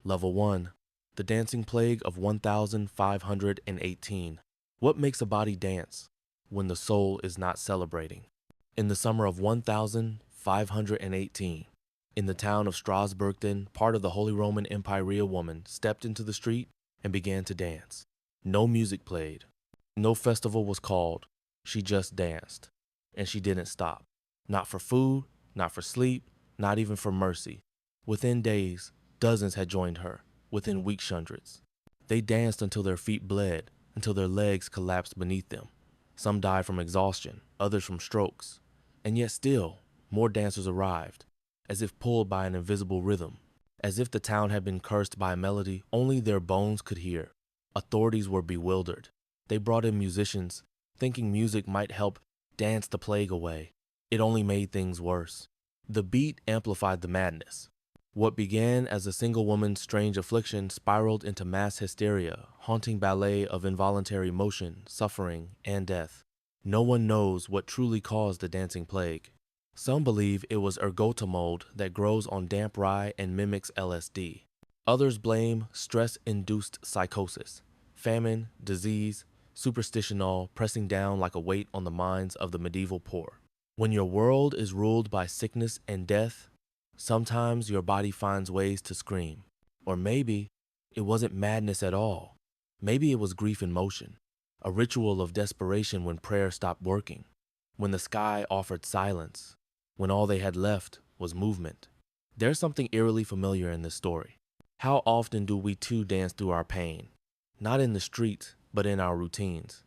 Level 1. The Dancing Plague of 1518. What makes a body dance when the soul is not celebrating? In the summer of 1518, in the town of Strasbourg, part of the Holy Roman Empire, a woman stepped into the street and began to dance. No music played. No festival was called. She just danced. And she didn't stop. Not for food, not for sleep, not even for mercy. Within days, dozens had joined her. Within weeks, hundreds. They danced until their feet bled, until their legs collapsed beneath them. Some died from exhaustion, others from strokes. And yet still, more dancers arrived, as if pulled by an invisible rhythm, as if the town had been cursed by a melody only their bones could hear. Authorities were bewildered. They brought in musicians, thinking music might help dance the plague away. It only made things worse. The beat amplified the madness. What began as a single woman's strange affliction spiraled into mass hysteria, haunting ballet of involuntary motion, suffering, and death. No one knows what truly caused the dancing plague. Some believe it was ergota mold that grows on damp rye and mimics LSD. Others blame stress-induced psychosis, famine, disease, superstition all pressing down like a weight on the minds of the medieval poor. When your world is ruled by sickness and death, sometimes your body finds ways to scream. Or maybe it wasn't madness at all. Maybe it was grief in motion, a ritual of desperation when prayer stopped working, when the sky offered silence, when all they had left was movement. There's something eerily familiar in this story. How often do we too dance through our pain? Not in the streets, but in our routines.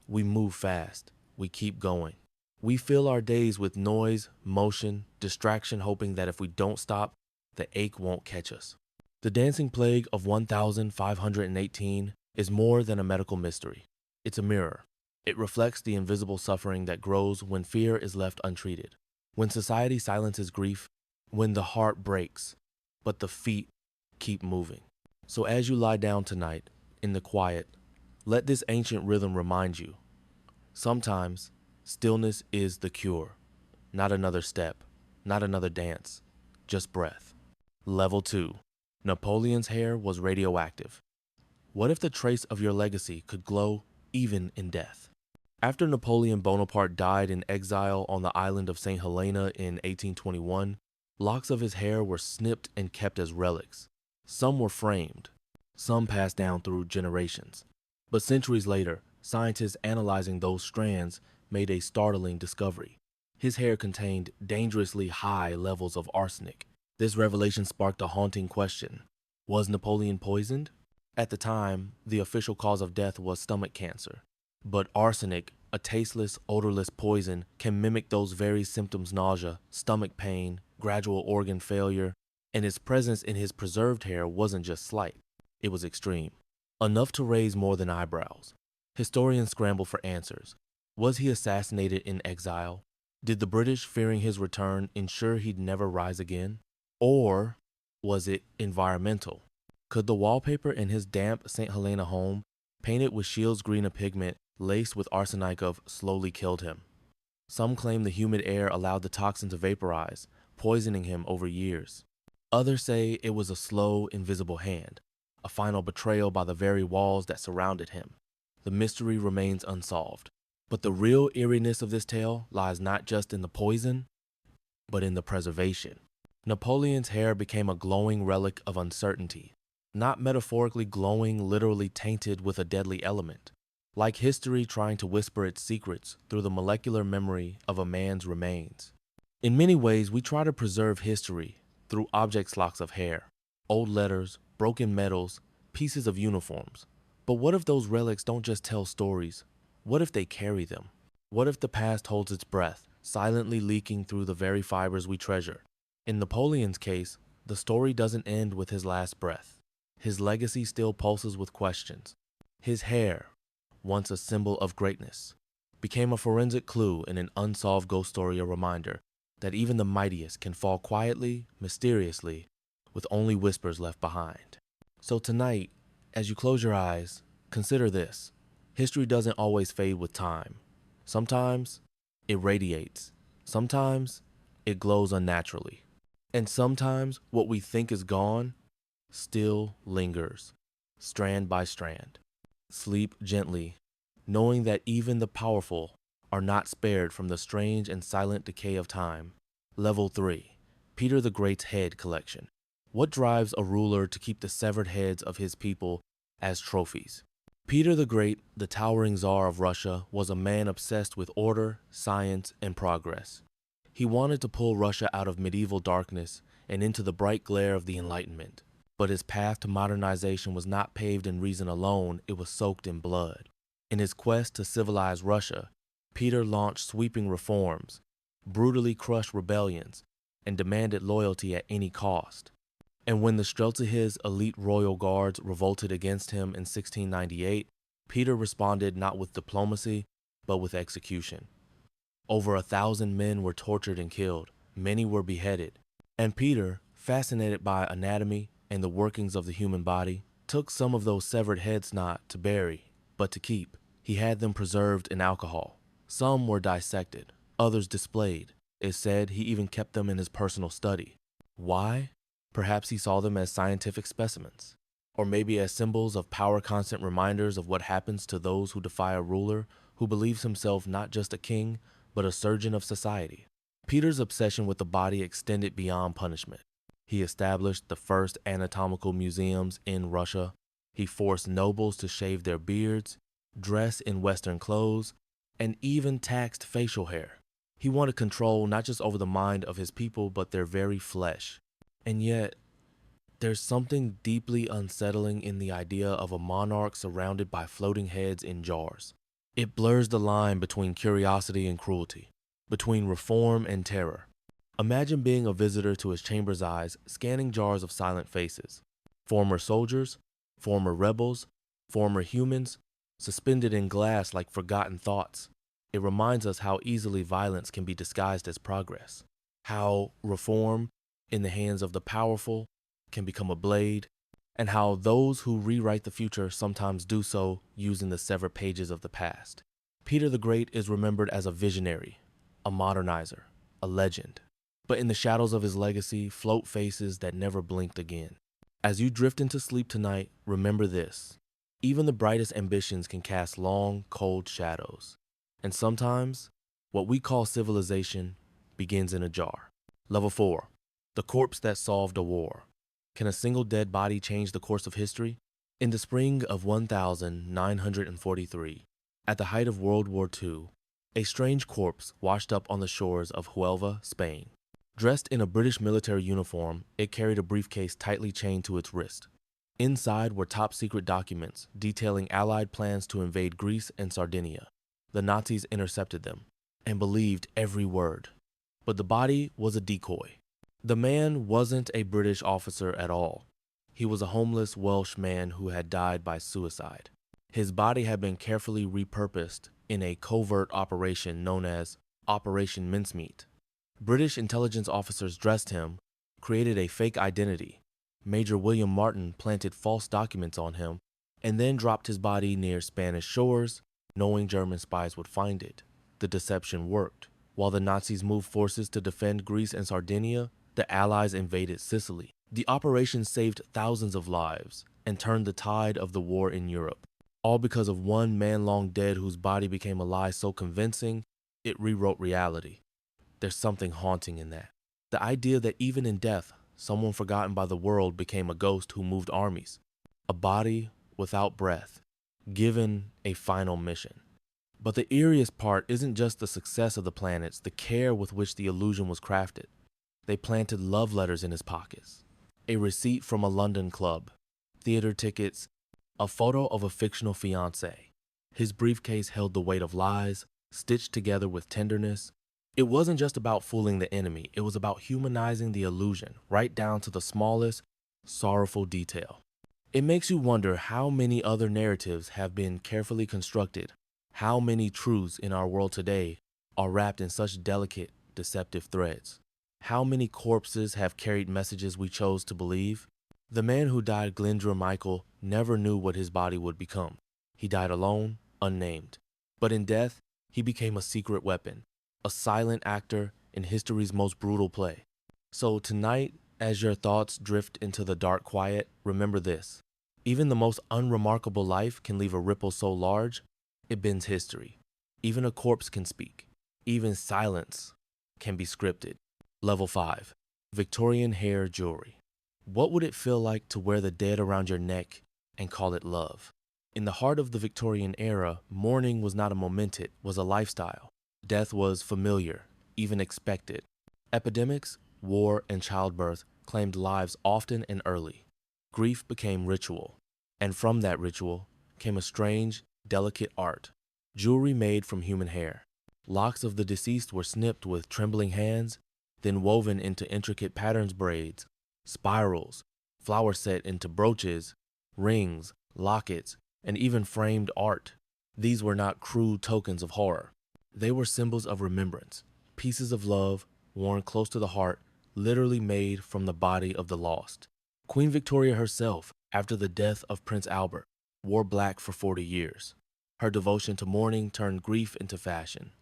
We move fast. We keep going. We fill our days with noise, motion, distraction, hoping that if we don't stop, the ache won't catch us. The dancing plague of 1518 is more than a medical mystery. It's a mirror. It reflects the invisible suffering that grows when fear is left untreated, when society silences grief, when the heart breaks, but the feet keep moving. So as you lie down tonight, in the quiet, let this ancient rhythm remind you. Sometimes, stillness is the cure. Not another step, not another dance, just breath. Level 2. Napoleon's hair was radioactive. What if the trace of your legacy could glow even in death? After Napoleon Bonaparte died in exile on the island of St. Helena in 1821, locks of his hair were snipped and kept as relics. Some were framed, some passed down through generations. But centuries later, scientists analyzing those strands made a startling discovery. His hair contained dangerously high levels of arsenic. This revelation sparked a haunting question. Was Napoleon poisoned? At the time, the official cause of death was stomach cancer. But arsenic, a tasteless, odorless poison, can mimic those very symptoms: nausea, stomach pain, gradual organ failure, and its presence in his preserved hair wasn't just slight, it was extreme. Enough to raise more than eyebrows. Historians scramble for answers. Was he assassinated in exile? Did the British, fearing his return, ensure he'd never rise again? Or was it environmental? Could the wallpaper in his damp St. Helena home, painted with Shields green, a pigment laced with arsenic, of slowly killed him? Some claim the humid air allowed the toxin to vaporize, poisoning him over years. Others say it was a slow, invisible hand, a final betrayal by the very walls that surrounded him. The mystery remains unsolved. But the real eeriness of this tale lies not just in the poison, but in the preservation. Napoleon's hair became a glowing relic of uncertainty, not metaphorically glowing, literally tainted with a deadly element, like history trying to whisper its secrets through the molecular memory of a man's remains. In many ways, we try to preserve history through objects, locks of hair, old letters, broken metals, pieces of uniforms. But what if those relics don't just tell stories? What if they carry them? What if the past holds its breath, silently leaking through the very fibers we treasure? In Napoleon's case, the story doesn't end with his last breath. His legacy still pulses with questions. His hair, once a symbol of greatness, became a forensic clue in an unsolved ghost story, a reminder that even the mightiest can fall quietly, mysteriously, with only whispers left behind. So tonight, as you close your eyes, consider this. History doesn't always fade with time. Sometimes it radiates. Sometimes it glows unnaturally. And sometimes what we think is gone still lingers, strand by strand. Sleep gently, knowing that even the powerful are not spared from the strange and silent decay of time. Level 3. Peter the Great's Head Collection. What drives a ruler to keep the severed heads of his people as trophies? Peter the Great, the towering Tsar of Russia, was a man obsessed with order, science, and progress. He wanted to pull Russia out of medieval darkness and into the bright glare of the Enlightenment. But his path to modernization was not paved in reason alone, it was soaked in blood. In his quest to civilize Russia, Peter launched sweeping reforms, brutally crushed rebellions, and demanded loyalty at any cost. And when the Streltsah's elite royal guards revolted against him in 1698, Peter responded not with diplomacy, but with execution. Over 1,000 men were tortured and killed, many were beheaded, and Peter, fascinated by anatomy and the workings of the human body, took some of those severed heads not to bury, but to keep. He had them preserved in alcohol. Some were dissected, others displayed. It said he even kept them in his personal study. Why? Perhaps he saw them as scientific specimens, or maybe as symbols of power, constant reminders of what happens to those who defy a ruler who believes himself not just a king, but a surgeon of society. Peter's obsession with the body extended beyond punishment. He established the first anatomical museums in Russia. He forced nobles to shave their beards, dress in Western clothes, and even taxed facial hair. He wanted control not just over the mind of his people, but their very flesh. And yet, there's something deeply unsettling in the idea of a monarch surrounded by floating heads in jars. It blurs the line between curiosity and cruelty, between reform and terror. Imagine being a visitor to his chamber's eyes, scanning jars of silent faces. Former soldiers, former rebels, former humans, suspended in glass like forgotten thoughts. It reminds us how easily violence can be disguised as progress, how reform, in the hands of the powerful, can become a blade, and how those who rewrite the future sometimes do so using the severed pages of the past. Peter the Great is remembered as a visionary, a modernizer, a legend. But in the shadows of his legacy float faces that never blinked again. As you drift into sleep tonight, remember this. Even the brightest ambitions can cast long, cold shadows. And sometimes, what we call civilization begins in a jar. Level 4. The corpse that solved a war. Can a single dead body change the course of history? In the spring of 1943, at the height of World War II, a strange corpse washed up on the shores of Huelva, Spain. Dressed in a British military uniform, it carried a briefcase tightly chained to its wrist. Inside were top-secret documents detailing Allied plans to invade Greece and Sardinia. The Nazis intercepted them and believed every word. But the body was a decoy. The man wasn't a British officer at all. He was a homeless Welsh man who had died by suicide. His body had been carefully repurposed in a covert operation known as Operation Mincemeat. British intelligence officers dressed him, created a fake identity. Major William Martin planted false documents on him, and then dropped his body near Spanish shores, knowing German spies would find it. The deception worked. While the Nazis moved forces to defend Greece and Sardinia, the Allies invaded Sicily. The operation saved thousands of lives and turned the tide of the war in Europe, all because of one man-long dead whose body became a lie so convincing, it rewrote reality. There's something haunting in that. The idea that even in death, someone forgotten by the world became a ghost who moved armies. A body without breath, given a final mission. But the eeriest part isn't just the success of the planets, the care with which the illusion was crafted. They planted love letters in his pockets, a receipt from a London club, theater tickets, a photo of a fictional fiancé. His briefcase held the weight of lies, stitched together with tenderness. It wasn't just about fooling the enemy, it was about humanizing the illusion, right down to the smallest, sorrowful detail. It makes you wonder how many other narratives have been carefully constructed, how many truths in our world today are wrapped in such delicate, deceptive threads. How many corpses have carried messages we chose to believe? The man who died, Glendra Michael, never knew what his body would become. He died alone, unnamed. But in death, he became a secret weapon, a silent actor in history's most brutal play. So tonight, As your thoughts drift into the dark quiet, remember this. Even the most unremarkable life can leave a ripple so large, it bends history. Even a corpse can speak. Even silence can be scripted. Level 5. Victorian hair jewelry. What would it feel like to wear the dead around your neck and call it love? In the heart of the Victorian era, mourning was not a moment, it was a lifestyle. Death was familiar, even expected. Epidemics, war, and childbirth claimed lives often and early. Grief became ritual, and from that ritual came a strange, delicate art. Jewelry made from human hair. Locks of the deceased were snipped with trembling hands, then woven into intricate patterns, braids, spirals, flowers set into brooches, rings, lockets, and even framed art. These were not crude tokens of horror. They were symbols of remembrance, pieces of love worn close to the heart, literally made from the body of the lost. Queen Victoria herself, after the death of Prince Albert, wore black for 40 years. Her devotion to mourning turned grief into fashion.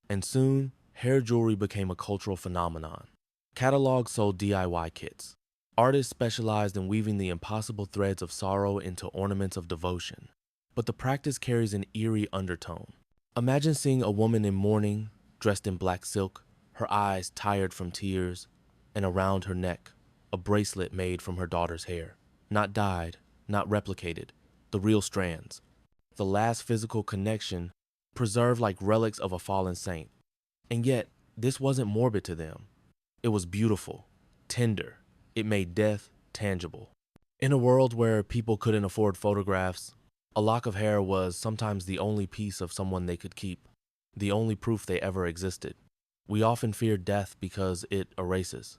And soon, hair jewelry became a cultural phenomenon. Catalogs sold DIY kits. Artists specialized in weaving the impossible threads of sorrow into ornaments of devotion. But the practice carries an eerie undertone. Imagine seeing a woman in mourning, dressed in black silk, her eyes tired from tears, and around her neck, a bracelet made from her daughter's hair. Not dyed, not replicated, the real strands. The last physical connection, preserved like relics of a fallen saint. And yet, this wasn't morbid to them. It was beautiful, tender. It made death tangible. In a world where people couldn't afford photographs, a lock of hair was sometimes the only piece of someone they could keep, the only proof they ever existed. We often fear death because it erases.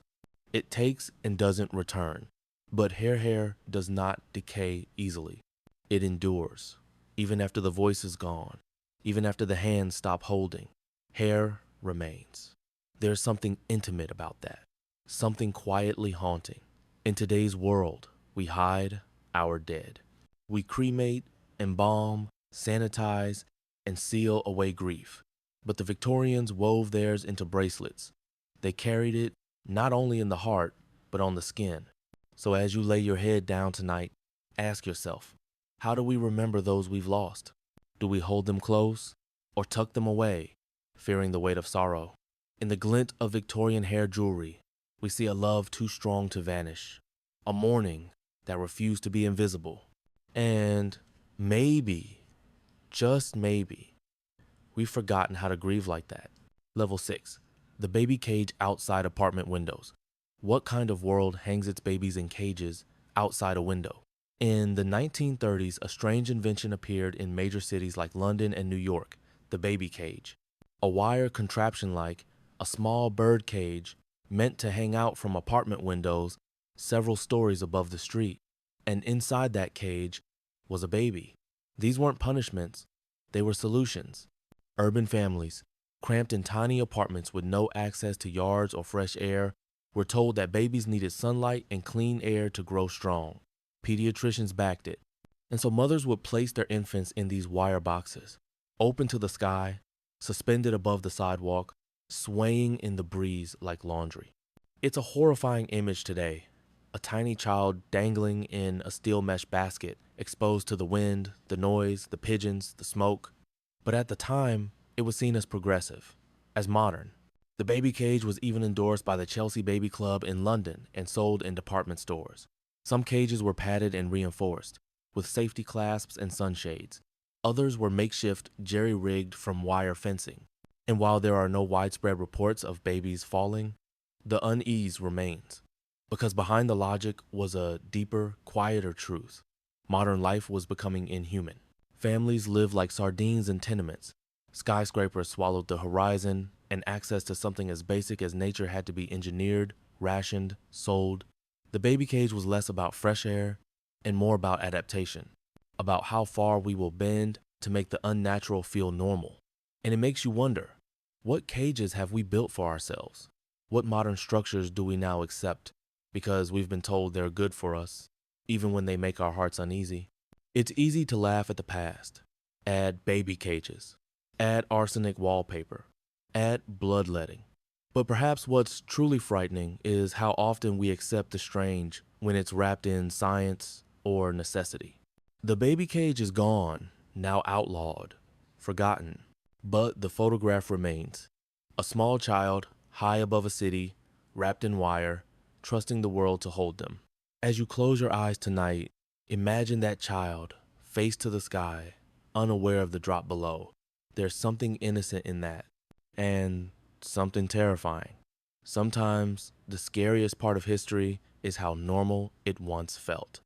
It takes and doesn't return. But hair does not decay easily. It endures. Even after the voice is gone, even after the hands stop holding, hair remains. There's something intimate about that, something quietly haunting. In today's world, we hide our dead. We cremate, embalm, sanitize, and seal away grief. But the Victorians wove theirs into bracelets. They carried it not only in the heart, but on the skin. So as you lay your head down tonight, ask yourself, how do we remember those we've lost? Do we hold them close or tuck them away, fearing the weight of sorrow? In the glint of Victorian hair jewelry, we see a love too strong to vanish, a mourning that refused to be invisible. And maybe, just maybe, we've forgotten how to grieve like that. Level 6. The baby cage outside apartment windows. What kind of world hangs its babies in cages outside a window? In the 1930s, a strange invention appeared in major cities like London and New York, the baby cage. A wire contraption like a small bird cage meant to hang out from apartment windows several stories above the street. And inside that cage was a baby. These weren't punishments, they were solutions. Urban families, cramped in tiny apartments with no access to yards or fresh air, were told that babies needed sunlight and clean air to grow strong. Pediatricians backed it. And so mothers would place their infants in these wire boxes, open to the sky, suspended above the sidewalk, swaying in the breeze like laundry. It's a horrifying image today. A tiny child dangling in a steel mesh basket, exposed to the wind, the noise, the pigeons, the smoke. But at the time, it was seen as progressive, as modern. The baby cage was even endorsed by the Chelsea Baby Club in London and sold in department stores. Some cages were padded and reinforced, with safety clasps and sunshades. Others were makeshift, jerry-rigged from wire fencing. And while there are no widespread reports of babies falling, the unease remains. Because behind the logic was a deeper, quieter truth. Modern life was becoming inhuman. Families lived like sardines in tenements. Skyscrapers swallowed the horizon, and access to something as basic as nature had to be engineered, rationed, sold. The baby cage was less about fresh air and more about adaptation, about how far we will bend to make the unnatural feel normal. And it makes you wonder, what cages have we built for ourselves? What modern structures do we now accept because we've been told they're good for us, even when they make our hearts uneasy? It's easy to laugh at the past. Add baby cages. Add arsenic wallpaper. Add bloodletting. But perhaps what's truly frightening is how often we accept the strange when it's wrapped in science or necessity. The baby cage is gone, now outlawed, forgotten, but the photograph remains. A small child, high above a city, wrapped in wire, trusting the world to hold them. As you close your eyes tonight, imagine that child, face to the sky, unaware of the drop below. There's something innocent in that, and something terrifying. Sometimes the scariest part of history is how normal it once felt.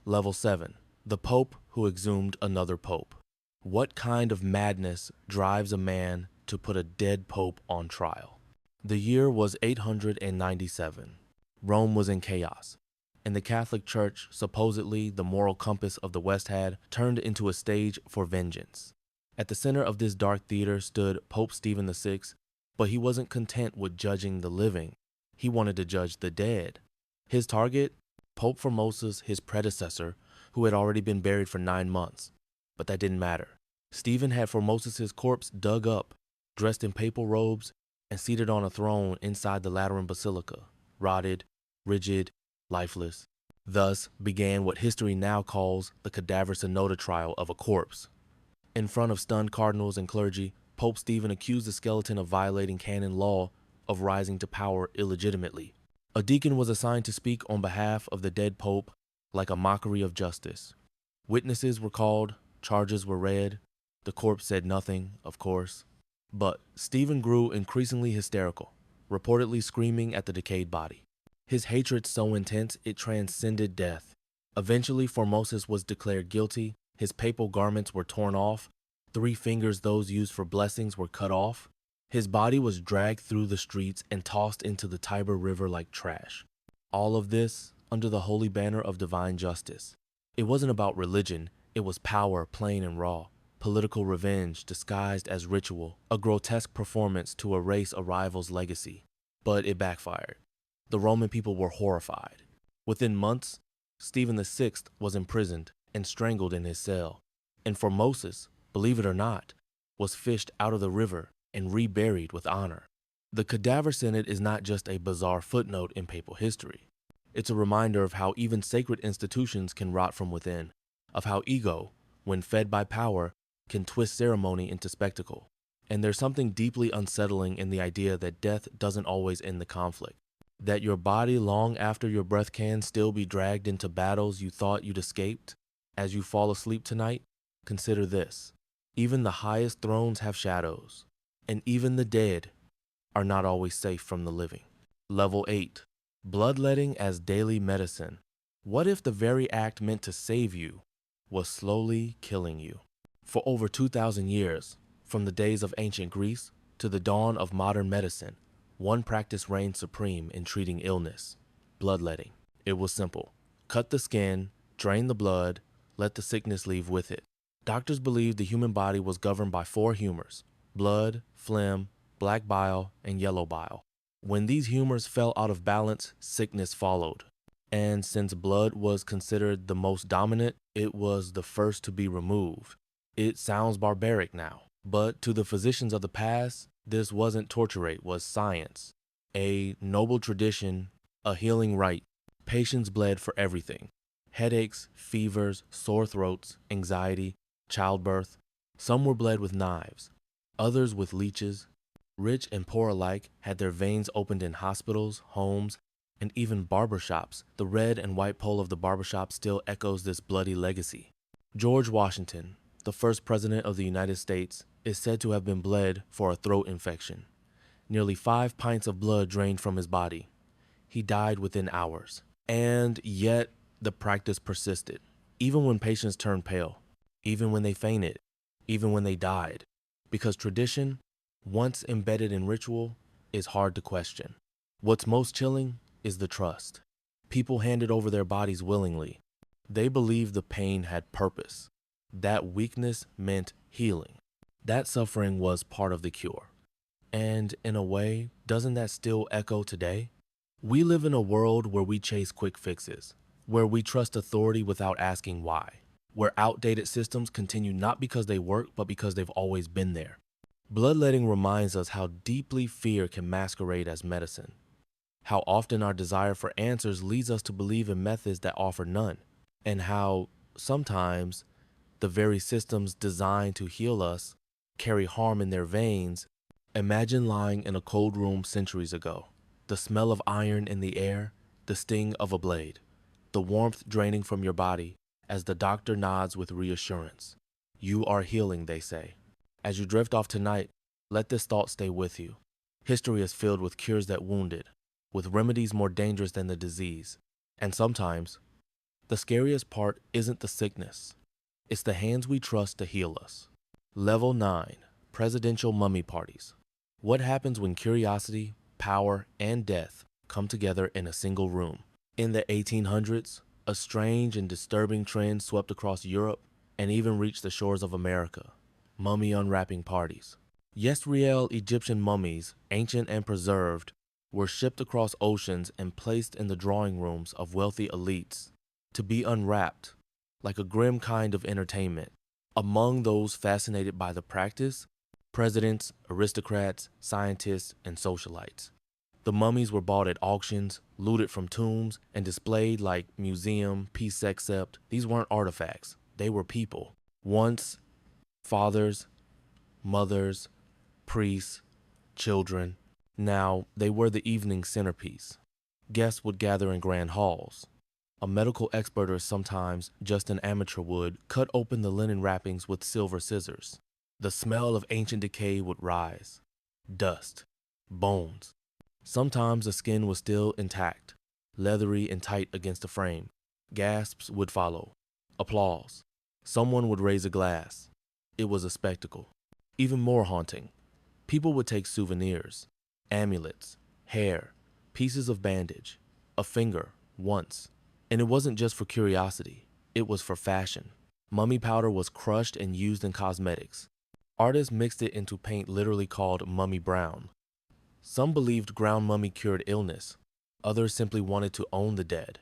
Level 7. The Pope who exhumed another Pope. What kind of madness drives a man to put a dead Pope on trial? The year was 897. Rome was in chaos, and the Catholic Church, supposedly the moral compass of the West, had turned into a stage for vengeance. At the center of this dark theater stood Pope Stephen VI, but he wasn't content with judging the living. He wanted to judge the dead. His target? Pope Formosus, his predecessor, who had already been buried for 9 months. But that didn't matter. Stephen had Formosus' corpse dug up, dressed in papal robes, and seated on a throne inside the Lateran Basilica, rotted, rigid, lifeless. Thus began what history now calls the cadaver synota trial of a corpse. In front of stunned cardinals and clergy, Pope Stephen accused the skeleton of violating canon law, of rising to power illegitimately. A deacon was assigned to speak on behalf of the dead pope like a mockery of justice. Witnesses were called, charges were read. The corpse said nothing, of course. But Stephen grew increasingly hysterical, reportedly screaming at the decayed body. His hatred so intense it transcended death. Eventually, Formosus was declared guilty. His papal garments were torn off. 3 fingers, those used for blessings, were cut off. His body was dragged through the streets and tossed into the Tiber River like trash. All of this under the holy banner of divine justice. It wasn't about religion, it was power, plain and raw. Political revenge disguised as ritual, a grotesque performance to erase a rival's legacy. But it backfired. The Roman people were horrified. Within months, Stephen VI was imprisoned and strangled in his cell. And Formosus, believe it or not, was fished out of the river and reburied with honor. The cadaver synod is not just a bizarre footnote in papal history. It's a reminder of how even sacred institutions can rot from within, of how ego, when fed by power, can twist ceremony into spectacle. And there's something deeply unsettling in the idea that death doesn't always end the conflict, that your body long after your breath can still be dragged into battles you thought you'd escaped. As you fall asleep tonight, consider this. Even the highest thrones have shadows, and even the dead are not always safe from the living. Level 8. Bloodletting as daily medicine. What if the very act meant to save you was slowly killing you? For over 2,000 years, from the days of ancient Greece to the dawn of modern medicine, one practice reigned supreme in treating illness: bloodletting. It was simple. Cut the skin, drain the blood, let the sickness leave with it. Doctors believed the human body was governed by 4 humors: blood, phlegm, black bile, and yellow bile. When these humors fell out of balance, sickness followed. And since blood was considered the most dominant, it was the first to be removed. It sounds barbaric now, but to the physicians of the past, this wasn't torture, it was science. A noble tradition, a healing rite. Patients bled for everything: headaches, fevers, sore throats, anxiety, childbirth. Some were bled with knives, others with leeches. Rich and poor alike had their veins opened in hospitals, homes, and even barbershops. The red and white pole of the barbershop still echoes this bloody legacy. George Washington, the first president of the United States, is said to have been bled for a throat infection. Nearly 5 pints of blood drained from his body. He died within hours. And yet, the practice persisted, even when patients turned pale, even when they fainted, even when they died. Because tradition, once embedded in ritual, is hard to question. What's most chilling is the trust. People handed over their bodies willingly. They believed the pain had purpose. That weakness meant healing. That suffering was part of the cure. And in a way, doesn't that still echo today? We live in a world where we chase quick fixes, where we trust authority without asking why, where outdated systems continue not because they work, but because they've always been there. Bloodletting reminds us how deeply fear can masquerade as medicine, how often our desire for answers leads us to believe in methods that offer none, and how sometimes the very systems designed to heal us carry harm in their veins. Imagine lying in a cold room centuries ago, the smell of iron in the air, the sting of a blade, the warmth draining from your body as the doctor nods with reassurance. You are healing, they say. As you drift off tonight, let this thought stay with you. History is filled with cures that wounded, with remedies more dangerous than the disease. And sometimes, the scariest part isn't the sickness. It's the hands we trust to heal us. Level 9. Presidential Mummy Parties. What happens when curiosity, power, and death come together in a single room? In the 1800s, a strange and disturbing trend swept across Europe and even reached the shores of America. Mummy unwrapping parties. Yes, real Egyptian mummies, ancient and preserved, were shipped across oceans and placed in the drawing rooms of wealthy elites to be unwrapped, like a grim kind of entertainment. Among those fascinated by the practice, presidents, aristocrats, scientists, and socialites. The mummies were bought at auctions, looted from tombs, and displayed like museum piece except these weren't artifacts, they were people. Once, fathers, mothers, priests, children. Now, they were the evening centerpiece. Guests would gather in grand halls. A medical expert, or sometimes just an amateur, would cut open the linen wrappings with silver scissors. The smell of ancient decay would rise. Dust, bones. Sometimes the skin was still intact, leathery and tight against the frame. Gasps would follow. Applause. Someone would raise a glass. It was a spectacle. Even more haunting, people would take souvenirs, amulets, hair, pieces of bandage, a finger, once. And it wasn't just for curiosity, it was for fashion. Mummy powder was crushed and used in cosmetics. Artists mixed it into paint literally called mummy brown. Some believed ground mummy cured illness. Others simply wanted to own the dead.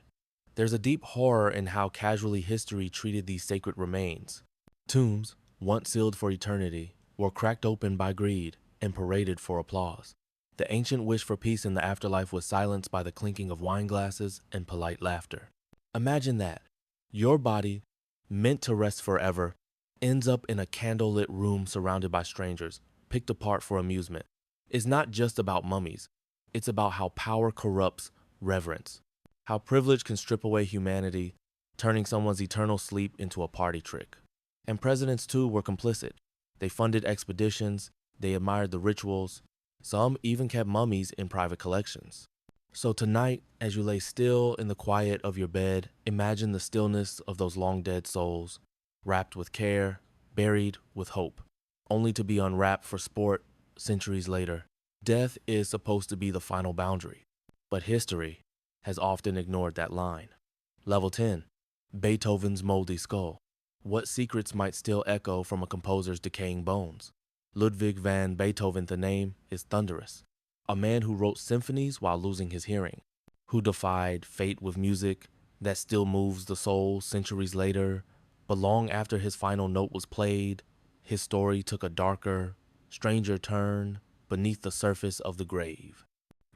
There's a deep horror in how casually history treated these sacred remains. Tombs, once sealed for eternity, were cracked open by greed and paraded for applause. The ancient wish for peace in the afterlife was silenced by the clinking of wine glasses and polite laughter. Imagine that. Your body, meant to rest forever, ends up in a candlelit room surrounded by strangers, picked apart for amusement. It's not just about mummies. It's about how power corrupts reverence, how privilege can strip away humanity, turning someone's eternal sleep into a party trick. And presidents too were complicit. They funded expeditions, they admired the rituals. Some even kept mummies in private collections. So tonight, as you lay still in the quiet of your bed, imagine the stillness of those long dead souls, wrapped with care, buried with hope, only to be unwrapped for sport centuries later. Death is supposed to be the final boundary, but history has often ignored that line. Level 10. Beethoven's moldy skull. What secrets might still echo from a composer's decaying bones? Ludwig van Beethoven, the name, is thunderous. A man who wrote symphonies while losing his hearing, who defied fate with music that still moves the soul centuries later. But long after his final note was played, his story took a darker, stranger turn beneath the surface of the grave.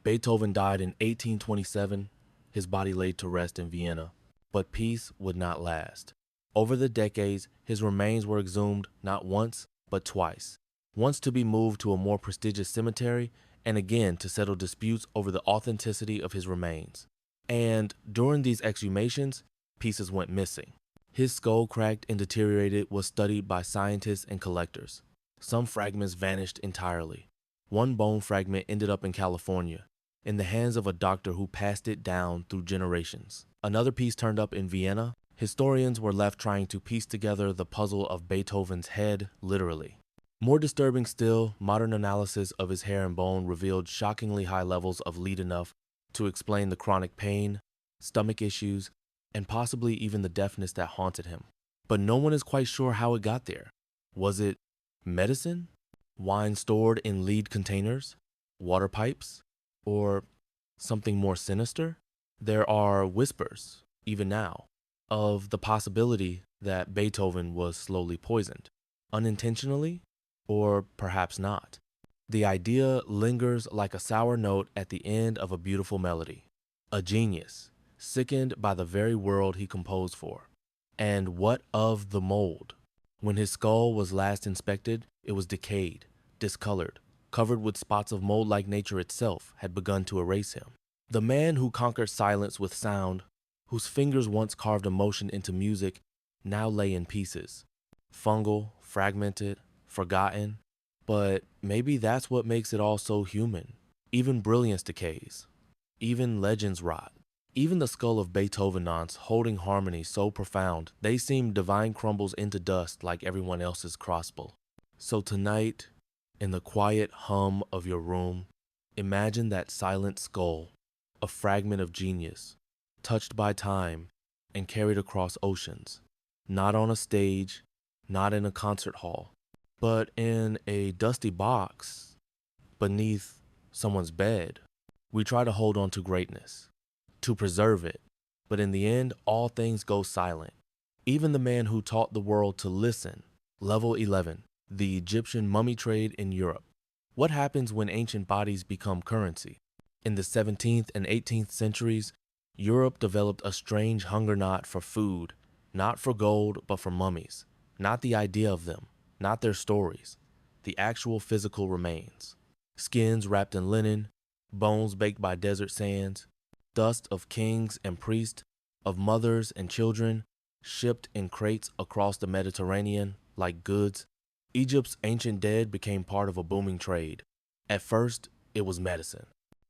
Beethoven died in 1827, his body laid to rest in Vienna, but peace would not last. Over the decades, his remains were exhumed not once, but twice. Once to be moved to a more prestigious cemetery, and again to settle disputes over the authenticity of his remains. And during these exhumations, pieces went missing. His skull, cracked and deteriorated, was studied by scientists and collectors. Some fragments vanished entirely. One bone fragment ended up in California, in the hands of a doctor who passed it down through generations. Another piece turned up in Vienna. Historians were left trying to piece together the puzzle of Beethoven's head, literally. More disturbing still, modern analysis of his hair and bone revealed shockingly high levels of lead enough to explain the chronic pain, stomach issues, and possibly even the deafness that haunted him. But no one is quite sure how it got there. Was it medicine? Wine stored in lead containers? Water pipes? Or something more sinister? There are whispers, even now, of the possibility that Beethoven was slowly poisoned, unintentionally Or perhaps not. The idea lingers like a sour note at the end of a beautiful melody. A genius, sickened by the very world he composed for. And what of the mold? When his skull was last inspected, it was decayed, discolored, covered with spots of mold like nature itself had begun to erase him. The man who conquered silence with sound, whose fingers once carved emotion into music, now lay in pieces. Fungal, fragmented, forgotten. But maybe that's what makes it all so human. Even brilliance decays. Even legends rot. Even the skull of Beethovenance holding harmony so profound, they seem divine crumbles into dust like everyone else's crossbow. So tonight, in the quiet hum of your room, imagine that silent skull, a fragment of genius, touched by time and carried across oceans. Not on a stage, not in a concert hall, but in a dusty box beneath someone's bed. We try to hold on to greatness, to preserve it, but in the end, all things go silent. Even the man who taught the world to listen. Level 11, the Egyptian mummy trade in Europe. What happens when ancient bodies become currency? In the 17th and 18th centuries, Europe developed a strange hunger knot for food, not for gold, but for mummies. Not the idea of them, not their stories, the actual physical remains. Skins wrapped in linen, bones baked by desert sands, dust of kings and priests, of mothers and children, shipped in crates across the Mediterranean like goods. Egypt's ancient dead became part of a booming trade. At first, it was medicine.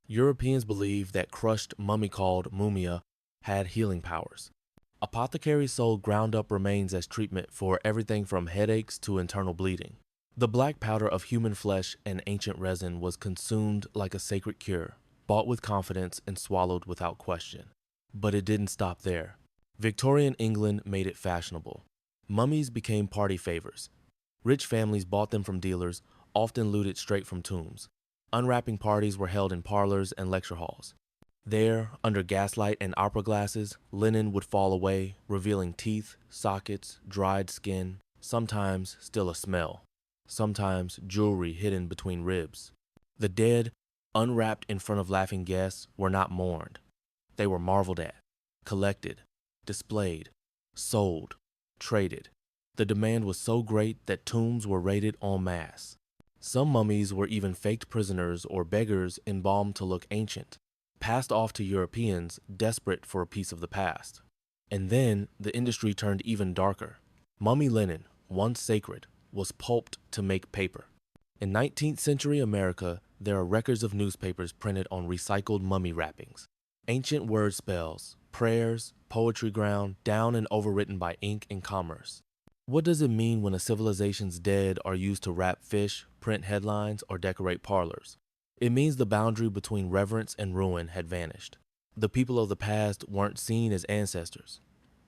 Europeans believed that crushed mummy called mumia had healing powers. Apothecaries sold ground-up remains as treatment for everything from headaches to internal bleeding. The black powder of human flesh and ancient resin was consumed like a sacred cure, bought with confidence and swallowed without question. But it didn't stop there. Victorian England made it fashionable. Mummies became party favors. Rich families bought them from dealers, often looted straight from tombs. Unwrapping parties were held in parlors and lecture halls. There, under gaslight and opera glasses, linen would fall away, revealing teeth, sockets, dried skin, sometimes still a smell, sometimes jewelry hidden between ribs. The dead, unwrapped in front of laughing guests, were not mourned. They were marveled at, collected, displayed, sold, traded. The demand was so great that tombs were raided en masse. Some mummies were even faked prisoners or beggars embalmed to look ancient, passed off to Europeans desperate for a piece of the past. And then the industry turned even darker. Mummy linen, once sacred, was pulped to make paper. In 19th century America, there are records of newspapers printed on recycled mummy wrappings. Ancient word spells, prayers, poetry ground down and overwritten by ink and commerce. What does it mean when a civilization's dead are used to wrap fish, print headlines, or decorate parlors? It means the boundary between reverence and ruin had vanished. The people of the past weren't seen as ancestors.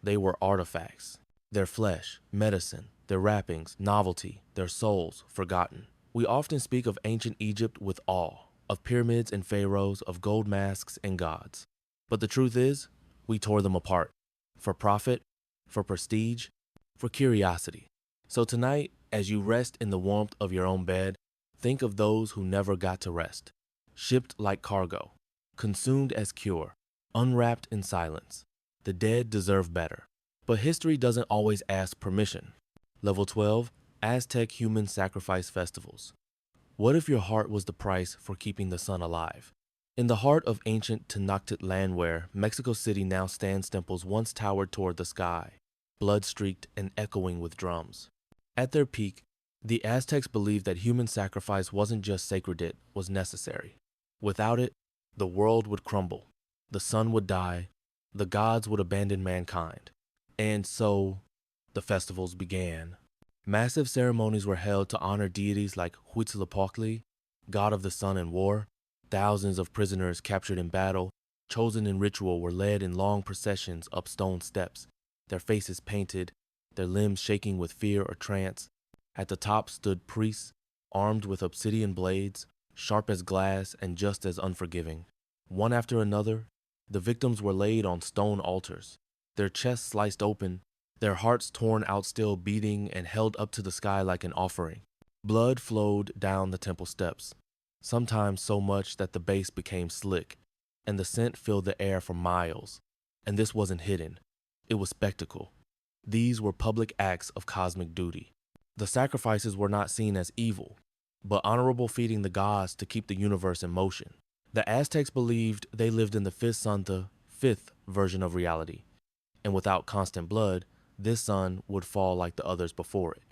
They were artifacts. Their flesh, medicine, their wrappings, novelty, their souls, forgotten. We often speak of ancient Egypt with awe, of pyramids and pharaohs, of gold masks and gods. But the truth is, we tore them apart. For profit, for prestige, for curiosity. So tonight, as you rest in the warmth of your own bed, think of those who never got to rest, shipped like cargo, consumed as cure, unwrapped in silence. The dead deserve better. But history doesn't always ask permission. Level 12, Aztec Human Sacrifice Festivals. What if your heart was the price for keeping the sun alive? In the heart of ancient Tenochtitlan where Mexico City now stands, temples once towered toward the sky, blood-streaked and echoing with drums. At their peak, the Aztecs believed that human sacrifice wasn't just sacred, it was necessary. Without it, the world would crumble, the sun would die, the gods would abandon mankind. And so, the festivals began. Massive ceremonies were held to honor deities like Huitzilopochtli, god of the sun and war. Thousands of prisoners captured in battle, chosen in ritual, were led in long processions up stone steps, their faces painted, their limbs shaking with fear or trance. At the top stood priests, armed with obsidian blades, sharp as glass and just as unforgiving. One after another, the victims were laid on stone altars, their chests sliced open, their hearts torn out still beating and held up to the sky like an offering. Blood flowed down the temple steps, sometimes so much that the base became slick, and the scent filled the air for miles. And this wasn't hidden. It was spectacle. These were public acts of cosmic duty. The sacrifices were not seen as evil, but honorable feeding the gods to keep the universe in motion. The Aztecs believed they lived in the fifth Santa, fifth version of reality, and without constant blood, this sun would fall like the others before it.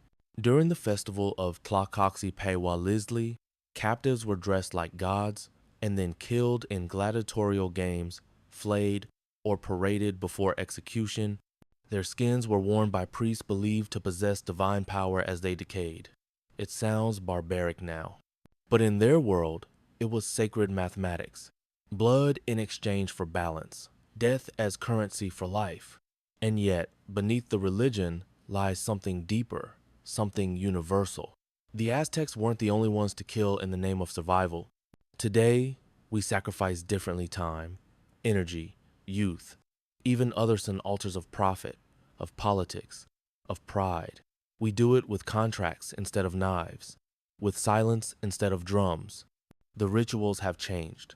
During the festival of Tlacoxi-Pehualizli, captives were dressed like gods and then killed in gladiatorial games, flayed, or paraded before execution. Their skins were worn by priests believed to possess divine power as they decayed. It sounds barbaric now, but in their world, it was sacred mathematics. Blood in exchange for balance, death as currency for life. And yet, beneath the religion lies something deeper, something universal. The Aztecs weren't the only ones to kill in the name of survival. Today, we sacrifice differently: time, energy, youth, even others on altars of profit, of politics, of pride. We do it with contracts instead of knives, with silence instead of drums. The rituals have changed.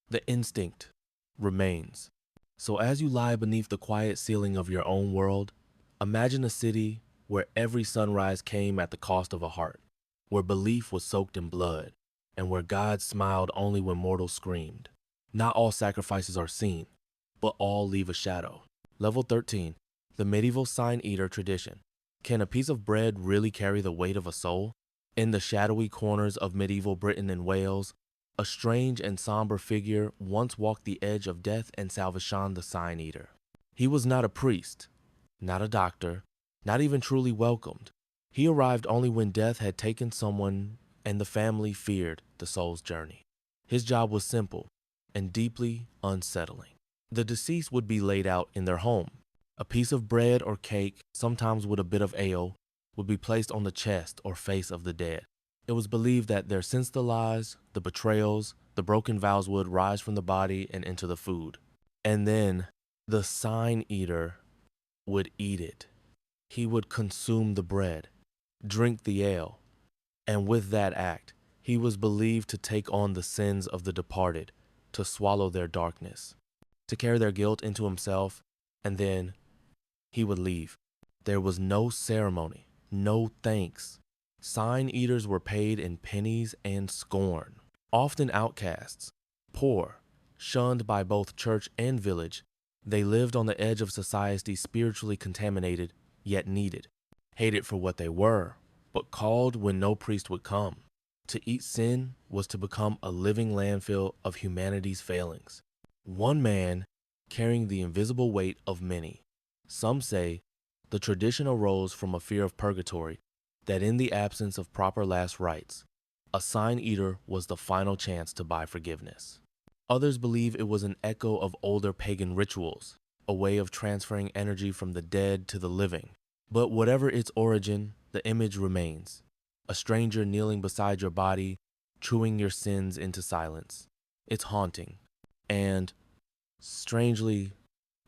The instinct remains. So as you lie beneath the quiet ceiling of your own world, imagine a city where every sunrise came at the cost of a heart, where belief was soaked in blood, and where God smiled only when mortals screamed. Not all sacrifices are seen, but all leave a shadow. Level 13, the medieval sign eater tradition. Can a piece of bread really carry the weight of a soul? In the shadowy corners of medieval Britain and Wales, a strange and somber figure once walked the edge of death and Salvation the sign eater. He was not a priest, not a doctor, not even truly welcomed. He arrived only when death had taken someone and the family feared the soul's journey. His job was simple and deeply unsettling. The deceased would be laid out in their home. A piece of bread or cake, sometimes with a bit of ale, would be placed on the chest or face of the dead. It was believed that their sinister lies, the betrayals, the broken vows would rise from the body and enter the food. And then the sign eater would eat it. He would consume the bread, drink the ale, and with that act, he was believed to take on the sins of the departed, to swallow their darkness, to carry their guilt into himself, and then he would leave. There was no ceremony, no thanks. Sign eaters were paid in pennies and scorn. Often outcasts, poor, shunned by both church and village, they lived on the edge of society, spiritually contaminated, yet needed. Hated for what they were, but called when no priest would come. To eat sin was to become a living landfill of humanity's failings. One man carrying the invisible weight of many. Some say the tradition arose from a fear of purgatory, that in the absence of proper last rites, a sign eater was the final chance to buy forgiveness. Others believe it was an echo of older pagan rituals, a way of transferring energy from the dead to the living. But whatever its origin, the image remains. A stranger kneeling beside your body, chewing your sins into silence. It's haunting and strangely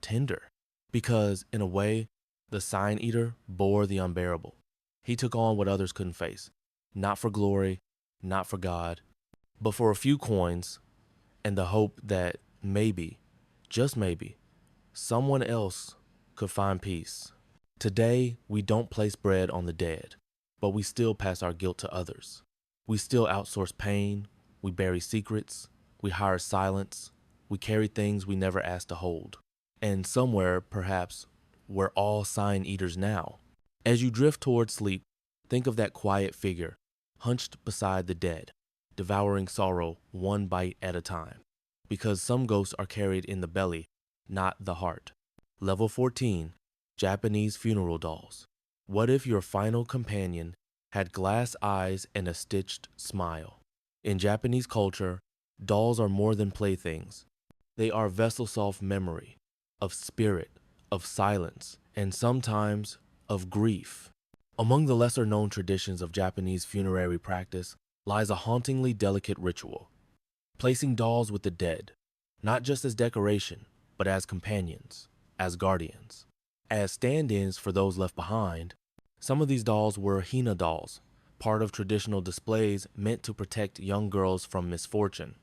tender, because in a way, the sign eater bore the unbearable. He took on what others couldn't face, not for glory, not for God, but for a few coins and the hope that maybe, just maybe, someone else could find peace. Today, we don't place bread on the dead, but we still pass our guilt to others. We still outsource pain, we bury secrets, we hire silence, we carry things we never asked to hold. And somewhere, perhaps, we're all sign eaters now. As you drift toward sleep, think of that quiet figure, hunched beside the dead, devouring sorrow one bite at a time. Because some ghosts are carried in the belly, not the heart. Level 14, Japanese funeral dolls. What if your final companion had glass eyes and a stitched smile? In Japanese culture, dolls are more than playthings. They are vessels of memory, of spirit, of silence, and sometimes of grief. Among the lesser-known traditions of Japanese funerary practice lies a hauntingly delicate ritual, placing dolls with the dead, not just as decoration, but as companions, as guardians, as stand-ins for those left behind. Some of these dolls were Hina dolls, part of traditional displays meant to protect young girls from misfortune.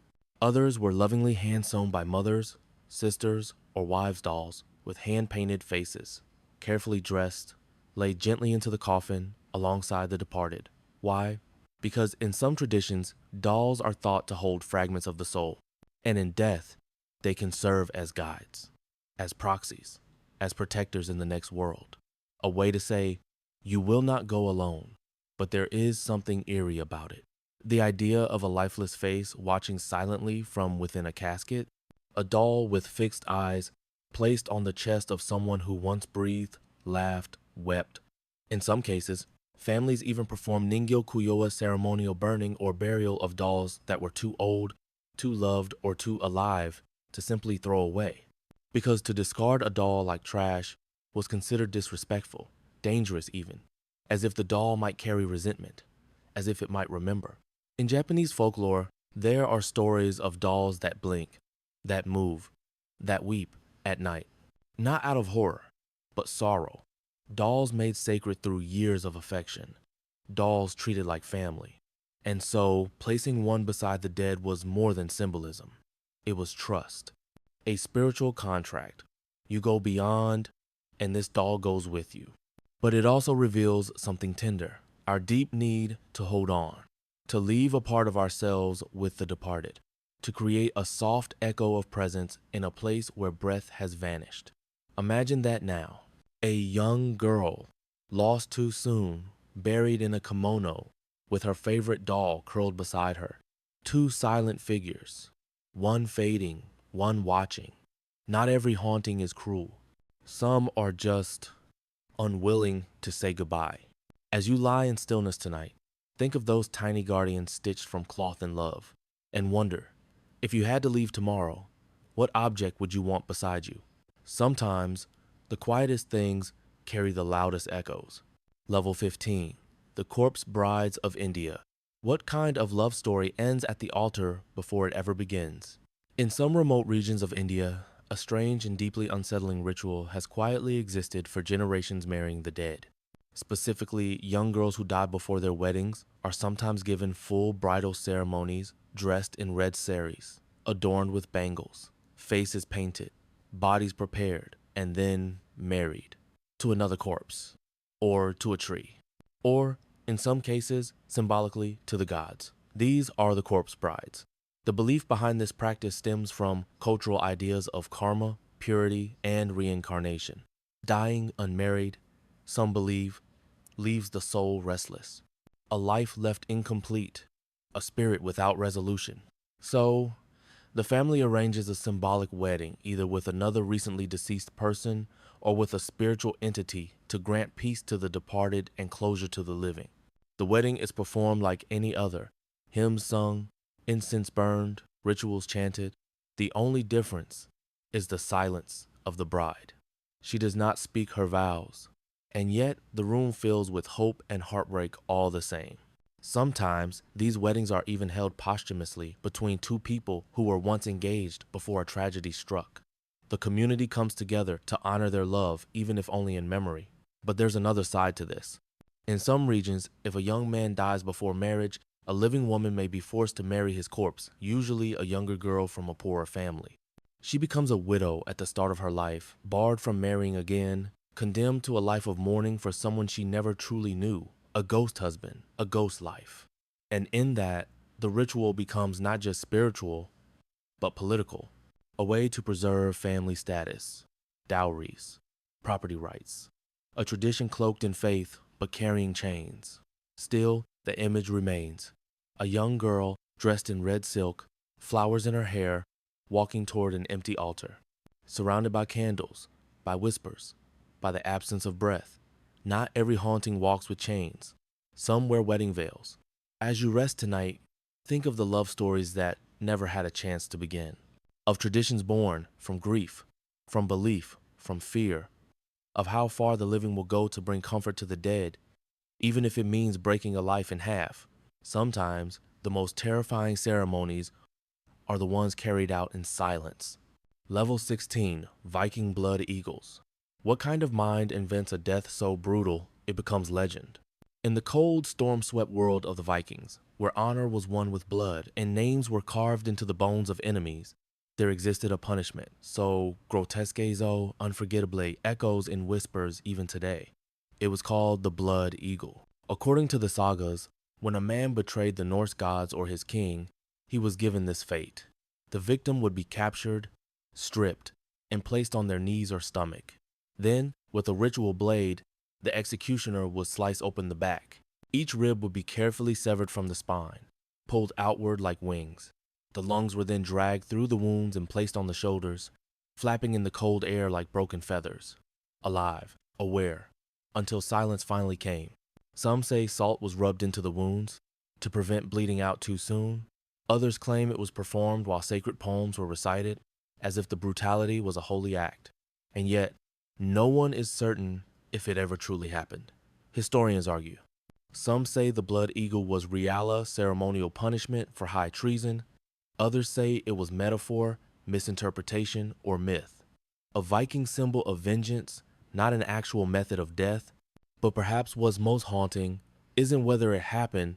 Others were lovingly hand-sewn by mothers, sisters, or wives' dolls with hand-painted faces, carefully dressed, laid gently into the coffin alongside the departed. Why? Because in some traditions, dolls are thought to hold fragments of the soul, and in death, they can serve as guides, as proxies, as protectors in the next world. A way to say, you will not go alone, but there is something eerie about it. The idea of a lifeless face watching silently from within a casket, a doll with fixed eyes placed on the chest of someone who once breathed, laughed, wept. In some cases, families even performed Ningyo Kuyoa ceremonial burning or burial of dolls that were too old, too loved, or too alive to simply throw away. Because to discard a doll like trash was considered disrespectful, dangerous even, as if the doll might carry resentment, as if it might remember. In Japanese folklore, there are stories of dolls that blink, that move, that weep at night, not out of horror, but sorrow. Dolls made sacred through years of affection, dolls treated like family. And so, placing one beside the dead was more than symbolism. It was trust, a spiritual contract. You go beyond, and this doll goes with you. But it also reveals something tender, our deep need to hold on, to leave a part of ourselves with the departed, to create a soft echo of presence in a place where breath has vanished. Imagine that now. A young girl, lost too soon, buried in a kimono, with her favorite doll curled beside her. Two silent figures, one fading, one watching. Not every haunting is cruel. Some are just unwilling to say goodbye. As you lie in stillness tonight, think of those tiny guardians stitched from cloth and love, and wonder, if you had to leave tomorrow, what object would you want beside you? Sometimes, the quietest things carry the loudest echoes. Level 15, the corpse brides of India. What kind of love story ends at the altar before it ever begins? In some remote regions of India, a strange and deeply unsettling ritual has quietly existed for generations marrying the dead. Specifically, young girls who died before their weddings are sometimes given full bridal ceremonies dressed in red saris, adorned with bangles, faces painted, bodies prepared, and then married to another corpse, or to a tree, or, in some cases, symbolically to the gods. These are the corpse brides. The belief behind this practice stems from cultural ideas of karma, purity, and reincarnation. Dying unmarried, some believe, leaves the soul restless. A life left incomplete, a spirit without resolution. So, the family arranges a symbolic wedding, either with another recently deceased person or with a spiritual entity to grant peace to the departed and closure to the living. The wedding is performed like any other, hymns sung, incense burned, rituals chanted. The only difference is the silence of the bride. She does not speak her vows, and yet the room fills with hope and heartbreak all the same. Sometimes these weddings are even held posthumously between two people who were once engaged before a tragedy struck. The community comes together to honor their love, even if only in memory. But there's another side to this. In some regions, if a young man dies before marriage, a living woman may be forced to marry his corpse, usually a younger girl from a poorer family. She becomes a widow at the start of her life, barred from marrying again, condemned to a life of mourning for someone she never truly knew, a ghost husband, a ghost life. And in that, the ritual becomes not just spiritual, but political, a way to preserve family status, dowries, property rights, a tradition cloaked in faith but carrying chains. Still, the image remains. A young girl dressed in red silk, flowers in her hair, walking toward an empty altar, surrounded by candles, by whispers, by the absence of breath. Not every haunting walks with chains. Some wear wedding veils. As you rest tonight, think of the love stories that never had a chance to begin, of traditions born from grief, from belief, from fear, of how far the living will go to bring comfort to the dead, even if it means breaking a life in half. Sometimes, the most terrifying ceremonies are the ones carried out in silence. Level 16, Viking Blood Eagles. What kind of mind invents a death so brutal it becomes legend? In the cold, storm-swept world of the Vikings, where honor was won with blood and names were carved into the bones of enemies, there existed a punishment, so grotesquezo, unforgettably echoes in whispers even today. It was called the Blood Eagle. According to the sagas, when a man betrayed the Norse gods or his king, he was given this fate. The victim would be captured, stripped, and placed on their knees or stomach. Then, with a ritual blade, the executioner would slice open the back. Each rib would be carefully severed from the spine, pulled outward like wings. The lungs were then dragged through the wounds and placed on the shoulders, flapping in the cold air like broken feathers. Alive, aware, until silence finally came. Some say salt was rubbed into the wounds to prevent bleeding out too soon. Others claim it was performed while sacred poems were recited, as if the brutality was a holy act. And yet, no one is certain if it ever truly happened. Historians argue. Some say the Blood Eagle was reala, ceremonial punishment for high treason. Others say it was metaphor, misinterpretation, or myth. A Viking symbol of vengeance, not an actual method of death. But perhaps what's most haunting isn't whether it happened,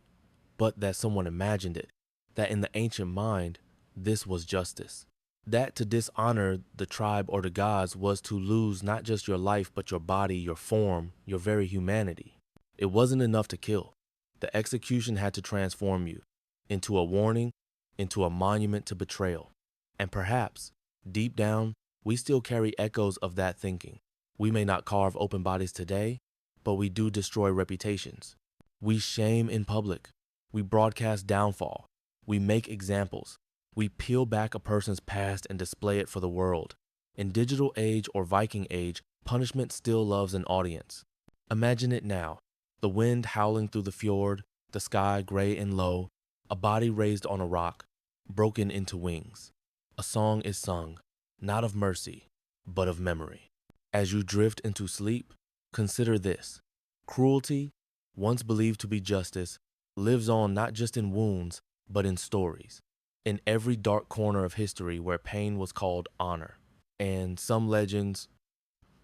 but that someone imagined it. That in the ancient mind, this was justice. That to dishonor the tribe or the gods was to lose not just your life, but your body, your form, your very humanity. It wasn't enough to kill. The execution had to transform you into a warning, into a monument to betrayal. And perhaps, deep down, we still carry echoes of that thinking. We may not carve open bodies today, but we do destroy reputations. We shame in public. We broadcast downfall. We make examples. We peel back a person's past and display it for the world. In digital age or Viking age, punishment still loves an audience. Imagine it now. The wind howling through the fjord, the sky gray and low, a body raised on a rock, broken into wings. A song is sung, not of mercy, but of memory. As you drift into sleep, consider this. Cruelty, once believed to be justice, lives on not just in wounds, but in stories. In every dark corner of history where pain was called honor, and some legends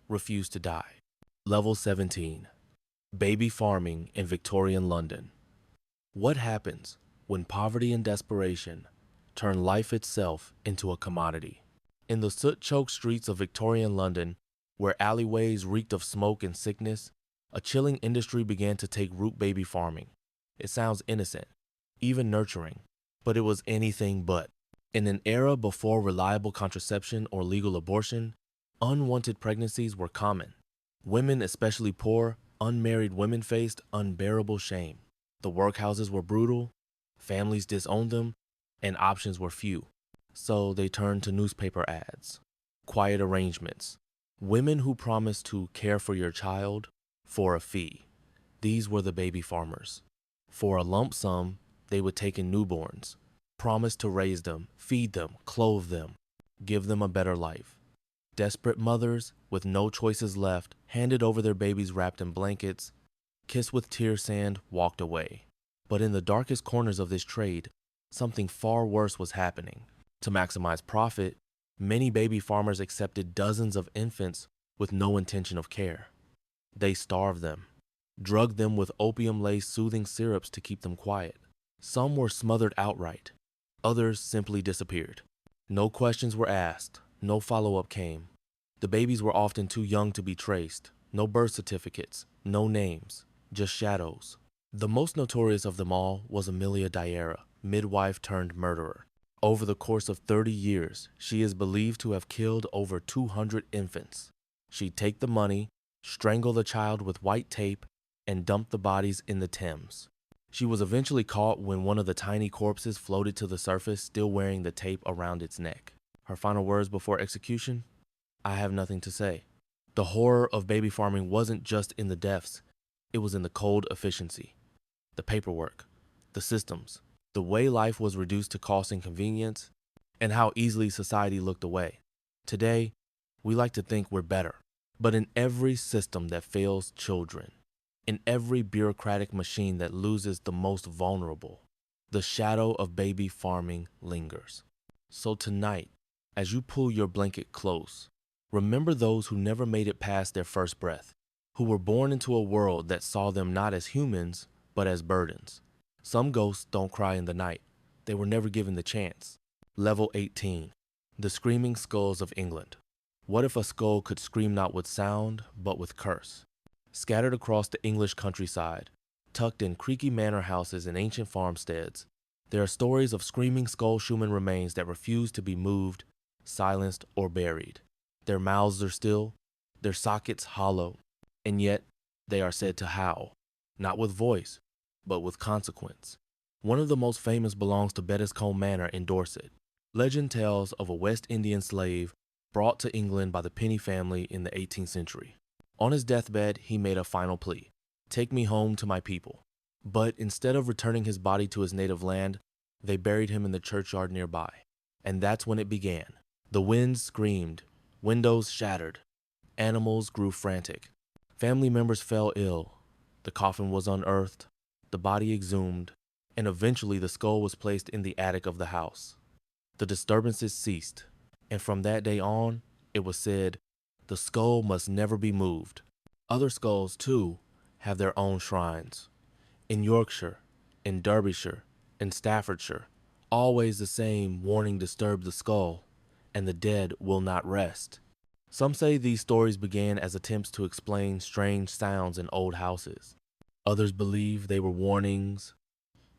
refuse to die. Level 17. Baby farming in Victorian London. What happens when poverty and desperation turn life itself into a commodity? In the soot-choked streets of Victorian London, where alleyways reeked of smoke and sickness, a chilling industry began to take root: baby farming. It sounds innocent, even nurturing, but it was anything but. In an era before reliable contraception or legal abortion, unwanted pregnancies were common. Women, especially poor, unmarried women, faced unbearable shame. The workhouses were brutal, families disowned them, and options were few. So they turned to newspaper ads, quiet arrangements, women who promised to care for your child for a fee. These were the baby farmers. For a lump sum, they would take in newborns, promise to raise them, feed them, clothe them, give them a better life. Desperate mothers, with no choices left, handed over their babies wrapped in blankets, kissed with tear sand, walked away. But in the darkest corners of this trade, something far worse was happening. To maximize profit, many baby farmers accepted dozens of infants with no intention of care. They starved them, drugged them with opium-laced soothing syrups to keep them quiet. Some were smothered outright. Others simply disappeared. No questions were asked. No follow-up came. The babies were often too young to be traced. No birth certificates. No names. Just shadows. The most notorious of them all was Amelia Diarra, midwife turned murderer. Over the course of 30 years, she is believed to have killed over 200 infants. She'd take the money, strangle the child with white tape, and dump the bodies in the Thames. She was eventually caught when one of the tiny corpses floated to the surface, still wearing the tape around its neck. Her final words before execution? "I have nothing to say." The horror of baby farming wasn't just in the deaths, it was in the cold efficiency. The paperwork, the systems, the way life was reduced to cost and convenience, and how easily society looked away. Today, we like to think we're better, but in every system that fails children, in every bureaucratic machine that loses the most vulnerable, the shadow of baby farming lingers. So tonight, as you pull your blanket close, remember those who never made it past their first breath, who were born into a world that saw them not as humans, but as burdens. Some ghosts don't cry in the night. They were never given the chance. Level 18. The Screaming Skulls of England. What if a skull could scream not with sound, but with curse? Scattered across the English countryside, tucked in creaky manor houses and ancient farmsteads, there are stories of screaming skull-human remains that refuse to be moved, silenced, or buried. Their mouths are still, their sockets hollow, and yet they are said to howl, not with voice, but with consequence. One of the most famous belongs to Bettiscombe Manor in Dorset. Legend tells of a West Indian slave brought to England by the Penny family in the 18th century. On his deathbed, he made a final plea: "Take me home to my people." But instead of returning his body to his native land, they buried him in the churchyard nearby. And that's when it began. The winds screamed, windows shattered, animals grew frantic, family members fell ill, the coffin was unearthed, the body exhumed, and eventually the skull was placed in the attic of the house. The disturbances ceased, and from that day on, it was said, the skull must never be moved. Other skulls, too, have their own shrines. In Yorkshire, in Derbyshire, in Staffordshire, always the same warning disturbs the skull, and the dead will not rest. Some say these stories began as attempts to explain strange sounds in old houses. Others believe they were warnings,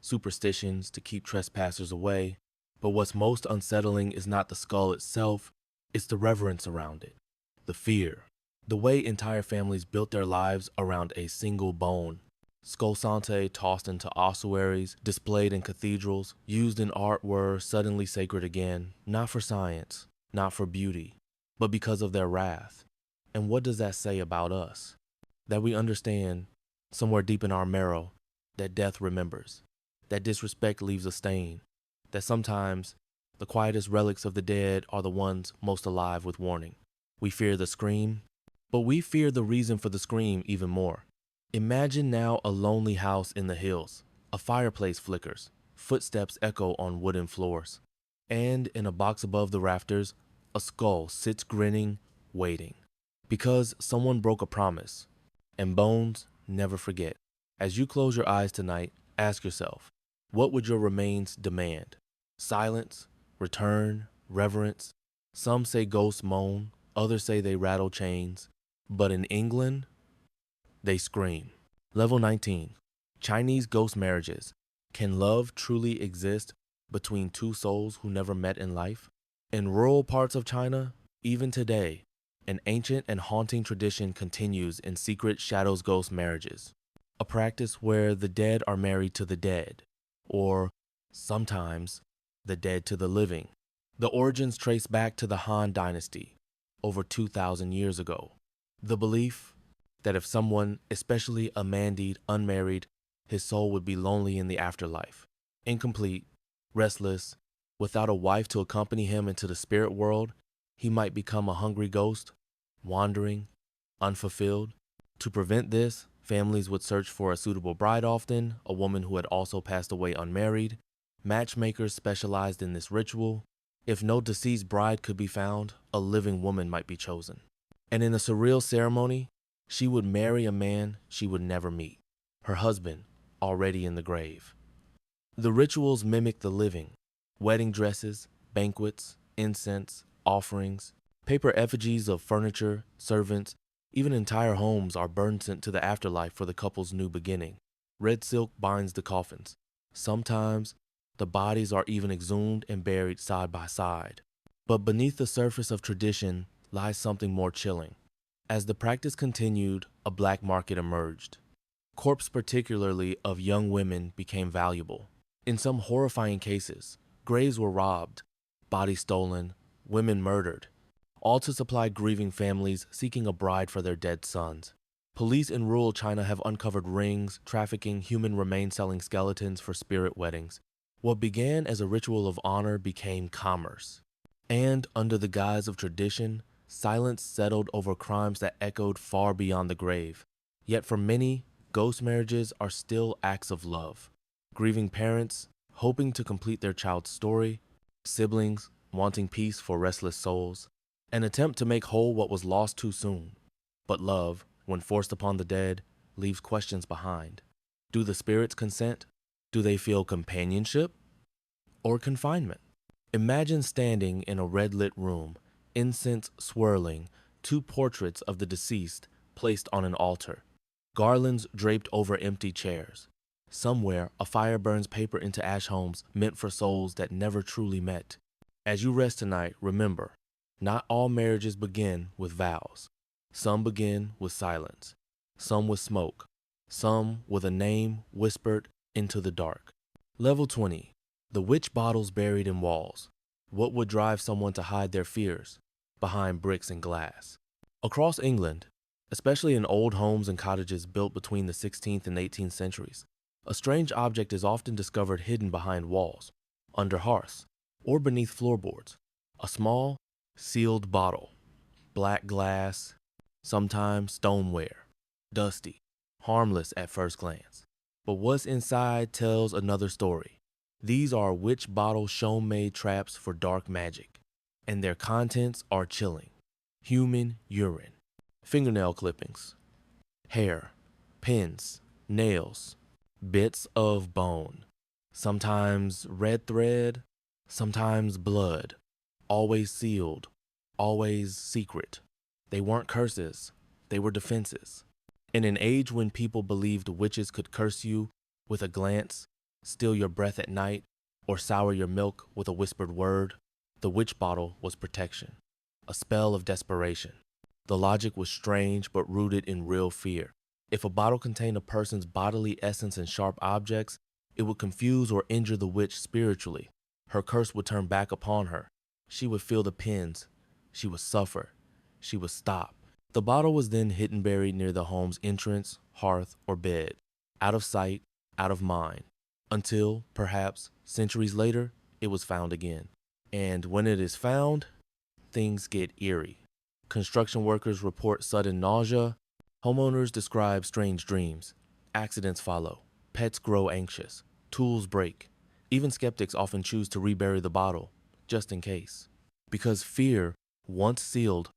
superstitions to keep trespassers away. But what's most unsettling is not the skull itself, it's the reverence around it, the fear, the way entire families built their lives around a single bone. Skull sante tossed into ossuaries, displayed in cathedrals, used in art were suddenly sacred again, not for science, not for beauty, but because of their wrath. And what does that say about us? That we understand, somewhere deep in our marrow, that death remembers, that disrespect leaves a stain, that sometimes the quietest relics of the dead are the ones most alive with warning. We fear the scream, but we fear the reason for the scream even more. Imagine now a lonely house in the hills. A fireplace flickers, footsteps echo on wooden floors, and in a box above the rafters, a skull sits grinning, waiting. Because someone broke a promise, and bones never forget. As you close your eyes tonight, ask yourself, what would your remains demand? Silence, return, reverence? Some say ghosts moan, others say they rattle chains. But in England, they scream. Level 19. Chinese ghost marriages. Can love truly exist between two souls who never met in life? In rural parts of China, even today, an ancient and haunting tradition continues in secret shadows ghost marriages. A practice where the dead are married to the dead, or sometimes the dead to the living. The origins trace back to the Han Dynasty, over 2,000 years ago. The belief that if someone, especially a Mandate unmarried, his soul would be lonely in the afterlife, incomplete, restless, without a wife to accompany him into the spirit world, he might become a hungry ghost, wandering, unfulfilled. To prevent this, families would search for a suitable bride often, a woman who had also passed away unmarried. Matchmakers specialized in this ritual. If no deceased bride could be found, a living woman might be chosen. And in a surreal ceremony, she would marry a man she would never meet, her husband, already in the grave. The rituals mimic the living: wedding dresses, banquets, incense, offerings, paper effigies of furniture, servants, even entire homes are burned sent to the afterlife for the couple's new beginning. Red silk binds the coffins. Sometimes, the bodies are even exhumed and buried side by side. But beneath the surface of tradition lies something more chilling. As the practice continued, a black market emerged. Corpses, particularly of young women, became valuable. In some horrifying cases, graves were robbed, bodies stolen, women murdered, all to supply grieving families seeking a bride for their dead sons. Police in rural China have uncovered rings, trafficking human remains selling skeletons for spirit weddings. What began as a ritual of honor became commerce. And under the guise of tradition, silence settled over crimes that echoed far beyond the grave. Yet for many, ghost marriages are still acts of love. Grieving parents, hoping to complete their child's story, siblings, wanting peace for restless souls, an attempt to make whole what was lost too soon. But love, when forced upon the dead, leaves questions behind. Do the spirits consent? Do they feel companionship or confinement? Imagine standing in a red-lit room, incense swirling, two portraits of the deceased placed on an altar, garlands draped over empty chairs. Somewhere, a fire burns paper into ash homes meant for souls that never truly met. As you rest tonight, remember, not all marriages begin with vows. Some begin with silence, some with smoke, some with a name whispered into the dark. Level 20. The witch bottles buried in walls. What would drive someone to hide their fears behind bricks and glass? Across England, especially in old homes and cottages built between the 16th and 18th centuries, a strange object is often discovered hidden behind walls, under hearths, or beneath floorboards. A small, sealed bottle, black glass, sometimes stoneware, dusty, harmless at first glance. But what's inside tells another story. These are witch bottle show-made traps for dark magic, and their contents are chilling. Human urine, fingernail clippings, hair, pins, nails, bits of bone, sometimes red thread, sometimes blood, always sealed, always secret. They weren't curses, they were defenses. In an age when people believed witches could curse you with a glance, steal your breath at night, or sour your milk with a whispered word, the witch bottle was protection, a spell of desperation. The logic was strange but rooted in real fear. If a bottle contained a person's bodily essence and sharp objects, it would confuse or injure the witch spiritually. Her curse would turn back upon her. She would feel the pins. She would suffer. She would stop. The bottle was then hidden buried near the home's entrance, hearth, or bed, out of sight, out of mind, until, perhaps, centuries later, it was found again. And when it is found, things get eerie. Construction workers report sudden nausea. Homeowners describe strange dreams. Accidents follow. Pets grow anxious. Tools break. Even skeptics often choose to rebury the bottle, just in case. Because fear, once sealed,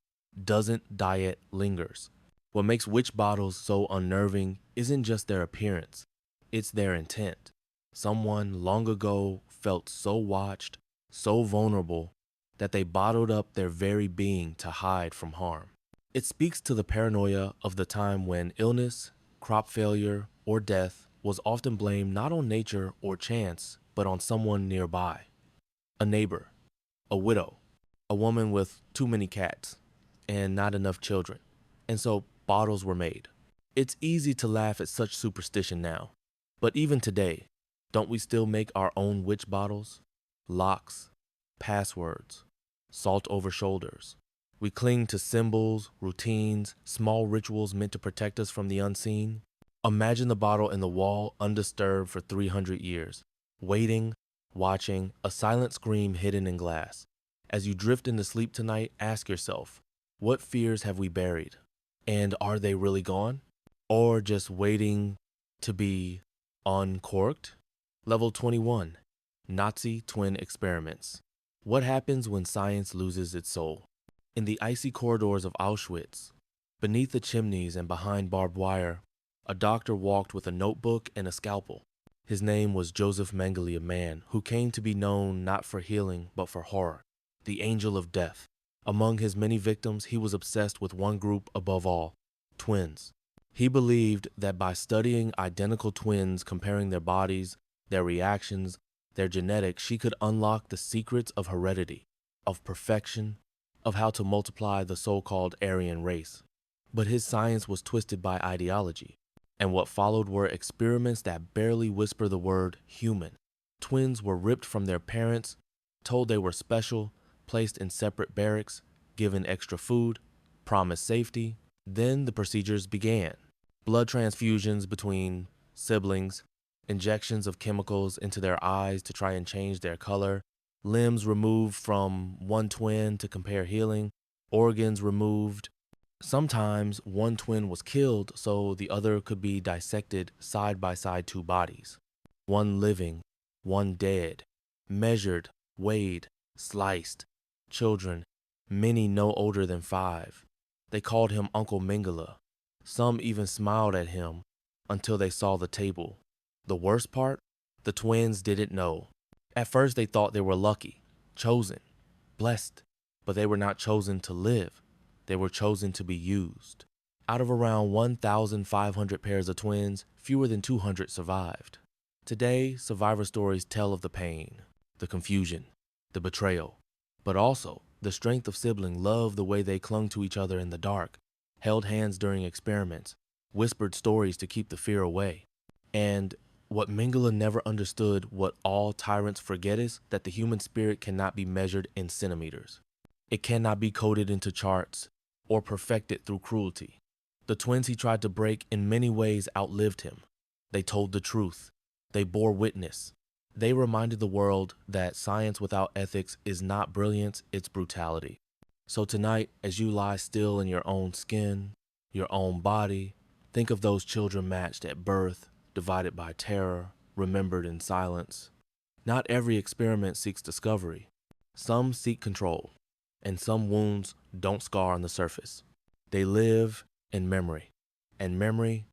doesn't die, it lingers. What makes witch bottles so unnerving isn't just their appearance, it's their intent. Someone long ago felt so watched, so vulnerable, that they bottled up their very being to hide from harm. It speaks to the paranoia of the time when illness, crop failure, or death was often blamed not on nature or chance, but on someone nearby. A neighbor, a widow, a woman with too many cats, and not enough children. And so bottles were made. It's easy to laugh at such superstition now, but even today, don't we still make our own witch bottles? Locks, passwords, salt over shoulders. We cling to symbols, routines, small rituals meant to protect us from the unseen. Imagine the bottle in the wall undisturbed for 300 years, waiting, watching, a silent scream hidden in glass. As you drift into sleep tonight, ask yourself, what fears have we buried? And are they really gone? Or just waiting to be uncorked? Level 21, Nazi twin experiments. What happens when science loses its soul? In the icy corridors of Auschwitz, beneath the chimneys and behind barbed wire, a doctor walked with a notebook and a scalpel. His name was Joseph Mengele, a man who came to be known not for healing but for horror, the angel of death. Among his many victims, he was obsessed with one group above all, twins. He believed that by studying identical twins, comparing their bodies, their reactions, their genetics, she could unlock the secrets of heredity, of perfection, of how to multiply the so-called Aryan race. But his science was twisted by ideology, and what followed were experiments that barely whisper the word human. Twins were ripped from their parents, told they were special, placed in separate barracks, given extra food, promised safety. Then the procedures began. Blood transfusions between siblings, injections of chemicals into their eyes to try and change their color, limbs removed from one twin to compare healing, organs removed. Sometimes one twin was killed so the other could be dissected side by side, two bodies. One living, one dead, measured, weighed, sliced. Children, many no older than 5. They called him Uncle Mengele, Some even smiled at him until they saw the table. The worst part? The twins didn't know. At first they thought they were lucky, chosen, blessed, but they were not chosen to live. They were chosen to be used. Out of around 1,500 pairs of twins, fewer than 200 survived. Today, survivor stories tell of the pain, the confusion, the betrayal, but also the strength of sibling love, the way they clung to each other in the dark, held hands during experiments, whispered stories to keep the fear away. And what Mengele never understood, what all tyrants forget, is that the human spirit cannot be measured in centimeters. It cannot be coded into charts or perfected through cruelty. The twins he tried to break in many ways outlived him. They told the truth. They bore witness. They reminded the world that science without ethics is not brilliance, it's brutality. So tonight, as you lie still in your own skin, your own body, think of those children matched at birth, divided by terror, remembered in silence. Not every experiment seeks discovery. Some seek control, and some wounds don't scar on the surface. They live in memory, and memory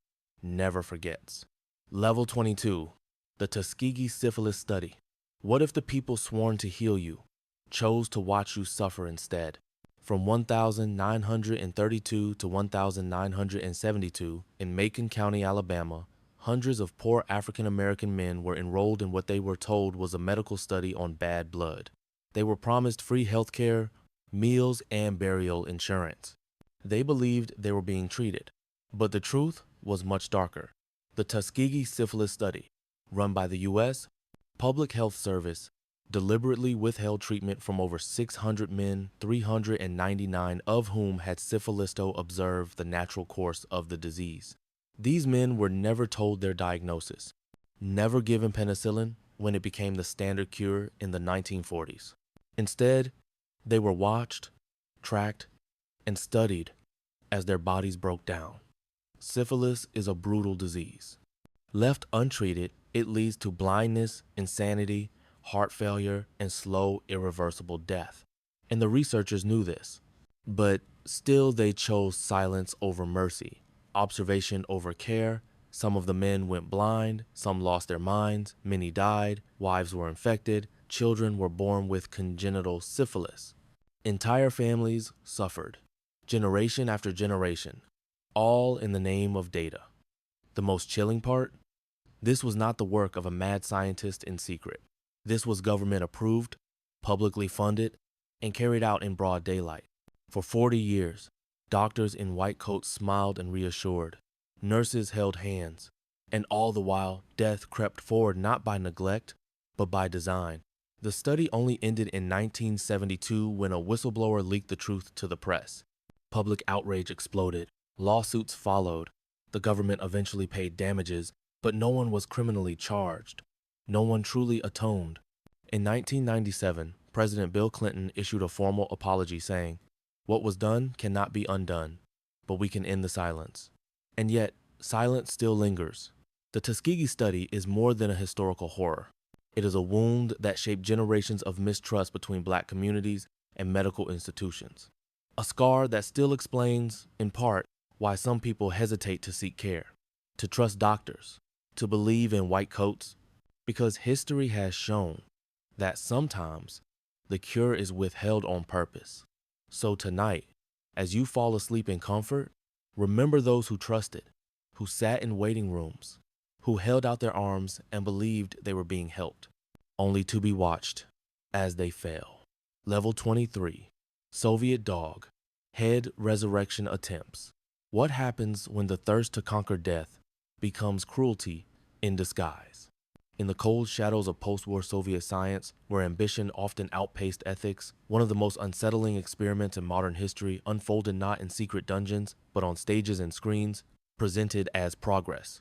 never forgets. Level 22, the Tuskegee Syphilis Study. What if the people sworn to heal you chose to watch you suffer instead? From 1932 to 1972, in Macon County, Alabama, hundreds of poor African-American men were enrolled in what they were told was a medical study on bad blood. They were promised free health care, meals, and burial insurance. They believed they were being treated, but the truth was much darker. The Tuskegee Syphilis Study, run by the U.S. Public Health Service, deliberately withheld treatment from over 600 men, 399 of whom had syphilisto observed the natural course of the disease. These men were never told their diagnosis, never given penicillin when it became the standard cure in the 1940s. Instead, they were watched, tracked, and studied as their bodies broke down. Syphilis is a brutal disease. Left untreated, it leads to blindness, insanity, heart failure, and slow, irreversible death. And the researchers knew this. But still they chose silence over mercy, observation over care. Some of the men went blind, some lost their minds, many died, wives were infected, children were born with congenital syphilis. Entire families suffered, generation after generation, all in the name of data. The most chilling part? This was not the work of a mad scientist in secret. This was government approved, publicly funded, and carried out in broad daylight. For 40 years, doctors in white coats smiled and reassured. Nurses held hands, and all the while, death crept forward not by neglect, but by design. The study only ended in 1972 when a whistleblower leaked the truth to the press. Public outrage exploded. Lawsuits followed. The government eventually paid damages, but no one was criminally charged. No one truly atoned. In 1997, President Bill Clinton issued a formal apology saying, "What was done cannot be undone, but we can end the silence." And yet, silence still lingers. The Tuskegee study is more than a historical horror. It is a wound that shaped generations of mistrust between Black communities and medical institutions. A scar that still explains, in part, why some people hesitate to seek care, to trust doctors, to believe in white coats, because history has shown that sometimes the cure is withheld on purpose. So tonight, as you fall asleep in comfort, remember those who trusted, who sat in waiting rooms, who held out their arms and believed they were being helped, only to be watched as they fell. Level 23, Soviet Dog, Head Resurrection Attempts. What happens when the thirst to conquer death becomes cruelty in disguise? In the cold shadows of post-war Soviet science, where ambition often outpaced ethics, one of the most unsettling experiments in modern history unfolded not in secret dungeons, but on stages and screens, presented as progress.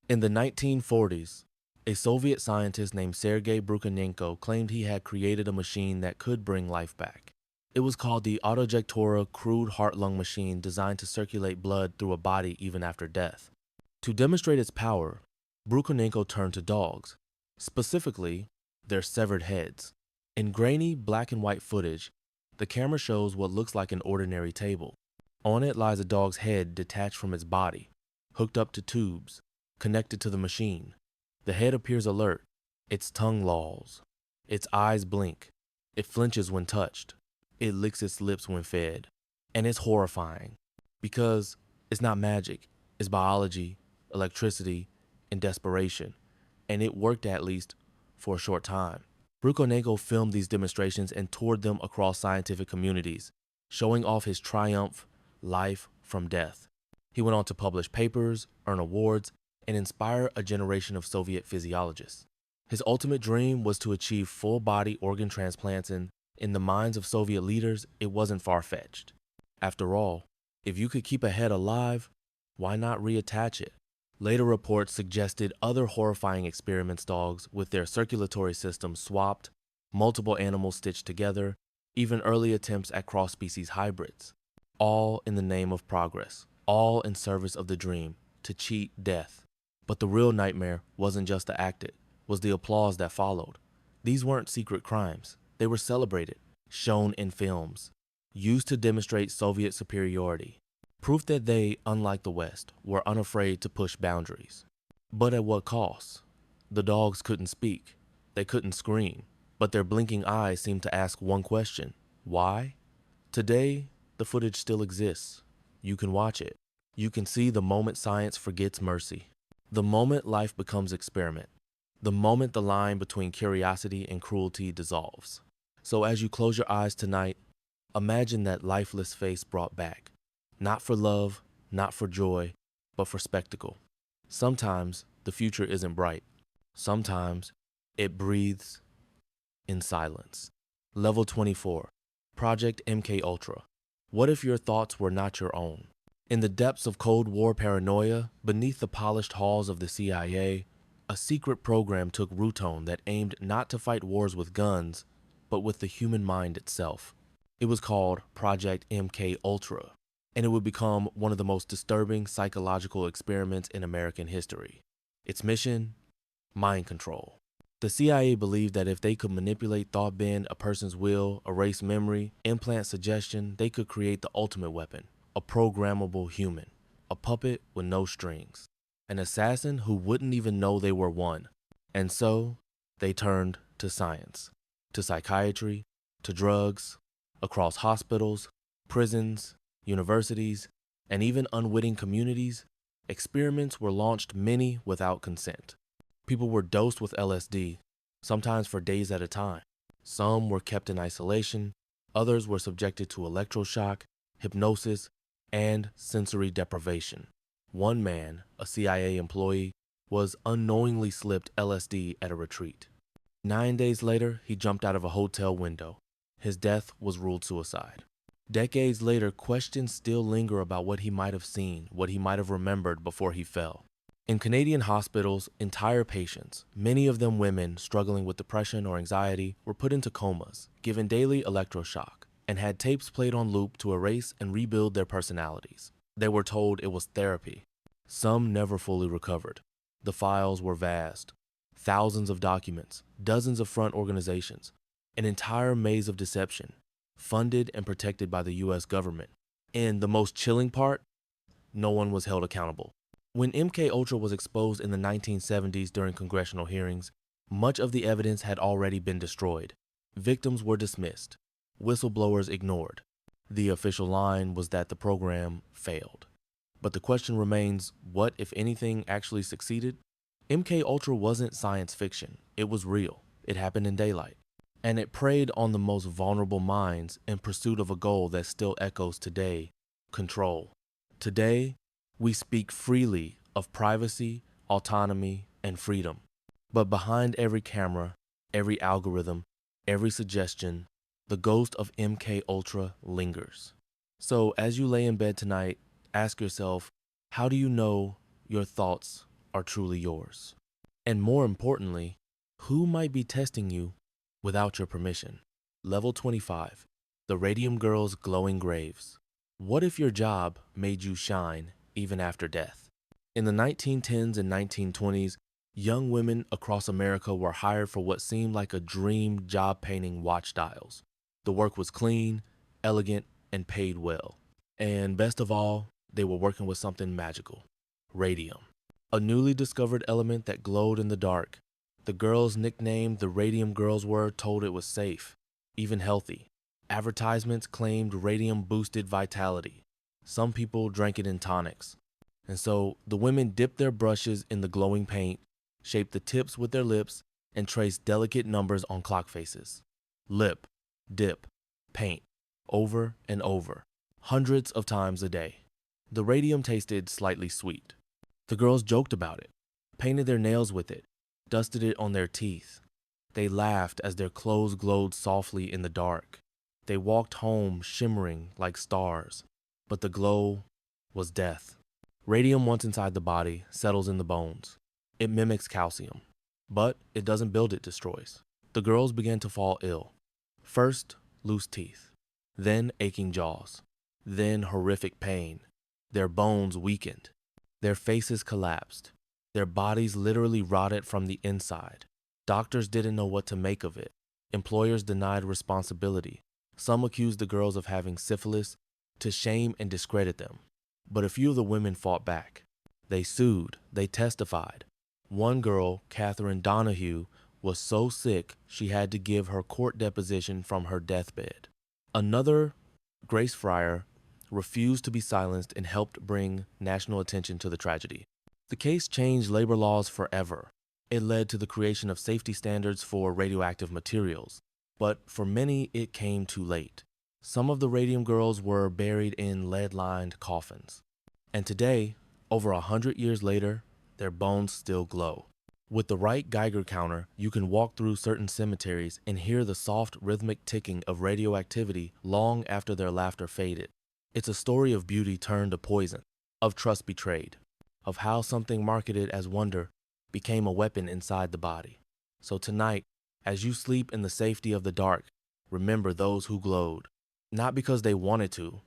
In the 1940s, a Soviet scientist named Sergei Brukhonenko claimed he had created a machine that could bring life back. It was called the Autojectora crude heart-lung machine, designed to circulate blood through a body even after death. To demonstrate its power, Brukhonenko turned to dogs, specifically their severed heads. In grainy black and white footage, the camera shows what looks like an ordinary table. On it lies a dog's head detached from its body, hooked up to tubes, connected to the machine. The head appears alert, its tongue lolls, its eyes blink, it flinches when touched, it licks its lips when fed. And it's horrifying, because it's not magic, it's biology, electricity, and desperation, and it worked at least for a short time. Rukoneko filmed these demonstrations and toured them across scientific communities, showing off his triumph, life from death. He went on to publish papers, earn awards, and inspire a generation of Soviet physiologists. His ultimate dream was to achieve full-body organ transplants, and in the minds of Soviet leaders, it wasn't far-fetched. After all, if you could keep a head alive, why not reattach it? Later reports suggested other horrifying experiments dogs with their circulatory systems swapped, multiple animals stitched together, even early attempts at cross-species hybrids. All in the name of progress, all in service of the dream, to cheat death. But the real nightmare wasn't just the act, it was the applause that followed. These weren't secret crimes. They were celebrated, shown in films, used to demonstrate Soviet superiority. Proof that they, unlike the West, were unafraid to push boundaries. But at what cost? The dogs couldn't speak. They couldn't scream. But their blinking eyes seemed to ask one question: why? Today, the footage still exists. You can watch it. You can see the moment science forgets mercy. The moment life becomes experiment. The moment the line between curiosity and cruelty dissolves. So as you close your eyes tonight, imagine that lifeless face brought back. Not for love, not for joy, but for spectacle. Sometimes the future isn't bright. Sometimes it breathes in silence. Level 24, Project MK Ultra. What if your thoughts were not your own? In the depths of Cold War paranoia, beneath the polished halls of the CIA, a secret program took root that aimed not to fight wars with guns, but with the human mind itself. It was called Project MK Ultra, and it would become one of the most disturbing psychological experiments in American history. Its mission? Mind control. The CIA believed that if they could manipulate thought, bend a person's will, erase memory, implant suggestion, they could create the ultimate weapon, a programmable human, a puppet with no strings, an assassin who wouldn't even know they were one. And so, they turned to science, to psychiatry, to drugs, across hospitals, prisons, universities, and even unwitting communities. Experiments were launched, many without consent. People were dosed with LSD, sometimes for days at a time. Some were kept in isolation, others were subjected to electroshock, hypnosis, and sensory deprivation. One man, a CIA employee, was unknowingly slipped LSD at a retreat. 9 days later, he jumped out of a hotel window. His death was ruled suicide. Decades later, questions still linger about what he might have seen, what he might have remembered before he fell. In Canadian hospitals, entire patients, many of them women struggling with depression or anxiety, were put into comas, given daily electroshock, and had tapes played on loop to erase and rebuild their personalities. They were told it was therapy. Some never fully recovered. The files were vast. Thousands of documents, dozens of front organizations, an entire maze of deception, funded and protected by the US government. And the most chilling part, no one was held accountable. When MK Ultra was exposed in the 1970s during congressional hearings, much of the evidence had already been destroyed. Victims were dismissed, whistleblowers ignored. The official line was that the program failed. But the question remains, what, if anything, actually succeeded? MK Ultra wasn't science fiction. It was real. It happened in daylight. And it preyed on the most vulnerable minds in pursuit of a goal that still echoes today: control. Today, we speak freely of privacy, autonomy, and freedom. But behind every camera, every algorithm, every suggestion, the ghost of MK Ultra lingers. So as you lay in bed tonight, ask yourself, how do you know your thoughts are truly yours? And more importantly, who might be testing you without your permission? Level 25, the Radium Girl's Glowing Graves. What if your job made you shine even after death? In the 1910s and 1920s, young women across America were hired for what seemed like a dream job painting watch dials. The work was clean, elegant, and paid well. And best of all, they were working with something magical: radium, a newly discovered element that glowed in the dark. The girls nicknamed the Radium Girls were told it was safe, even healthy. Advertisements claimed radium boosted vitality. Some people drank it in tonics. And so the women dipped their brushes in the glowing paint, shaped the tips with their lips, and traced delicate numbers on clock faces. Lip, dip, paint, over and over, hundreds of times a day. The radium tasted slightly sweet. The girls joked about it, painted their nails with it, dusted it on their teeth. They laughed as their clothes glowed softly in the dark. They walked home shimmering like stars, but the glow was death. Radium, once inside the body, settles in the bones. It mimics calcium, but it doesn't build, it destroys. The girls began to fall ill. First, loose teeth, then aching jaws, then horrific pain. Their bones weakened. Their faces collapsed. Their bodies literally rotted from the inside. Doctors didn't know what to make of it. Employers denied responsibility. Some accused the girls of having syphilis to shame and discredit them. But a few of the women fought back. They sued. They testified. One girl, Catherine Donahue, was so sick she had to give her court deposition from her deathbed. Another, Grace Fryer, refused to be silenced and helped bring national attention to the tragedy. The case changed labor laws forever. It led to the creation of safety standards for radioactive materials. But for many, it came too late. Some of the Radium Girls were buried in lead-lined coffins. And today, over 100 years later, their bones still glow. With the right Geiger counter, you can walk through certain cemeteries and hear the soft, rhythmic ticking of radioactivity long after their laughter faded. It's a story of beauty turned to poison, of trust betrayed, of how something marketed as wonder became a weapon inside the body. So tonight, as you sleep in the safety of the dark, remember those who glowed, not because they wanted to,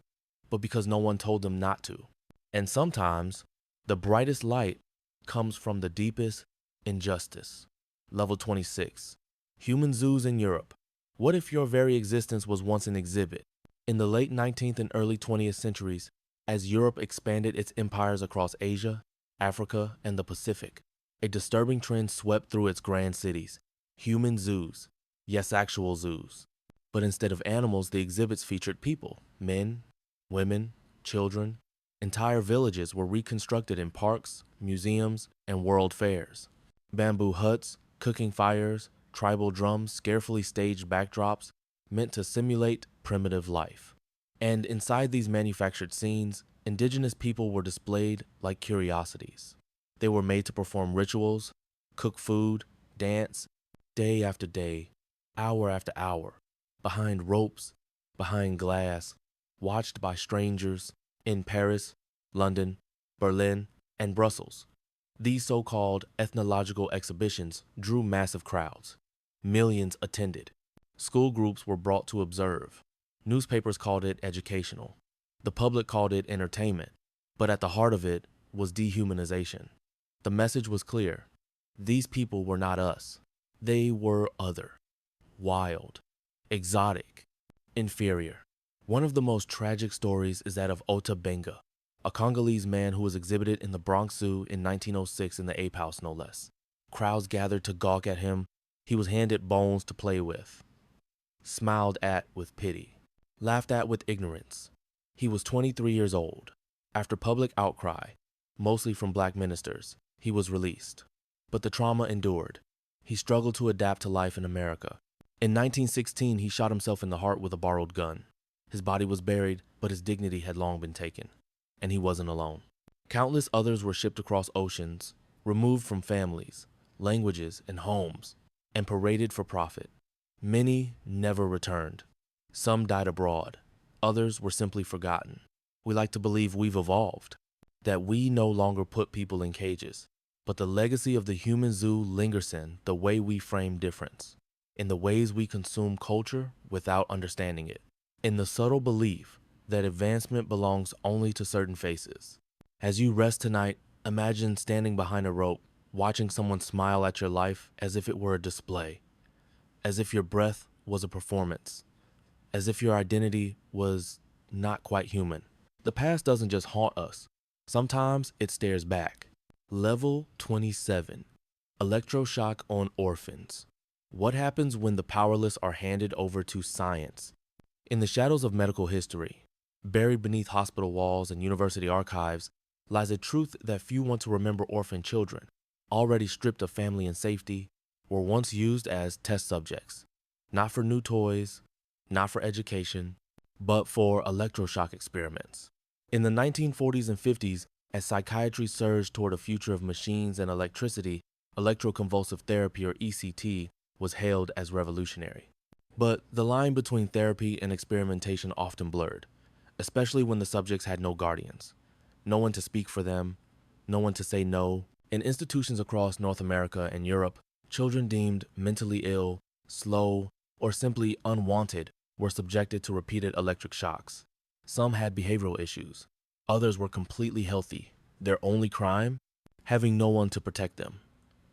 but because no one told them not to. And sometimes, the brightest light comes from the deepest injustice. Level 26. Human zoos in Europe. What if your very existence was once an exhibit? In the late 19th and early 20th centuries, as Europe expanded its empires across Asia, Africa, and the Pacific, a disturbing trend swept through its grand cities: human zoos. Yes, actual zoos. But instead of animals, the exhibits featured people: men, women, children. Entire villages were reconstructed in parks, museums, and world fairs. Bamboo huts, cooking fires, tribal drums, carefully staged backdrops meant to simulate primitive life. And inside these manufactured scenes, indigenous people were displayed like curiosities. They were made to perform rituals, cook food, dance, day after day, hour after hour, behind ropes, behind glass, watched by strangers in Paris, London, Berlin, and Brussels. These so-called ethnological exhibitions drew massive crowds. Millions attended. School groups were brought to observe. Newspapers called it educational. The public called it entertainment. But at the heart of it was dehumanization. The message was clear. These people were not us. They were other, wild, exotic, inferior. One of the most tragic stories is that of Ota Benga, a Congolese man who was exhibited in the Bronx Zoo in 1906 in the Ape House, no less. Crowds gathered to gawk at him. He was handed bones to play with, smiled at with pity, laughed at with ignorance. He was 23 years old. After public outcry, mostly from black ministers, he was released. But the trauma endured. He struggled to adapt to life in America. In 1916, he shot himself in the heart with a borrowed gun. His body was buried, but his dignity had long been taken. And he wasn't alone. Countless others were shipped across oceans, removed from families, languages, and homes, and paraded for profit. Many never returned. Some died abroad. Others were simply forgotten. We like to believe we've evolved, that we no longer put people in cages. But the legacy of the human zoo lingers in the way we frame difference, in the ways we consume culture without understanding it, in the subtle belief that advancement belongs only to certain faces. As you rest tonight, imagine standing behind a rope, watching someone smile at your life as if it were a display, as if your breath was a performance, as if your identity was not quite human. The past doesn't just haunt us, sometimes it stares back. Level 27. Electroshock on orphans. What happens when the powerless are handed over to science? In the shadows of medical history, buried beneath hospital walls and university archives, lies a truth that few want to remember. Orphan children, already stripped of family and safety, were once used as test subjects, not for new toys, not for education, but for electroshock experiments. In the 1940s and 50s, as psychiatry surged toward a future of machines and electricity, electroconvulsive therapy, or ECT, was hailed as revolutionary. But the line between therapy and experimentation often blurred, especially when the subjects had no guardians, no one to speak for them, no one to say no. In institutions across North America and Europe, children deemed mentally ill, slow, or simply unwanted were subjected to repeated electric shocks. Some had behavioral issues. Others were completely healthy. Their only crime? Having no one to protect them.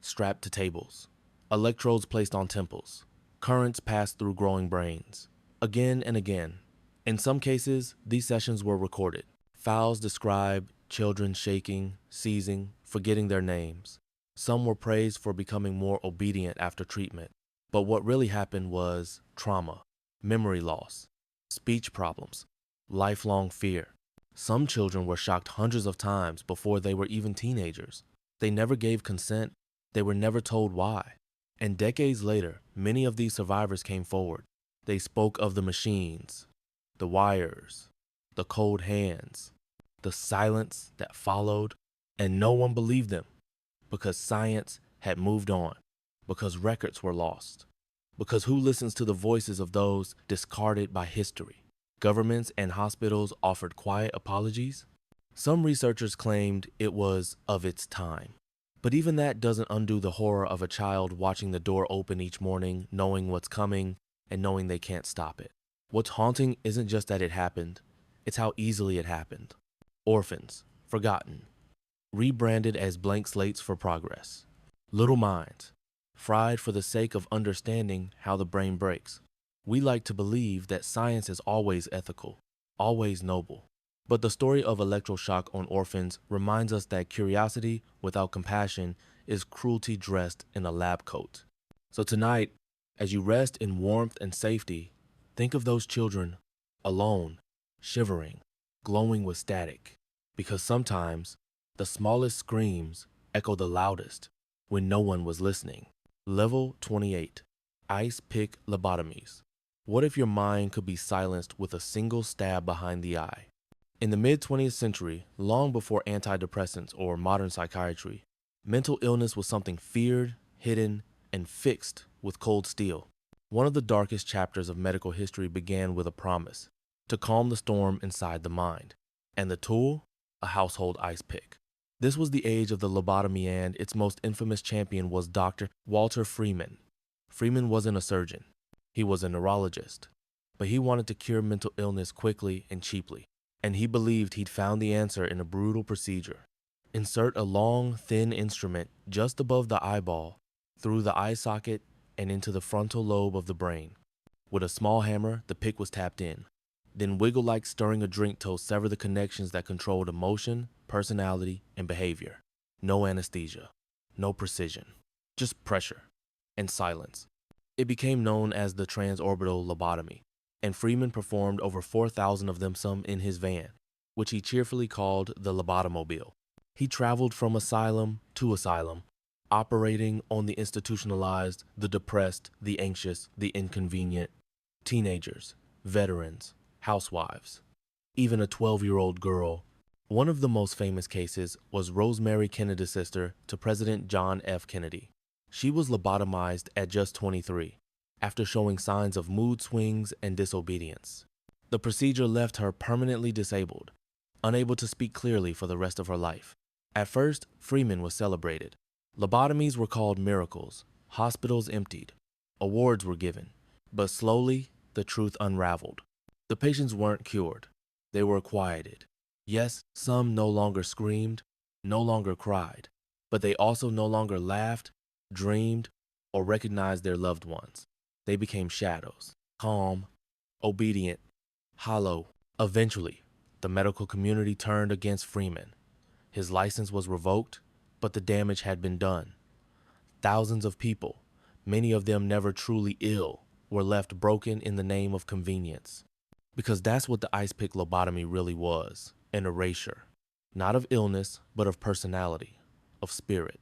Strapped to tables. Electrodes placed on temples. Currents passed through growing brains. Again and again. In some cases, these sessions were recorded. Files described children shaking, seizing, forgetting their names. Some were praised for becoming more obedient after treatment. But what really happened was trauma, memory loss, speech problems, lifelong fear. Some children were shocked hundreds of times before they were even teenagers. They never gave consent. They were never told why. And decades later, many of these survivors came forward. They spoke of the machines, the wires, the cold hands, the silence that followed, and no one believed them because science had moved on, because records were lost, because who listens to the voices of those discarded by history? Governments and hospitals offered quiet apologies. Some researchers claimed it was of its time. But even that doesn't undo the horror of a child watching the door open each morning, knowing what's coming, and knowing they can't stop it. What's haunting isn't just that it happened, it's how easily it happened. Orphans, forgotten, rebranded as blank slates for progress. Little minds, fried for the sake of understanding how the brain breaks. We like to believe that science is always ethical, always noble. But the story of electroshock on orphans reminds us that curiosity without compassion is cruelty dressed in a lab coat. So tonight, as you rest in warmth and safety, think of those children, alone, shivering, glowing with static. Because sometimes, the smallest screams echo the loudest when no one was listening. Level 28. Ice pick lobotomies. What if your mind could be silenced with a single stab behind the eye? In the mid-20th century, long before antidepressants or modern psychiatry, mental illness was something feared, hidden, and fixed with cold steel. One of the darkest chapters of medical history began with a promise to calm the storm inside the mind. And the tool? A household ice pick. This was the age of the lobotomy, and its most infamous champion was Dr. Walter Freeman. Freeman wasn't a surgeon. He was a neurologist. But he wanted to cure mental illness quickly and cheaply. And he believed he'd found the answer in a brutal procedure. Insert a long, thin instrument just above the eyeball, through the eye socket, and into the frontal lobe of the brain. With a small hammer, the pick was tapped in. Then wiggle like stirring a drink to sever the connections that controlled emotion, personality, and behavior. No anesthesia, no precision, just pressure and silence. It became known as the transorbital lobotomy, and Freeman performed over 4,000 of them, some in his van, which he cheerfully called the lobotomobile. He traveled from asylum to asylum, operating on the institutionalized, the depressed, the anxious, the inconvenient, teenagers, veterans, housewives, even a 12-year-old girl. One of the most famous cases was Rosemary Kennedy's sister to President John F. Kennedy. She was lobotomized at just 23, after showing signs of mood swings and disobedience. The procedure left her permanently disabled, unable to speak clearly for the rest of her life. At first, Freeman was celebrated. Lobotomies were called miracles, hospitals emptied, awards were given, but slowly, the truth unraveled. The patients weren't cured, they were quieted. Yes, some no longer screamed, no longer cried, but they also no longer laughed, dreamed, or recognized their loved ones. They became shadows, calm, obedient, hollow. Eventually, The medical community turned against Freeman. His license was revoked, but the damage had been done. Thousands of people, many of them never truly ill, were left broken in the name of convenience. Because that's what the ice pick lobotomy really was, an erasure. Not of illness, but of personality, of spirit.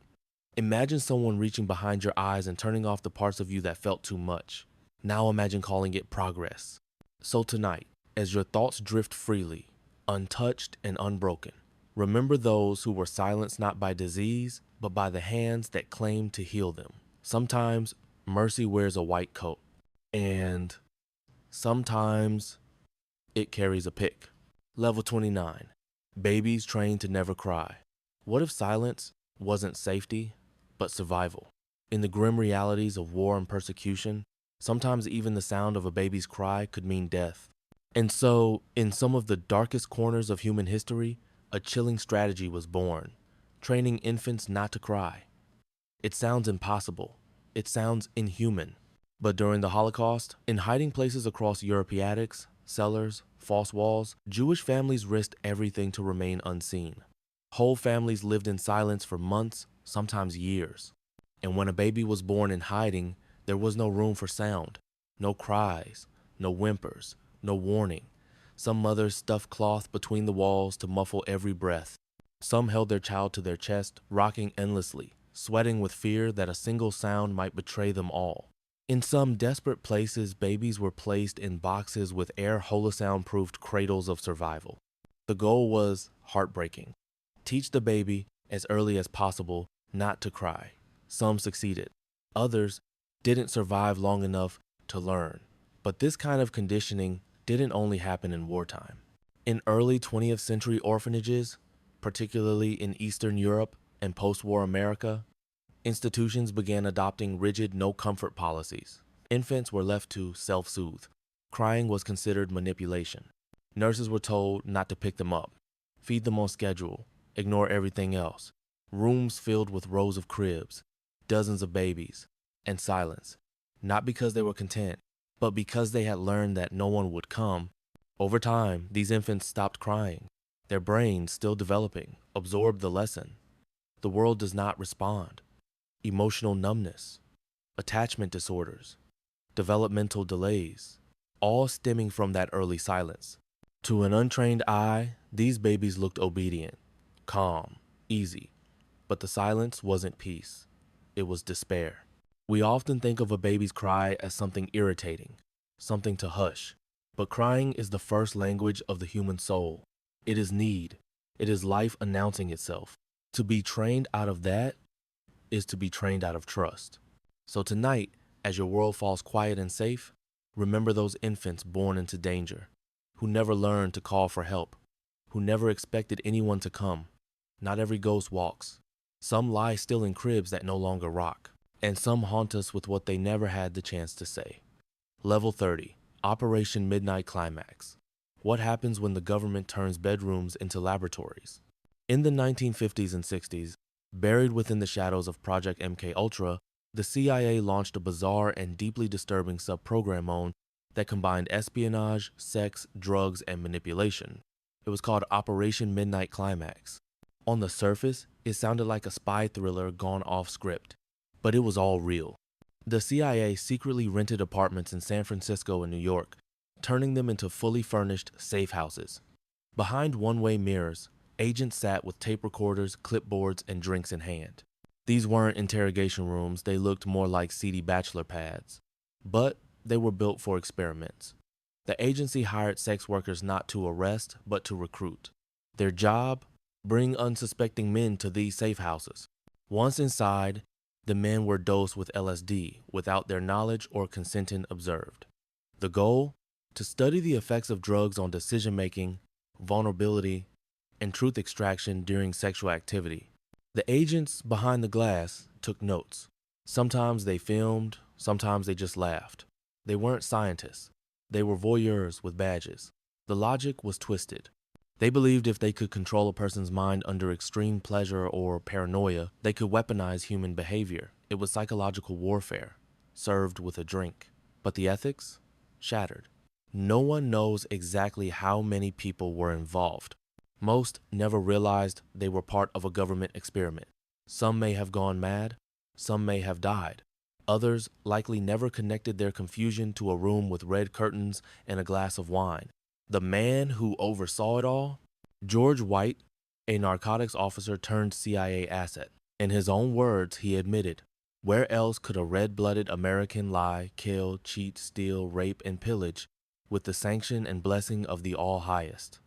Imagine someone reaching behind your eyes and turning off the parts of you that felt too much. Now imagine calling it progress. So tonight, as your thoughts drift freely, untouched and unbroken, remember those who were silenced not by disease, but by the hands that claimed to heal them. Sometimes mercy wears a white coat, and sometimes it carries a pick. Level 29. Babies trained to never cry. What if silence wasn't safety, but survival? In the grim realities of war and persecution, sometimes even the sound of a baby's cry could mean death. And so, in some of the darkest corners of human history, a chilling strategy was born, training infants not to cry. It sounds impossible. It sounds inhuman. But during the Holocaust, in hiding places across European attics, cellars, false walls, Jewish families risked everything to remain unseen. Whole families lived in silence for months, sometimes years. And when a baby was born in hiding, there was no room for sound, no cries, no whimpers, no warning. Some mothers stuffed cloth between the walls to muffle every breath. Some held their child to their chest, rocking endlessly, sweating with fear that a single sound might betray them all. In some desperate places, babies were placed in boxes with air holosound-proofed cradles of survival. The goal was heartbreaking. Teach the baby, as early as possible, not to cry. Some succeeded. Others didn't survive long enough to learn. But this kind of conditioning didn't only happen in wartime. In early 20th century orphanages, particularly in Eastern Europe and post-war America, institutions began adopting rigid no-comfort policies. Infants were left to self-soothe. Crying was considered manipulation. Nurses were told not to pick them up, feed them on schedule, ignore everything else. Rooms filled with rows of cribs, dozens of babies, and silence. Not because they were content, but because they had learned that no one would come. Over time, these infants stopped crying. Their brains, still developing, absorbed the lesson. The world does not respond. Emotional numbness, attachment disorders, developmental delays, all stemming from that early silence. To an untrained eye, these babies looked obedient, calm, easy. But the silence wasn't peace. It was despair. We often think of a baby's cry as something irritating, something to hush. But crying is the first language of the human soul. It is need. It is life announcing itself. To be trained out of that is to be trained out of trust. So tonight, as your world falls quiet and safe, remember those infants born into danger, who never learned to call for help, who never expected anyone to come. Not every ghost walks. Some lie still in cribs that no longer rock, and some haunt us with what they never had the chance to say. Level 30, Operation Midnight Climax. What happens when the government turns bedrooms into laboratories? In the 1950s and 60s, buried within the shadows of Project MKUltra, the CIA launched a bizarre and deeply disturbing sub-program mode that combined espionage, sex, drugs, and manipulation. It was called Operation Midnight Climax. On the surface, it sounded like a spy thriller gone off script, but it was all real. The CIA secretly rented apartments in San Francisco and New York, turning them into fully furnished safe houses. Behind one-way mirrors, agents sat with tape recorders, clipboards, and drinks in hand. These weren't interrogation rooms, they looked more like seedy bachelor pads. But they were built for experiments. The agency hired sex workers not to arrest, but to recruit. Their job? Bring unsuspecting men to these safe houses. Once inside, the men were dosed with LSD without their knowledge or consent observed. The goal? To study the effects of drugs on decision-making, vulnerability, and truth extraction during sexual activity. The agents behind the glass took notes. Sometimes they filmed, sometimes they just laughed. They weren't scientists. They were voyeurs with badges. The logic was twisted. They believed if they could control a person's mind under extreme pleasure or paranoia, they could weaponize human behavior. It was psychological warfare, served with a drink. But the ethics? Shattered. No one knows exactly how many people were involved. Most never realized they were part of a government experiment. Some may have gone mad, some may have died. Others likely never connected their confusion to a room with red curtains and a glass of wine. The man who oversaw it all? George White, a narcotics officer turned CIA asset. In his own words, he admitted, "Where else could a red-blooded American lie, kill, cheat, steal, rape, and pillage with the sanction and blessing of the All-Highest?"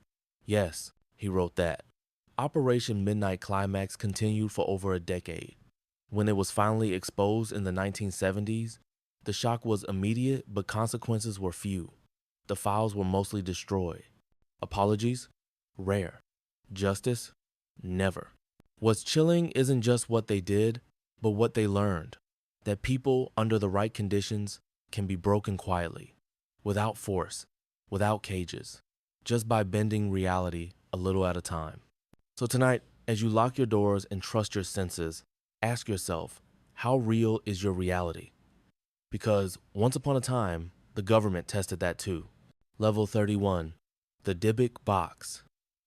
Yes, he wrote that. Operation Midnight Climax continued for over a decade. When it was finally exposed in the 1970s, the shock was immediate, but consequences were few. The files were mostly destroyed. Apologies? Rare. Justice? Never. What's chilling isn't just what they did, but what they learned. That people, under the right conditions, can be broken quietly, without force, without cages, just by bending reality a little at a time. So tonight, as you lock your doors and trust your senses, ask yourself, how real is your reality? Because once upon a time, the government tested that too. Level 31, the Dybbuk box.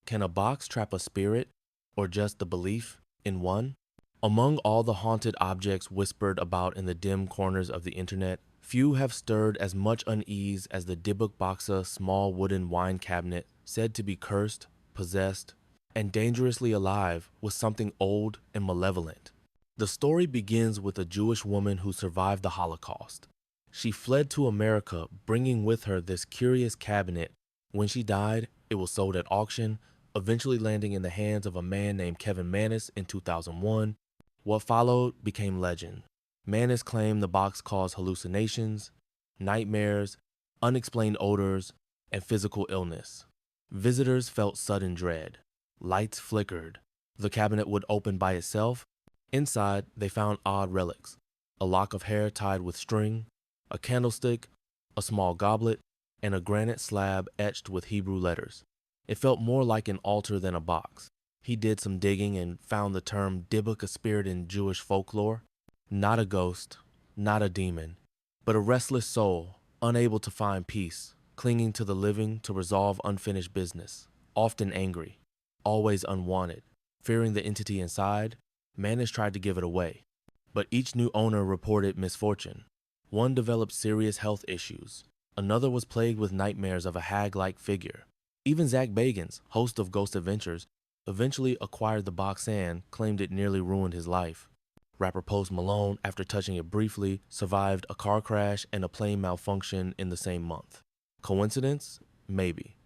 Can a box trap a spirit, or just the belief in one? Among all the haunted objects whispered about in the dim corners of the internet, few have stirred as much unease as the Dybbuk boxa small wooden wine cabinet said to be cursed, possessed, and dangerously alive with something old and malevolent. The story begins with a Jewish woman who survived the Holocaust. She fled to America, bringing with her this curious cabinet. When she died, it was sold at auction, eventually landing in the hands of a man named Kevin Mannis in 2001. What followed became legend. Mannis claimed the box caused hallucinations, nightmares, unexplained odors, and physical illness. Visitors felt sudden dread. Lights flickered. The cabinet would open by itself. Inside, they found odd relics: a lock of hair tied with string, a candlestick, a small goblet, and a granite slab etched with Hebrew letters. It felt more like an altar than a box. He did some digging and found the term Dybbuk, a spirit in Jewish folklore. Not a ghost, not a demon, but a restless soul, unable to find peace, clinging to the living to resolve unfinished business, often angry, always unwanted. Fearing the entity inside, Mannis tried to give it away. But each new owner reported misfortune. One developed serious health issues. Another was plagued with nightmares of a hag-like figure. Even Zach Bagans, host of Ghost Adventures, eventually acquired the box and claimed it nearly ruined his life. Rapper Post Malone, after touching it briefly, survived a car crash and a plane malfunction in the same month. Coincidence? Maybe.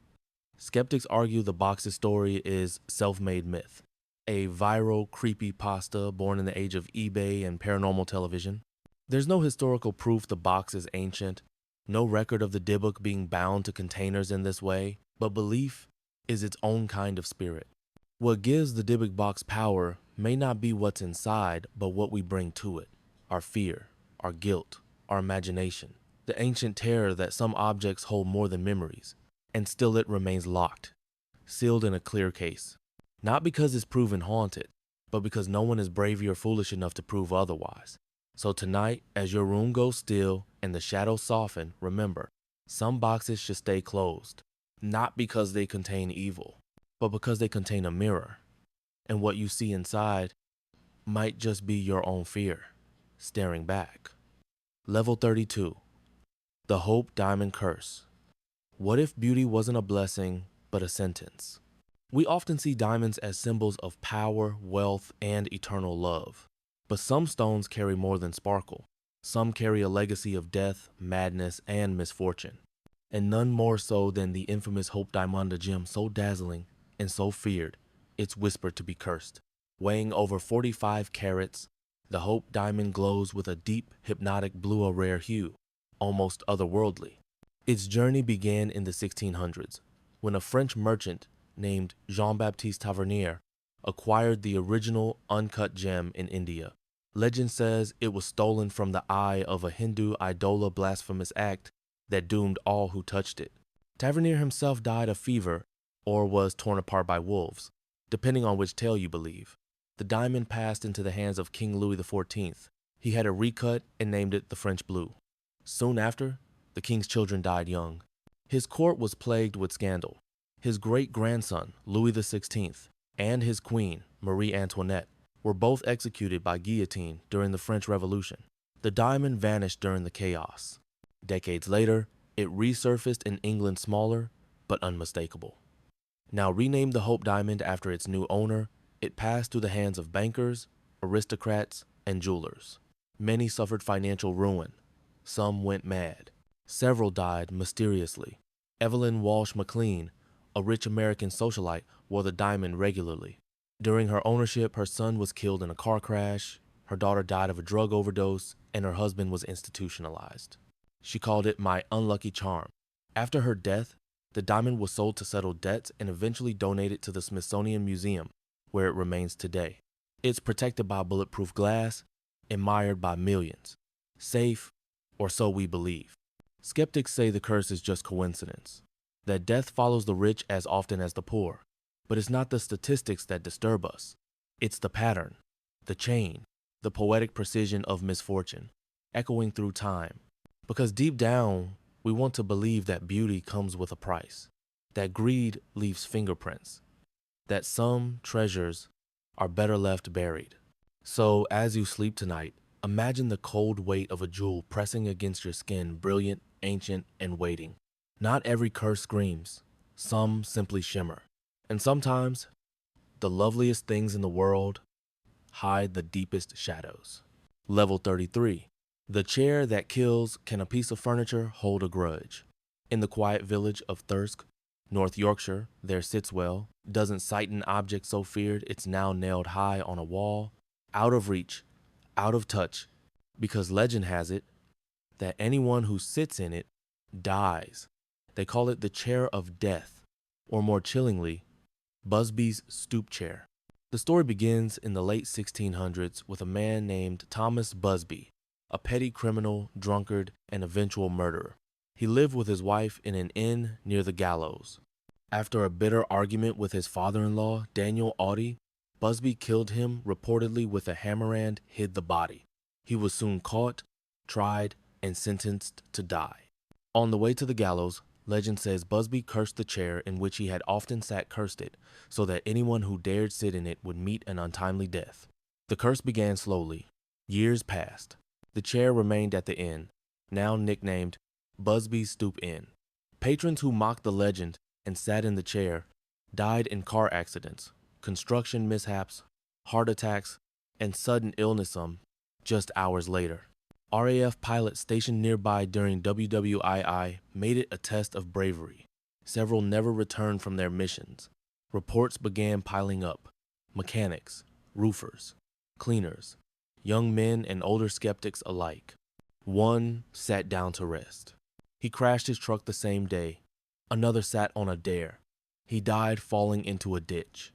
Skeptics argue the box's story is self-made myth, a viral creepypasta born in the age of eBay and paranormal television. There's no historical proof the box is ancient, no record of the Dybbuk being bound to containers in this way, but belief is its own kind of spirit. What gives the Dybbuk box power may not be what's inside, but what we bring to it: our fear, our guilt, our imagination, the ancient terror that some objects hold more than memories, and still it remains locked, sealed in a clear case. Not because it's proven haunted, but because no one is brave or foolish enough to prove otherwise. So tonight, as your room goes still and the shadows soften, remember, some boxes should stay closed, not because they contain evil, but because they contain a mirror. And what you see inside might just be your own fear, staring back. Level 32, the Hope Diamond Curse. What if beauty wasn't a blessing, but a sentence? We often see diamonds as symbols of power, wealth, and eternal love. But some stones carry more than sparkle. Some carry a legacy of death, madness, and misfortune. And none more so than the infamous Hope Diamond, a gem so dazzling and so feared, it's whispered to be cursed. Weighing over 45 carats, the Hope Diamond glows with a deep, hypnotic blue, a rare hue, almost otherworldly. Its journey began in the 1600s, when a French merchant named Jean-Baptiste Tavernier acquired the original uncut gem in India. Legend says it was stolen from the eye of a Hindu idola blasphemous act that doomed all who touched it. Tavernier himself died of fever or was torn apart by wolves, depending on which tale you believe. The diamond passed into the hands of King Louis XIV. He had it recut and named it the French Blue. Soon after, the king's children died young. His court was plagued with scandal. His great-grandson, Louis XVI, and his queen, Marie Antoinette, were both executed by guillotine during the French Revolution. The diamond vanished during the chaos. Decades later, it resurfaced in England smaller, but unmistakable. Now renamed the Hope Diamond after its new owner, it passed through the hands of bankers, aristocrats, and jewelers. Many suffered financial ruin. Some went mad. Several died mysteriously. Evelyn Walsh McLean, a rich American socialite, wore the diamond regularly. During her ownership, her son was killed in a car crash, her daughter died of a drug overdose, and her husband was institutionalized. She called it my unlucky charm. After her death, the diamond was sold to settle debts and eventually donated to the Smithsonian Museum, where it remains today. It's protected by bulletproof glass, admired by millions. Safe, or so we believe. Skeptics say the curse is just coincidence, that death follows the rich as often as the poor. But it's not the statistics that disturb us. It's the pattern, the chain, the poetic precision of misfortune, echoing through time. Because deep down, we want to believe that beauty comes with a price, that greed leaves fingerprints, that some treasures are better left buried. So as you sleep tonight, imagine the cold weight of a jewel pressing against your skin, brilliant, ancient, and waiting. Not every curse screams, some simply shimmer. And sometimes, the loveliest things in the world hide the deepest shadows. Level 33. The chair that kills, can a piece of furniture hold a grudge? In the quiet village of Thirsk, North Yorkshire, there sits well, doesn't sight an object so feared it's now nailed high on a wall, out of reach, out of touch, because legend has it that anyone who sits in it dies. They call it the chair of death, or more chillingly, Busby's stoop chair. The story begins in the late 1600s with a man named Thomas Busby, a petty criminal, drunkard, and eventual murderer. He lived with his wife in an inn near the gallows. After a bitter argument with his father-in-law, Daniel Audie, Busby killed him reportedly with a hammer and hid the body. He was soon caught, tried, and sentenced to die. On the way to the gallows, legend says Busby cursed the chair in which he had often sat cursed it, so that anyone who dared sit in it would meet an untimely death. The curse began slowly. Years passed. The chair remained at the inn, now nicknamed Busby's Stoop Inn. Patrons who mocked the legend and sat in the chair died in car accidents, construction mishaps, heart attacks, and sudden illness just hours later. RAF pilots stationed nearby during WWII made it a test of bravery. Several never returned from their missions. Reports began piling up. Mechanics, roofers, cleaners, young men and older skeptics alike. One sat down to rest. He crashed his truck the same day. Another sat on a dare. He died falling into a ditch.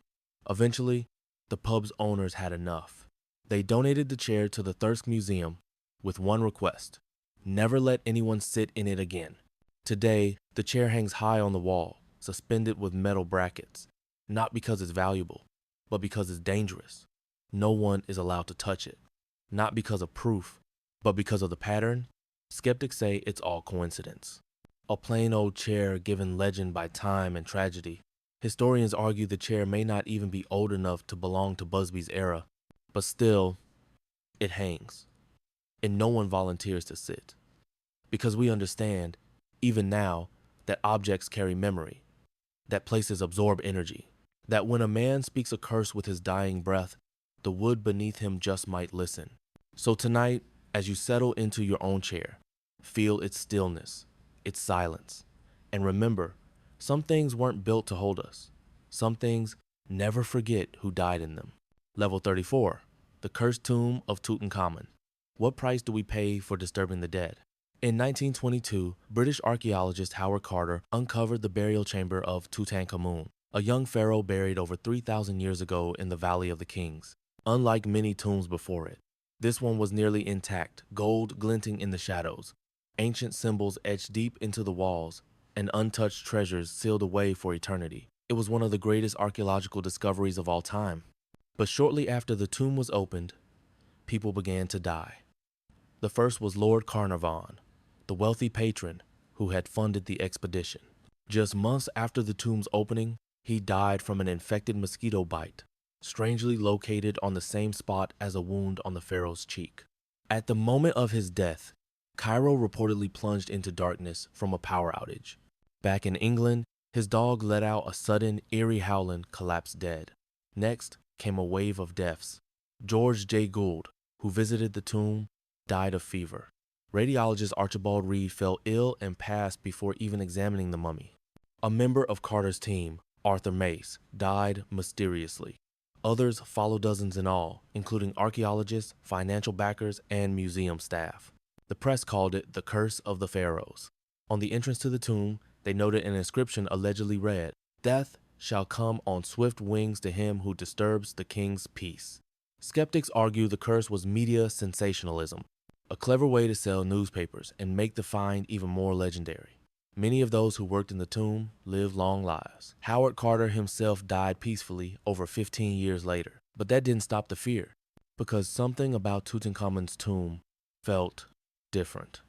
Eventually, the pub's owners had enough. They donated the chair to the Thirsk Museum with one request: never let anyone sit in it again. Today, the chair hangs high on the wall, suspended with metal brackets, not because it's valuable, but because it's dangerous. No one is allowed to touch it, not because of proof, but because of the pattern. Skeptics say it's all coincidence. A plain old chair given legend by time and tragedy. Historians argue the chair may not even be old enough to belong to Busby's era, but still, it hangs. And no one volunteers to sit. Because we understand, even now, that objects carry memory, that places absorb energy, that when a man speaks a curse with his dying breath, the wood beneath him just might listen. So tonight, as you settle into your own chair, feel its stillness, its silence, and remember, some things weren't built to hold us. Some things never forget who died in them. Level 34, the cursed tomb of Tutankhamun. What price do we pay for disturbing the dead? In 1922, British archaeologist Howard Carter uncovered the burial chamber of Tutankhamun, a young pharaoh buried over 3,000 years ago in the Valley of the Kings. Unlike many tombs before it, this one was nearly intact, gold glinting in the shadows, ancient symbols etched deep into the walls, and untouched treasures sealed away for eternity. It was one of the greatest archaeological discoveries of all time. But shortly after the tomb was opened, people began to die. The first was Lord Carnarvon, the wealthy patron who had funded the expedition. Just months after the tomb's opening, he died from an infected mosquito bite, strangely located on the same spot as a wound on the pharaoh's cheek. At the moment of his death, Cairo reportedly plunged into darkness from a power outage. Back in England, his dog let out a sudden, eerie howling, collapsed dead. Next came a wave of deaths. George J. Gould, who visited the tomb, died of fever. Radiologist Archibald Reed fell ill and passed before even examining the mummy. A member of Carter's team, Arthur Mace, died mysteriously. Others followed, dozens in all, including archaeologists, financial backers, and museum staff. The press called it the Curse of the Pharaohs. On the entrance to the tomb, they noted an inscription allegedly read, "Death shall come on swift wings to him who disturbs the king's peace." Skeptics argue the curse was media sensationalism, a clever way to sell newspapers and make the find even more legendary. Many of those who worked in the tomb lived long lives. Howard Carter himself died peacefully over 15 years later, but that didn't stop the fear, because something about Tutankhamun's tomb felt different.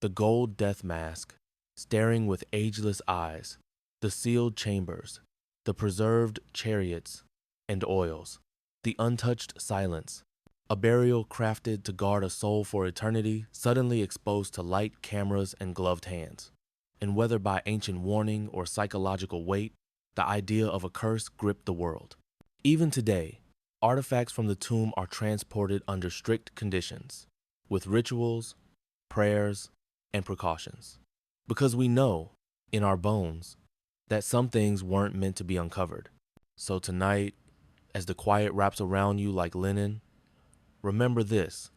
The gold death mask, staring with ageless eyes, the sealed chambers, the preserved chariots and oils, the untouched silence, a burial crafted to guard a soul for eternity, suddenly exposed to light, cameras, and gloved hands. And whether by ancient warning or psychological weight, the idea of a curse gripped the world. Even today, artifacts from the tomb are transported under strict conditions, with rituals, prayers, and precautions. Because we know, in our bones, that some things weren't meant to be uncovered. So tonight, as the quiet wraps around you like linen, remember this: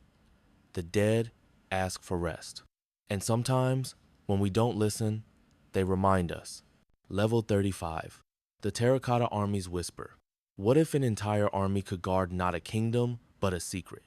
the dead ask for rest. And sometimes, when we don't listen, they remind us. Level 35. The Terracotta Army's Whisper. What if an entire army could guard not a kingdom, but a secret?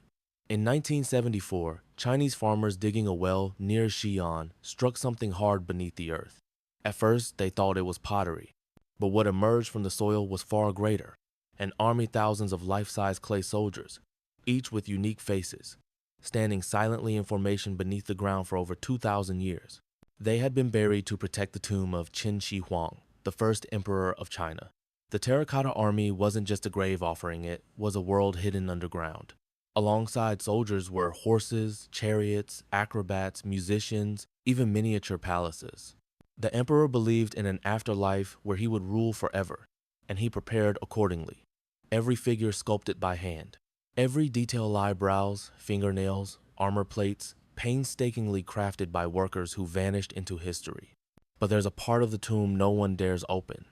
In 1974, Chinese farmers digging a well near Xi'an struck something hard beneath the earth. At first, they thought it was pottery, but what emerged from the soil was far greater: an army, thousands of life-size clay soldiers, each with unique faces, standing silently in formation beneath the ground for over 2,000 years. They had been buried to protect the tomb of Qin Shi Huang, the first emperor of China. The Terracotta Army wasn't just a grave offering, it was a world hidden underground. Alongside soldiers were horses, chariots, acrobats, musicians, even miniature palaces. The emperor believed in an afterlife where he would rule forever, and he prepared accordingly. Every figure sculpted by hand. Every detailed eyebrows, fingernails, armor plates, painstakingly crafted by workers who vanished into history. But there's a part of the tomb no one dares open.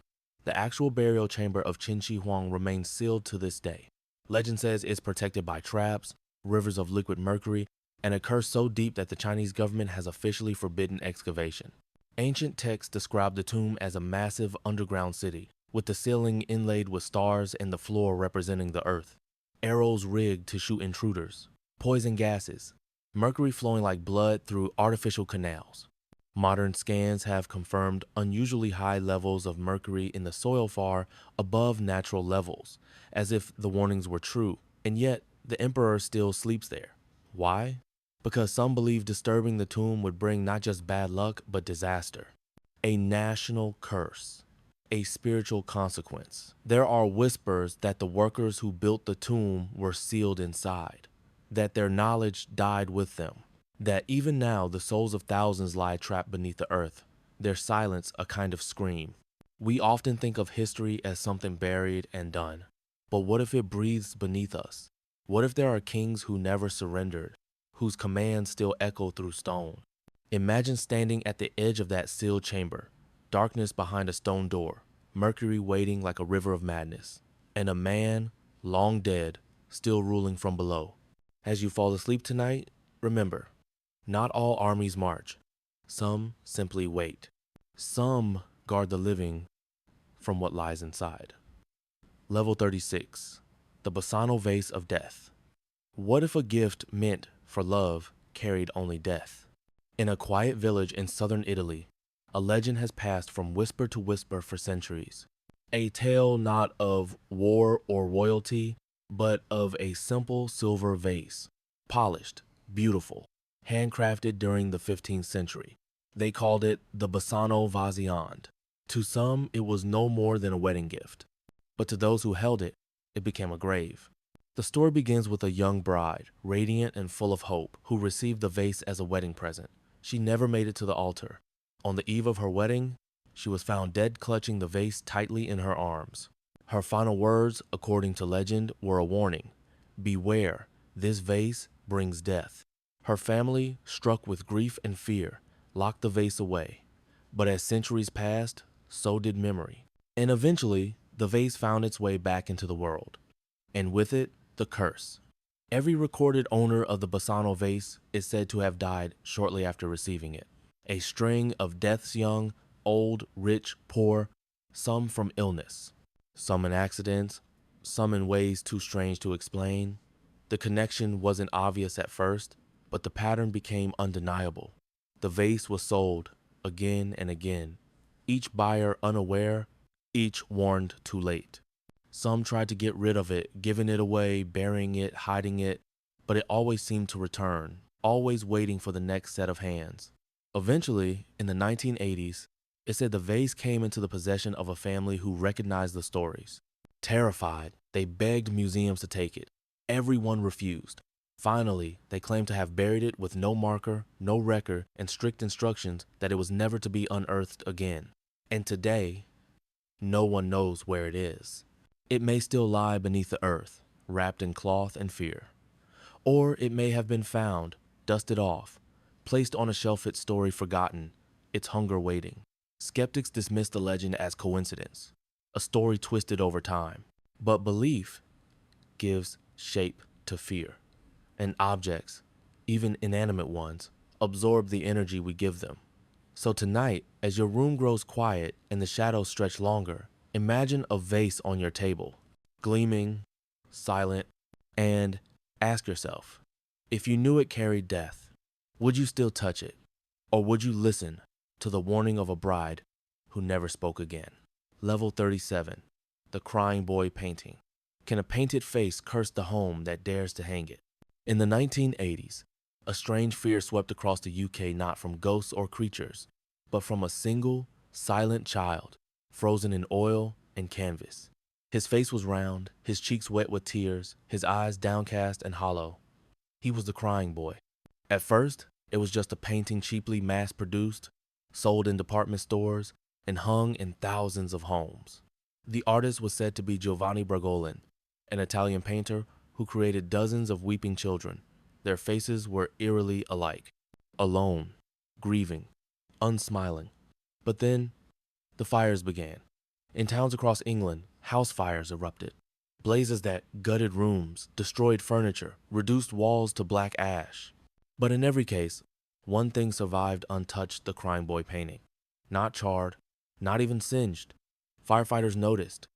The actual burial chamber of Qin Shi Huang remains sealed to this day. Legend says it's protected by traps, rivers of liquid mercury, and a curse so deep that the Chinese government has officially forbidden excavation. Ancient texts describe the tomb as a massive underground city, with the ceiling inlaid with stars and the floor representing the earth. Arrows rigged to shoot intruders, poison gases, mercury flowing like blood through artificial canals. Modern scans have confirmed unusually high levels of mercury in the soil far above natural levels, as if the warnings were true, and yet the emperor still sleeps there. Why? Because some believe disturbing the tomb would bring not just bad luck, but disaster. A national curse. A spiritual consequence. There are whispers that the workers who built the tomb were sealed inside, that their knowledge died with them, that even now the souls of thousands lie trapped beneath the earth, their silence a kind of scream. We often think of history as something buried and done, but what if it breathes beneath us? What if there are kings who never surrendered, whose commands still echo through stone? Imagine standing at the edge of that sealed chamber, darkness behind a stone door, mercury waiting like a river of madness, and a man, long dead, still ruling from below. As you fall asleep tonight, remember, not all armies march. Some simply wait. Some guard the living from what lies inside. Level 36. The Bassano Vase of Death. What if a gift meant for love carried only death? In a quiet village in southern Italy, a legend has passed from whisper to whisper for centuries. A tale not of war or royalty, but of a simple silver vase, polished, beautiful, handcrafted during the 15th century. They called it the Bassano Vaziand. To some, it was no more than a wedding gift, but to those who held it, it became a grave. The story begins with a young bride, radiant and full of hope, who received the vase as a wedding present. She never made it to the altar. On the eve of her wedding, she was found dead, clutching the vase tightly in her arms. Her final words, according to legend, were a warning. Beware, this vase brings death. Her family, struck with grief and fear, locked the vase away. But as centuries passed, so did memory. And eventually, the vase found its way back into the world. And with it, the curse. Every recorded owner of the Bassano vase is said to have died shortly after receiving it. A string of deaths young, old, rich, poor, some from illness, some in accidents, some in ways too strange to explain. The connection wasn't obvious at first, but the pattern became undeniable. The vase was sold again and again, each buyer unaware, each warned too late. Some tried to get rid of it, giving it away, burying it, hiding it, but it always seemed to return, always waiting for the next set of hands. Eventually, in the 1980s, it said the vase came into the possession of a family who recognized the stories. Terrified, they begged museums to take it. Everyone refused. Finally, they claimed to have buried it with no marker, no record, and strict instructions that it was never to be unearthed again. And today, no one knows where it is. It may still lie beneath the earth, wrapped in cloth and fear. Or it may have been found, dusted off, placed on a shelf, its story forgotten, its hunger waiting. Skeptics dismiss the legend as coincidence, a story twisted over time. But belief gives shape to fear. And objects, even inanimate ones, absorb the energy we give them. So tonight, as your room grows quiet and the shadows stretch longer, imagine a vase on your table, gleaming, silent, and ask yourself, if you knew it carried death, would you still touch it? Or would you listen to the warning of a bride who never spoke again? Level 37, the Crying Boy Painting. Can a painted face curse the home that dares to hang it? In the 1980s, a strange fear swept across the UK, not from ghosts or creatures, but from a single, silent child, frozen in oil and canvas. His face was round, his cheeks wet with tears, his eyes downcast and hollow. He was the crying boy. At first, it was just a painting cheaply mass-produced, sold in department stores, and hung in thousands of homes. The artist was said to be Giovanni Bragolin, an Italian painter who created dozens of weeping children. Their faces were eerily alike, alone, grieving, unsmiling. But then, the fires began. In towns across England, house fires erupted. Blazes that gutted rooms, destroyed furniture, reduced walls to black ash. But in every case, one thing survived untouched: the Crying Boy painting. Not charred, not even singed. Firefighters noticed.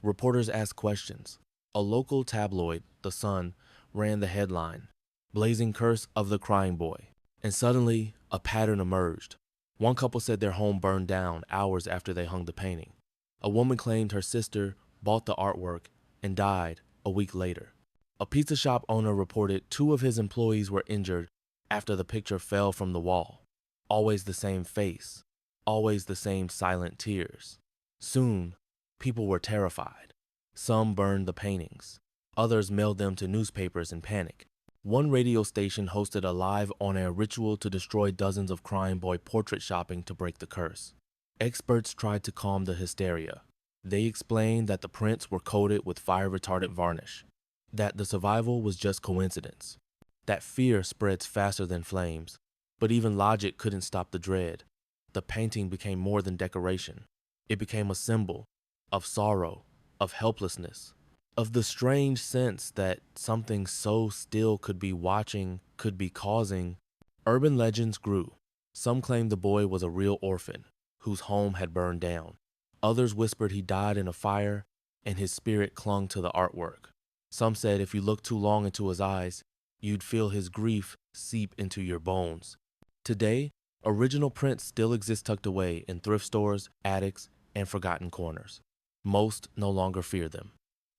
Reporters asked questions. A local tabloid, The Sun, ran the headline, "Blazing Curse of the Crying Boy." And suddenly, a pattern emerged. One couple said their home burned down hours after they hung the painting. A woman claimed her sister bought the artwork and died a week later. A pizza shop owner reported 2 of his employees were injured after the picture fell from the wall. Always the same face, always the same silent tears. Soon, people were terrified. Some burned the paintings. Others mailed them to newspapers in panic. One radio station hosted a live on-air ritual to destroy dozens of Crying Boy portrait shopping to break the curse. Experts tried to calm the hysteria. They explained that the prints were coated with fire-retardant varnish, that the survival was just coincidence, that fear spreads faster than flames. But even logic couldn't stop the dread. The painting became more than decoration. It became a symbol of sorrow, of helplessness, of the strange sense that something so still could be watching, could be causing. Urban legends grew. Some claimed the boy was a real orphan whose home had burned down. Others whispered he died in a fire and his spirit clung to the artwork. Some said if you looked too long into his eyes, you'd feel his grief seep into your bones. Today, original prints still exist tucked away in thrift stores, attics, and forgotten corners. Most no longer fear them,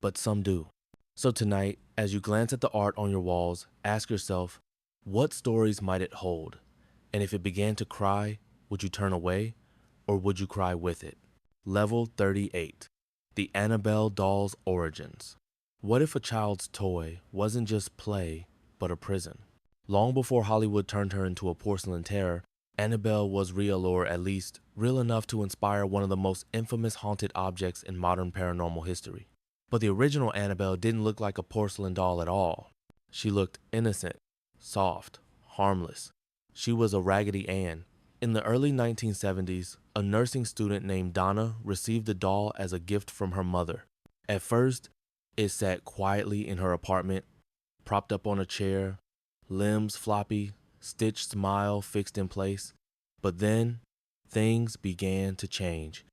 but some do. So tonight, as you glance at the art on your walls, ask yourself, what stories might it hold? And if it began to cry, Would you turn away, or would you cry with it? Level 38. The Annabelle Doll's Origins. What if a child's toy wasn't just play, but a prison? Long before Hollywood turned her into a porcelain terror, Annabelle was real, or at least real enough to inspire one of the most infamous haunted objects in modern paranormal history. But the original Annabelle didn't look like a porcelain doll at all. She looked innocent, soft, harmless. She was a Raggedy Ann. In the early 1970s, a nursing student named Donna received the doll as a gift from her mother. At first, it sat quietly in her apartment, propped up on a chair, limbs floppy, stitched smile fixed in place. But then, things began to change.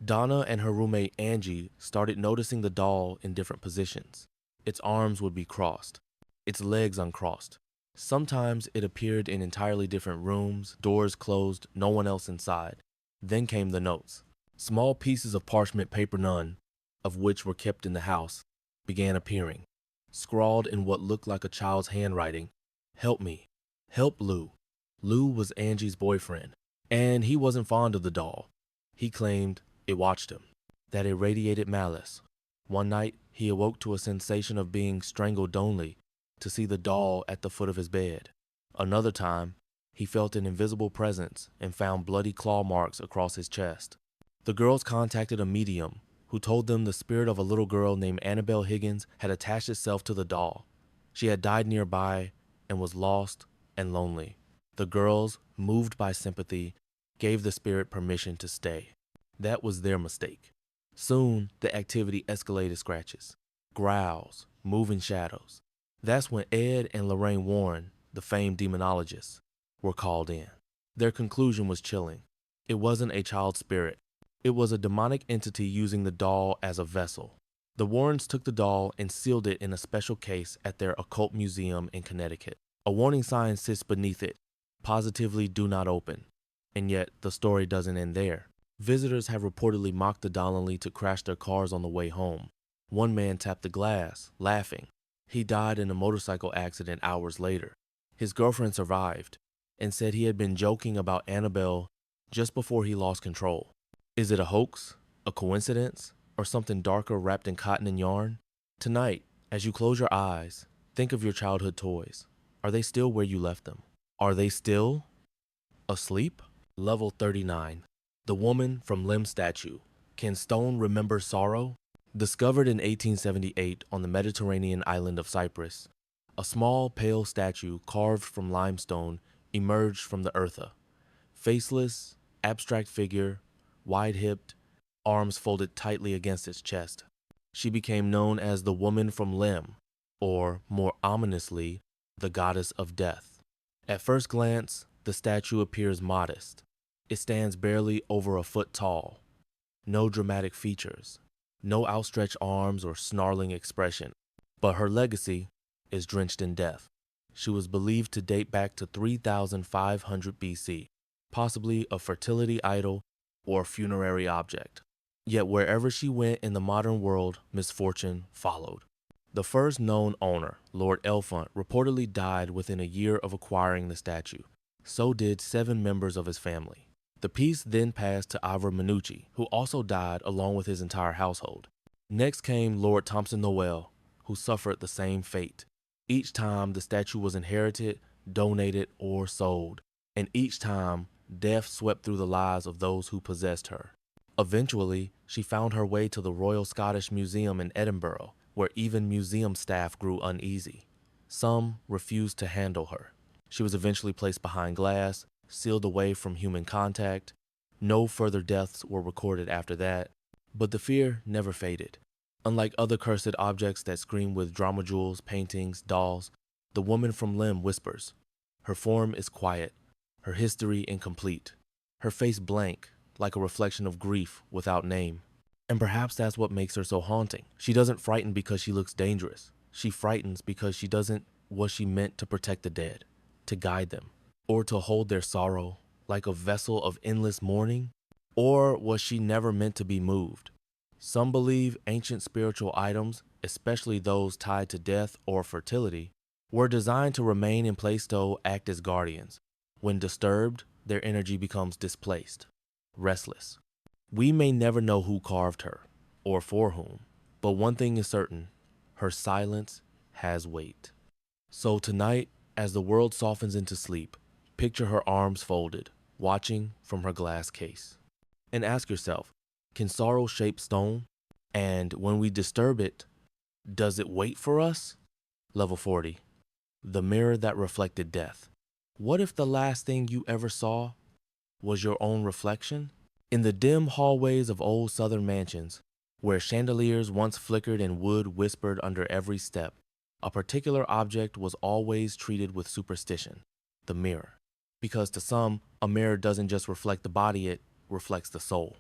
Donna and her roommate Angie started noticing the doll in different positions. Its arms would be crossed, its legs uncrossed. Sometimes it appeared in entirely different rooms, doors closed, no one else inside. Then came the notes. Small pieces of parchment paper, none of which were kept in the house, began appearing, scrawled in what looked like a child's handwriting. Help me. Help Lou. Lou was Angie's boyfriend, and he wasn't fond of the doll. He claimed it watched him, that it radiated malice. One night, he awoke to a sensation of being strangled only to see the doll at the foot of his bed. Another time, he felt an invisible presence and found bloody claw marks across his chest. The girls contacted a medium who told them the spirit of a little girl named Annabelle Higgins had attached itself to the doll. She had died nearby and was lost and lonely. The girls, moved by sympathy, gave the spirit permission to stay. That was their mistake. Soon, the activity escalated: scratches, growls, moving shadows. That's when Ed and Lorraine Warren, the famed demonologists, were called in. Their conclusion was chilling. It wasn't a child spirit. It was a demonic entity using the doll as a vessel. The Warrens took the doll and sealed it in a special case at their occult museum in Connecticut. A warning sign sits beneath it, positively do not open. And yet, the story doesn't end there. Visitors have reportedly mocked the doll only to crash their cars on the way home. One man tapped the glass, laughing. He died in a motorcycle accident hours later. His girlfriend survived and said he had been joking about Annabelle just before he lost control. Is it a hoax, a coincidence, or something darker wrapped in cotton and yarn? Tonight, as you close your eyes, think of your childhood toys. Are they still where you left them? Are they still asleep? Level 39. The Woman from Limb Statue. Can stone remember sorrow? Discovered in 1878 on the Mediterranean island of Cyprus, a small, pale statue carved from limestone emerged from the eartha. Faceless, abstract figure, wide-hipped, arms folded tightly against its chest. She became known as the Woman from Limb, or more ominously, the Goddess of Death. At first glance, the statue appears modest. It stands barely over a foot tall. No dramatic features, no outstretched arms or snarling expression, but her legacy is drenched in death. She was believed to date back to 3,500 BC, possibly a fertility idol or funerary object. Yet wherever she went in the modern world, misfortune followed. The first known owner, Lord Elfont, reportedly died within a year of acquiring the statue. So did 7 members of his family. The piece then passed to Ivor Minucci, who also died along with his entire household. Next came Lord Thompson Noel, who suffered the same fate. Each time the statue was inherited, donated, or sold, and each time death swept through the lives of those who possessed her. Eventually, she found her way to the Royal Scottish Museum in Edinburgh, where even museum staff grew uneasy. Some refused to handle her. She was eventually placed behind glass, sealed away from human contact. No further deaths were recorded after that, but the fear never faded. Unlike other cursed objects that scream with drama jewels, paintings, dolls, the Woman from Limb whispers. Her form is quiet, her history incomplete, her face blank, like a reflection of grief without name. And perhaps that's what makes her so haunting. She doesn't frighten because she looks dangerous. She frightens because she doesn't. Was she meant to protect the dead, to guide them, or to hold their sorrow like a vessel of endless mourning? Or was she never meant to be moved? Some believe ancient spiritual items, especially those tied to death or fertility, were designed to remain in place to act as guardians, When disturbed, their energy becomes displaced, restless. We may never know who carved her, or for whom, but one thing is certain, her silence has weight. So tonight, as the world softens into sleep, picture her arms folded, watching from her glass case. And ask yourself, can sorrow shape stone? And when we disturb it, does it wait for us? Level 40. The mirror that reflected death. What if the last thing you ever saw was your own reflection? In the dim hallways of old southern mansions, where chandeliers once flickered and wood whispered under every step, a particular object was always treated with superstition, the mirror. Because to some, a mirror doesn't just reflect the body, it reflects the soul.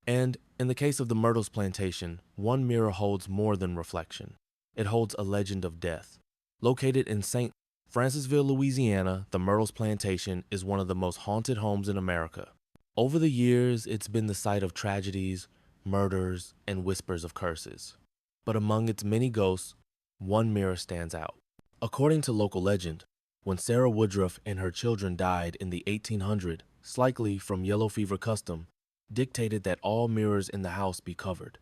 And in the case of the Myrtles plantation, one mirror holds more than reflection. It holds a legend of death. Located in St. Francisville, Louisiana, the Myrtles plantation is one of the most haunted homes in America. Over the years, it's been the site of tragedies, murders, and whispers of curses. But among its many ghosts, one mirror stands out. According to local legend, when Sarah Woodruff and her children died in the 1800s, likely from yellow fever custom, dictated that all mirrors in the house be covered.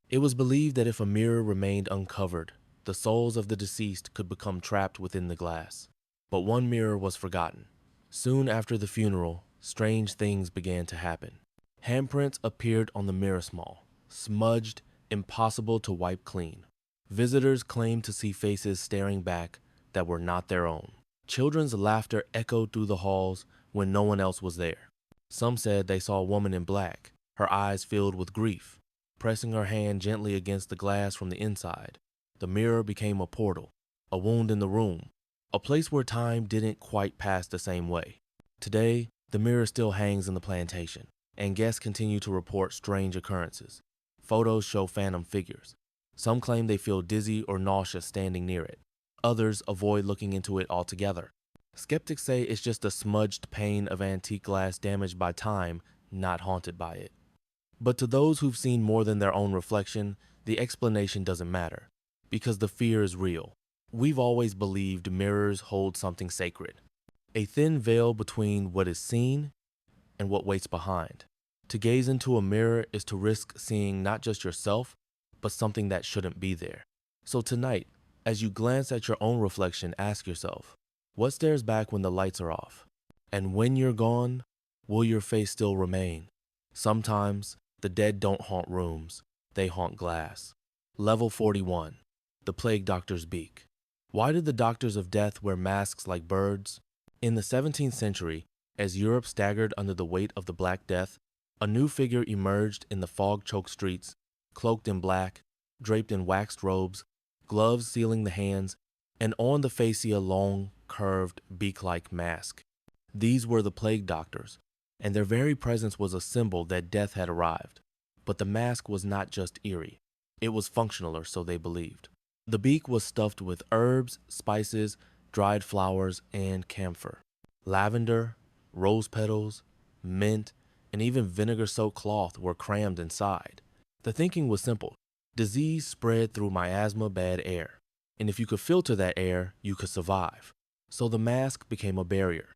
It was believed that if a mirror remained uncovered, the souls of the deceased could become trapped within the glass. But one mirror was forgotten. Soon after the funeral, strange things began to happen. Handprints appeared on the mirror small, smudged, impossible to wipe clean. Visitors claimed to see faces staring back that were not their own. Children's laughter echoed through the halls when no one else was there. Some said they saw a woman in black, her eyes filled with grief, pressing her hand gently against the glass from the inside. The mirror became a portal, a wound in the room, a place where time didn't quite pass the same way. Today, the mirror still hangs in the plantation, and guests continue to report strange occurrences. Photos show phantom figures. Some claim they feel dizzy or nauseous standing near it. Others avoid looking into it altogether. Skeptics say it's just a smudged pane of antique glass damaged by time, not haunted by it. But to those who've seen more than their own reflection, the explanation doesn't matter, because the fear is real. We've always believed mirrors hold something sacred, a thin veil between what is seen and what waits behind. To gaze into a mirror is to risk seeing not just yourself, but something that shouldn't be there. So tonight, as you glance at your own reflection, ask yourself, what stares back when the lights are off? And when you're gone, will your face still remain? Sometimes, the dead don't haunt rooms, they haunt glass. Level 41. The Plague Doctor's Beak. Why did the doctors of death wear masks like birds? In the 17th century, as Europe staggered under the weight of the Black Death, a new figure emerged in the fog-choked streets, cloaked in black, draped in waxed robes, gloves sealing the hands, and on the face a long, curved, beak-like mask. These were the plague doctors, and their very presence was a symbol that death had arrived. But the mask was not just eerie. It was functional, or so they believed. The beak was stuffed with herbs, spices, dried flowers, and camphor. Lavender, rose petals, mint, and even vinegar-soaked cloth were crammed inside. The thinking was simple. Disease spread through miasma, bad air. And if you could filter that air, you could survive. So the mask became a barrier,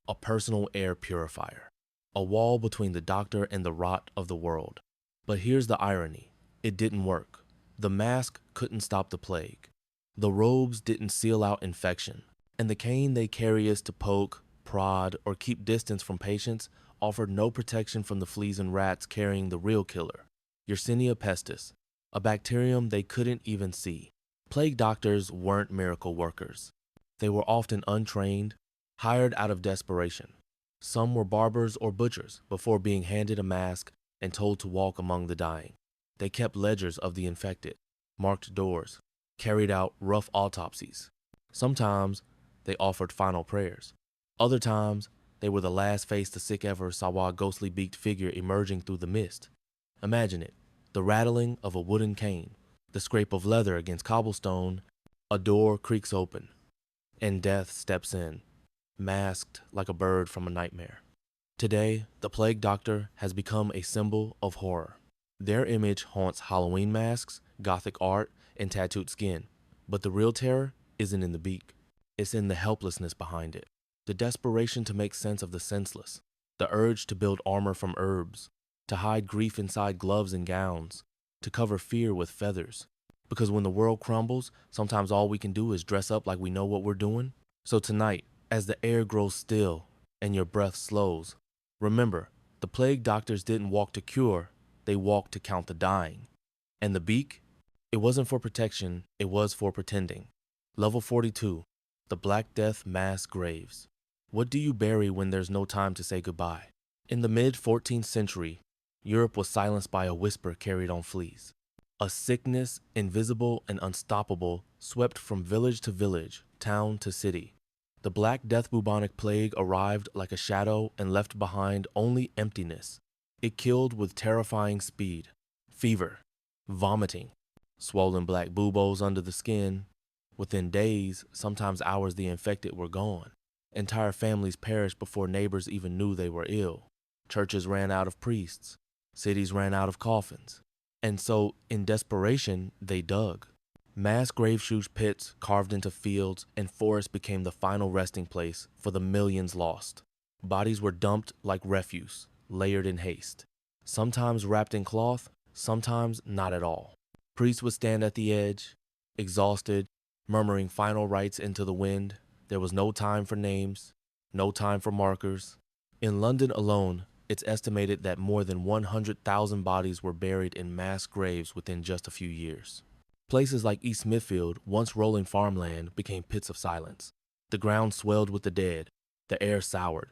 a personal air purifier, a wall between the doctor and the rot of the world. But here's the irony. It didn't work. The mask couldn't stop the plague. The robes didn't seal out infection. And the cane they carry us to poke, prod, or keep distance from patients offered no protection from the fleas and rats carrying the real killer, Yersinia pestis, a bacterium they couldn't even see. Plague doctors weren't miracle workers. They were often untrained, hired out of desperation. Some were barbers or butchers before being handed a mask and told to walk among the dying. They kept ledgers of the infected, marked doors, carried out rough autopsies. Sometimes they offered final prayers. Other times, they were the last face the sick ever saw a ghostly beaked figure emerging through the mist. Imagine it, the rattling of a wooden cane, the scrape of leather against cobblestone, a door creaks open, and death steps in, masked like a bird from a nightmare. Today, the plague doctor has become a symbol of horror. Their image haunts Halloween masks, gothic art, and tattooed skin. But the real terror isn't in the beak. It's in the helplessness behind it. The desperation to make sense of the senseless, the urge to build armor from herbs, to hide grief inside gloves and gowns, to cover fear with feathers. Because when the world crumbles, sometimes all we can do is dress up like we know what we're doing. So tonight, as the air grows still and your breath slows, remember, the plague doctors didn't walk to cure, they walked to count the dying. And the beak? It wasn't for protection, it was for pretending. Level 42, the Black Death Mass Graves. What do you bury when there's no time to say goodbye? In the mid-14th century, Europe was silenced by a whisper carried on fleas. A sickness, invisible and unstoppable, swept from village to village, town to city. The Black Death bubonic plague arrived like a shadow and left behind only emptiness. It killed with terrifying speed. Fever, vomiting, swollen black buboes under the skin. Within days, sometimes hours, the infected were gone. Entire families perished before neighbors even knew they were ill. Churches ran out of priests. Cities ran out of coffins. And so, in desperation, they dug. Mass grave chute pits carved into fields and forests became the final resting place for the millions lost. Bodies were dumped like refuse, layered in haste. Sometimes wrapped in cloth, sometimes not at all. Priests would stand at the edge, exhausted, murmuring final rites into the wind. There was no time for names, no time for markers. In London alone, it's estimated that more than 100,000 bodies were buried in mass graves within just a few years. Places like East Smithfield, once rolling farmland, became pits of silence. The ground swelled with the dead, the air soured,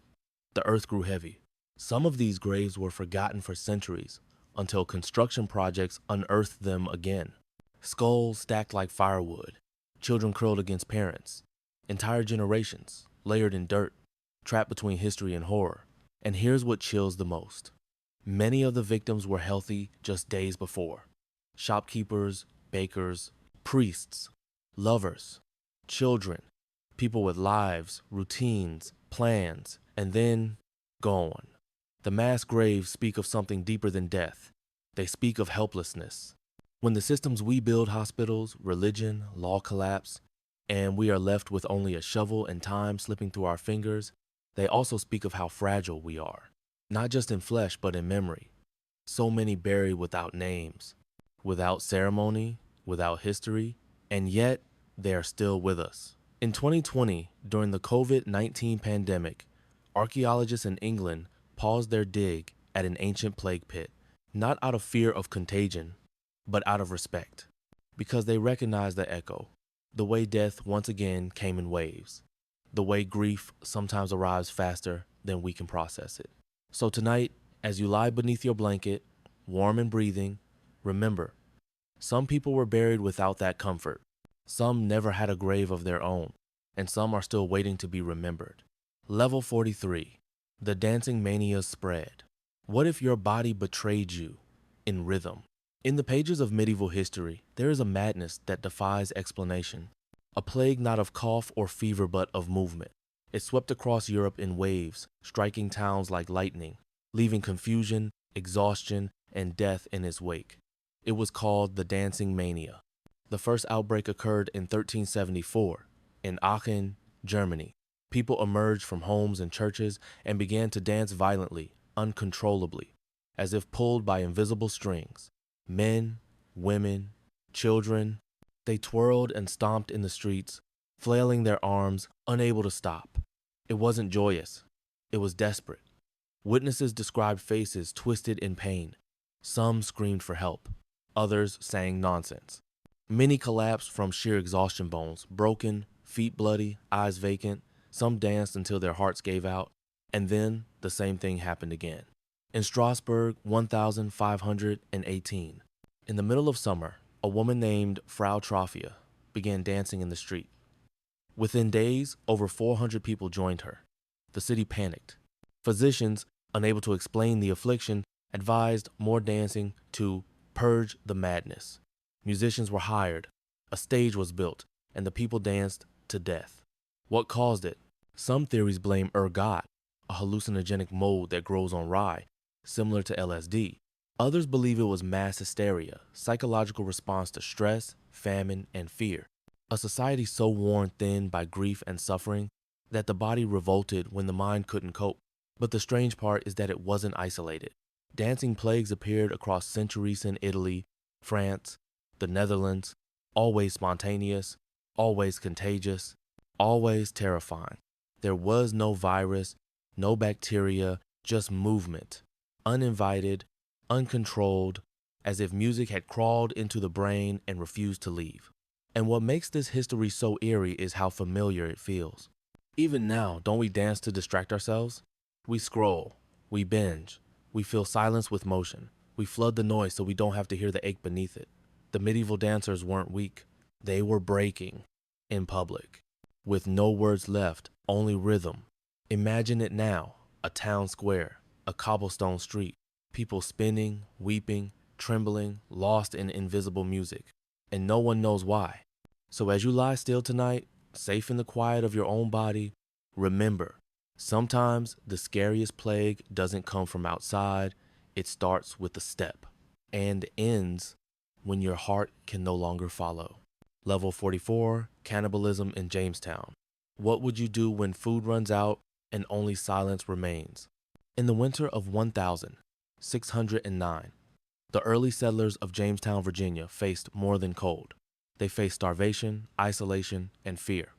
the earth grew heavy. Some of these graves were forgotten for centuries, until construction projects unearthed them again. Skulls stacked like firewood, children curled against parents, entire generations layered in dirt, trapped between history and horror. And here's what chills the most. Many of the victims were healthy just days before. Shopkeepers, bakers, priests, lovers, children, people with lives, routines, plans, and then gone. The mass graves speak of something deeper than death. They speak of helplessness. When the systems we build, hospitals, religion, law collapse, and we are left with only a shovel and time slipping through our fingers, they also speak of how fragile we are, not just in flesh, but in memory. So many buried without names, without ceremony, without history, and yet they are still with us. In 2020, during the COVID-19 pandemic, archaeologists in England paused their dig at an ancient plague pit, not out of fear of contagion, but out of respect, because they recognized the echo, the way death once again came in waves, the way grief sometimes arrives faster than we can process it. So tonight, as you lie beneath your blanket, warm and breathing, remember, some people were buried without that comfort. Some never had a grave of their own, and some are still waiting to be remembered. Level 43, the dancing mania spread. What if your body betrayed you in rhythm? In the pages of medieval history, there is a madness that defies explanation. A plague not of cough or fever but of movement. It swept across Europe in waves, striking towns like lightning, leaving confusion, exhaustion, and death in its wake. It was called the Dancing Mania. The first outbreak occurred in 1374 in Aachen, Germany. People emerged from homes and churches and began to dance violently, uncontrollably, as if pulled by invisible strings. Men, women, children, they twirled and stomped in the streets, flailing their arms, unable to stop. It wasn't joyous. It was desperate. Witnesses described faces twisted in pain. Some screamed for help. Others sang nonsense. Many collapsed from sheer exhaustion, bones broken, feet bloody, eyes vacant. Some danced until their hearts gave out. And then the same thing happened again. In Strasbourg, 1518, in the middle of summer, a woman named Frau Trophia began dancing in the street. Within days, over 400 people joined her. The city panicked. Physicians, unable to explain the affliction, advised more dancing to purge the madness. Musicians were hired, a stage was built, and the people danced to death. What caused it? Some theories blame ergot, a hallucinogenic mold that grows on rye, similar to LSD. Others believe it was mass hysteria, psychological response to stress, famine, and fear. A society so worn thin by grief and suffering, that the body revolted when the mind couldn't cope. But the strange part is that it wasn't isolated. Dancing plagues appeared across centuries in Italy, France, the Netherlands, always spontaneous, always contagious, always terrifying. There was no virus, no bacteria, just movement, uninvited, uncontrolled, as if music had crawled into the brain and refused to leave. And what makes this history so eerie is how familiar it feels. Even now, don't we dance to distract ourselves? We scroll, we binge, we fill silence with motion, we flood the noise so we don't have to hear the ache beneath it. The medieval dancers weren't weak, they were breaking in public, with no words left, only rhythm. Imagine it now, a town square, a cobblestone street, people spinning, weeping, trembling, lost in invisible music, and no one knows why. So as you lie still tonight, safe in the quiet of your own body, remember, sometimes the scariest plague doesn't come from outside, it starts with a step, and ends when your heart can no longer follow. Level 44, Cannibalism in Jamestown. What would you do when food runs out and only silence remains? In the winter of 1609, the early settlers of Jamestown, Virginia faced more than cold. They faced starvation, isolation, and fear.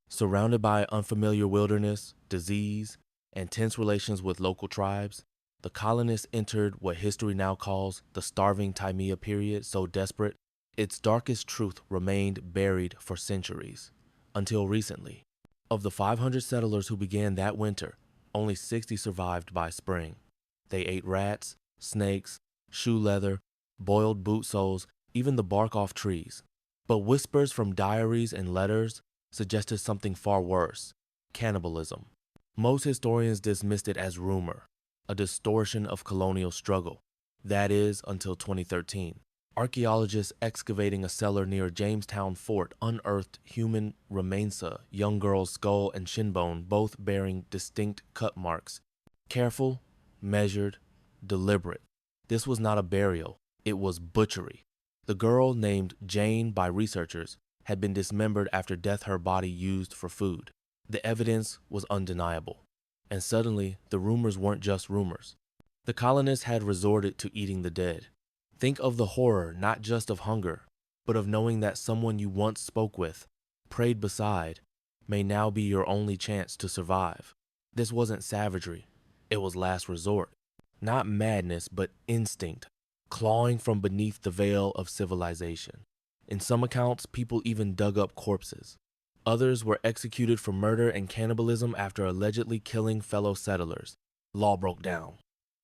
Surrounded by unfamiliar wilderness, disease, and tense relations with local tribes, the colonists entered what history now calls the starving Timea period, so desperate, its darkest truth remained buried for centuries, until recently. Of the 500 settlers who began that winter, only 60 survived by spring. They ate rats, snakes, shoe leather, boiled boot soles, even the bark off trees. But whispers from diaries and letters suggested something far worse: cannibalism. Most historians dismissed it as rumor, a distortion of colonial struggle. That is, until 2013. Archaeologists excavating a cellar near Jamestown Fort unearthed human remainsa, young girl's skull and shin bone, both bearing distinct cut marks. Careful, measured, deliberate. This was not a burial, it was butchery. The girl, named Jane by researchers, had been dismembered after death, her body used for food. The evidence was undeniable. And suddenly, the rumors weren't just rumors. The colonists had resorted to eating the dead. Think of the horror not just of hunger, but of knowing that someone you once spoke with, prayed beside, may now be your only chance to survive. This wasn't savagery, it was last resort. Not madness, but instinct, clawing from beneath the veil of civilization. In some accounts, people even dug up corpses. Others were executed for murder and cannibalism after allegedly killing fellow settlers. Law broke down.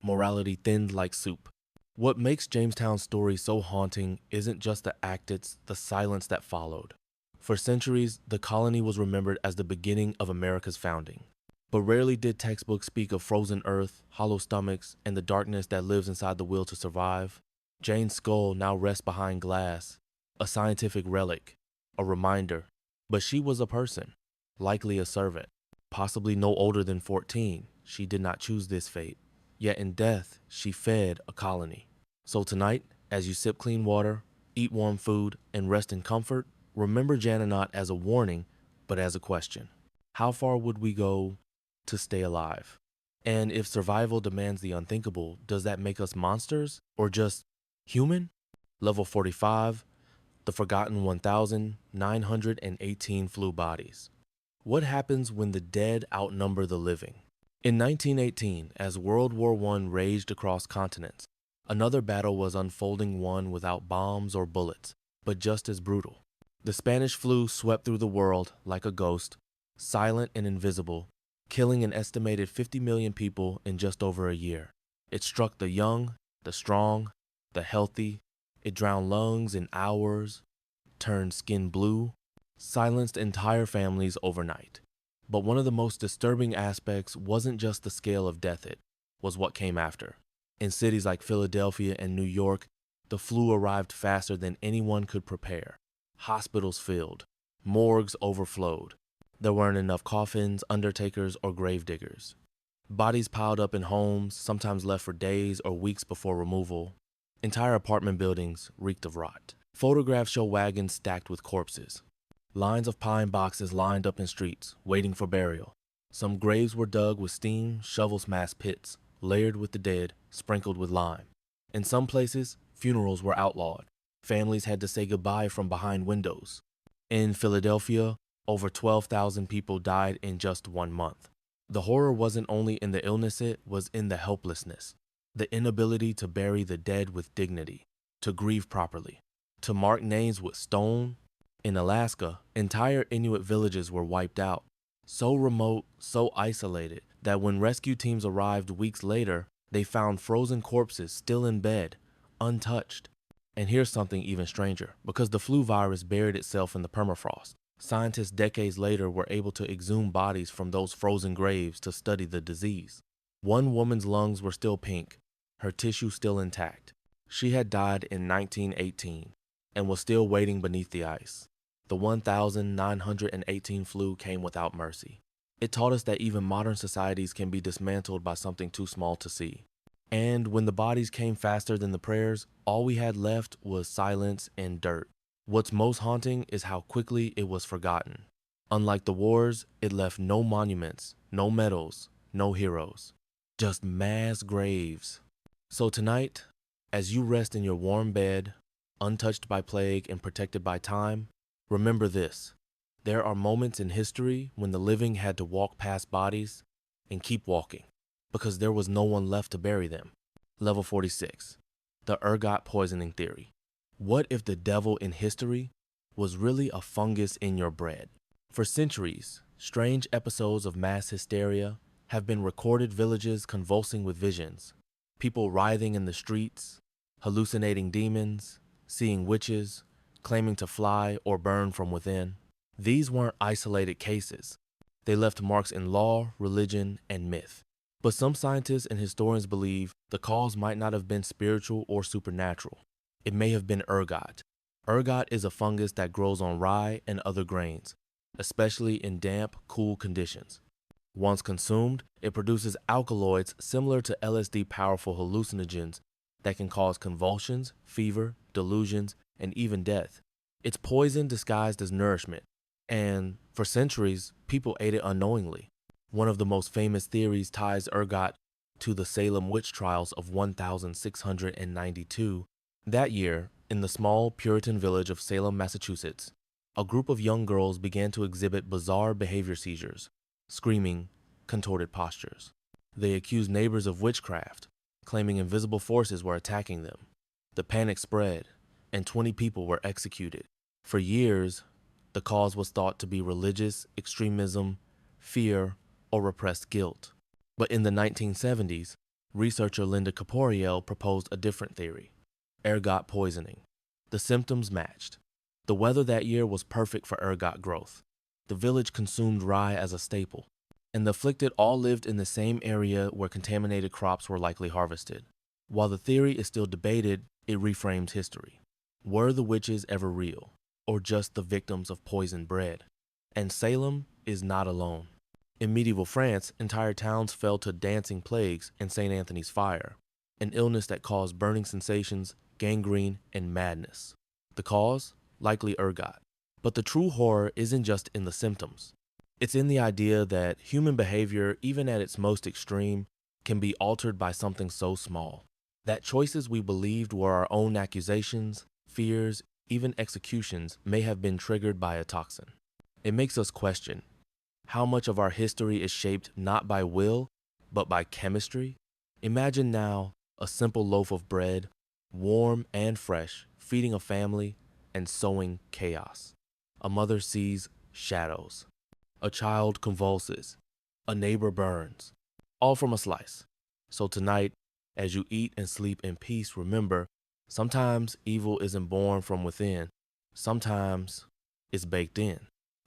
Morality thinned like soup. What makes Jamestown's story so haunting isn't just the act, it's the silence that followed. For centuries, the colony was remembered as the beginning of America's founding. But rarely did textbooks speak of frozen earth, hollow stomachs, and the darkness that lives inside the will to survive. Jane's skull now rests behind glass, a scientific relic, a reminder. But she was a person, likely a servant, possibly no older than 14. She did not choose this fate. Yet in death, she fed a colony. So tonight, as you sip clean water, eat warm food, and rest in comfort, remember Jana not as a warning, but as a question. How far would we go to stay alive? And if survival demands the unthinkable, does that make us monsters or just human? Level 45, the forgotten 1,918 flew bodies. What happens when the dead outnumber the living? In 1918, as World War I raged across continents, another battle was unfolding, one without bombs or bullets, but just as brutal. The Spanish flu swept through the world like a ghost, silent and invisible, killing an estimated 50 million people in just over a year. It struck the young, the strong, the healthy. It drowned lungs in hours, turned skin blue, silenced entire families overnight. But one of the most disturbing aspects wasn't just the scale of death, it was what came after. In cities like Philadelphia and New York, the flu arrived faster than anyone could prepare. Hospitals filled, morgues overflowed. There weren't enough coffins, undertakers, or gravediggers. Bodies piled up in homes, sometimes left for days or weeks before removal. Entire apartment buildings reeked of rot. Photographs show wagons stacked with corpses. Lines of pine boxes lined up in streets, waiting for burial. Some graves were dug with steam, shovels mass pits, layered with the dead, sprinkled with lime. In some places, funerals were outlawed. Families had to say goodbye from behind windows. In Philadelphia, over 12,000 people died in just 1 month. The horror wasn't only in the illness, it was in the helplessness, the inability to bury the dead with dignity, to grieve properly, to mark names with stone. In Alaska, entire Inuit villages were wiped out, so remote, so isolated, that when rescue teams arrived weeks later, they found frozen corpses still in bed, untouched. And here's something even stranger. Because the flu virus buried itself in the permafrost, scientists decades later were able to exhume bodies from those frozen graves to study the disease. One woman's lungs were still pink, her tissue still intact. She had died in 1918 and was still waiting beneath the ice. The 1918 flu came without mercy. It taught us that even modern societies can be dismantled by something too small to see. And when the bodies came faster than the prayers, all we had left was silence and dirt. What's most haunting is how quickly it was forgotten. Unlike the wars, it left no monuments, no medals, no heroes. Just mass graves. So tonight, as you rest in your warm bed, untouched by plague and protected by time, remember this. There are moments in history when the living had to walk past bodies and keep walking, because there was no one left to bury them. Level 46. The ergot poisoning theory. What if the devil in history was really a fungus in your bread? For centuries, strange episodes of mass hysteria have been recorded, villages convulsing with visions, people writhing in the streets, hallucinating demons, seeing witches, claiming to fly or burn from within. These weren't isolated cases. They left marks in law, religion, and myth. But some scientists and historians believe the cause might not have been spiritual or supernatural. It may have been ergot. Ergot is a fungus that grows on rye and other grains, especially in damp, cool conditions. Once consumed, it produces alkaloids similar to LSD, powerful hallucinogens that can cause convulsions, fever, delusions, and even death. It's poison disguised as nourishment, and for centuries, people ate it unknowingly. One of the most famous theories ties ergot to the Salem witch trials of 1692. That year, in the small Puritan village of Salem, Massachusetts, a group of young girls began to exhibit bizarre behavior seizures, screaming, contorted postures. They accused neighbors of witchcraft, claiming invisible forces were attacking them. The panic spread, and 20 people were executed. For years, the cause was thought to be religious extremism, fear, or repressed guilt. But in the 1970s, researcher Linda Caporiel proposed a different theory: ergot poisoning. The symptoms matched. The weather that year was perfect for ergot growth. The village consumed rye as a staple, and the afflicted all lived in the same area where contaminated crops were likely harvested. While the theory is still debated, it reframes history. Were the witches ever real, or just the victims of poisoned bread? And Salem is not alone. In medieval France, entire towns fell to dancing plagues and St. Anthony's fire, an illness that caused burning sensations, gangrene, and madness. The cause? Likely ergot. But the true horror isn't just in the symptoms. It's in the idea that human behavior, even at its most extreme, can be altered by something so small. That choices we believed were our own accusations, fears, even executions may have been triggered by a toxin. It makes us question how much of our history is shaped not by will, but by chemistry. Imagine now a simple loaf of bread, warm and fresh, feeding a family and sowing chaos. A mother sees shadows. A child convulses. A neighbor burns. All from a slice. So tonight, as you eat and sleep in peace, remember, sometimes evil isn't born from within. Sometimes it's baked in.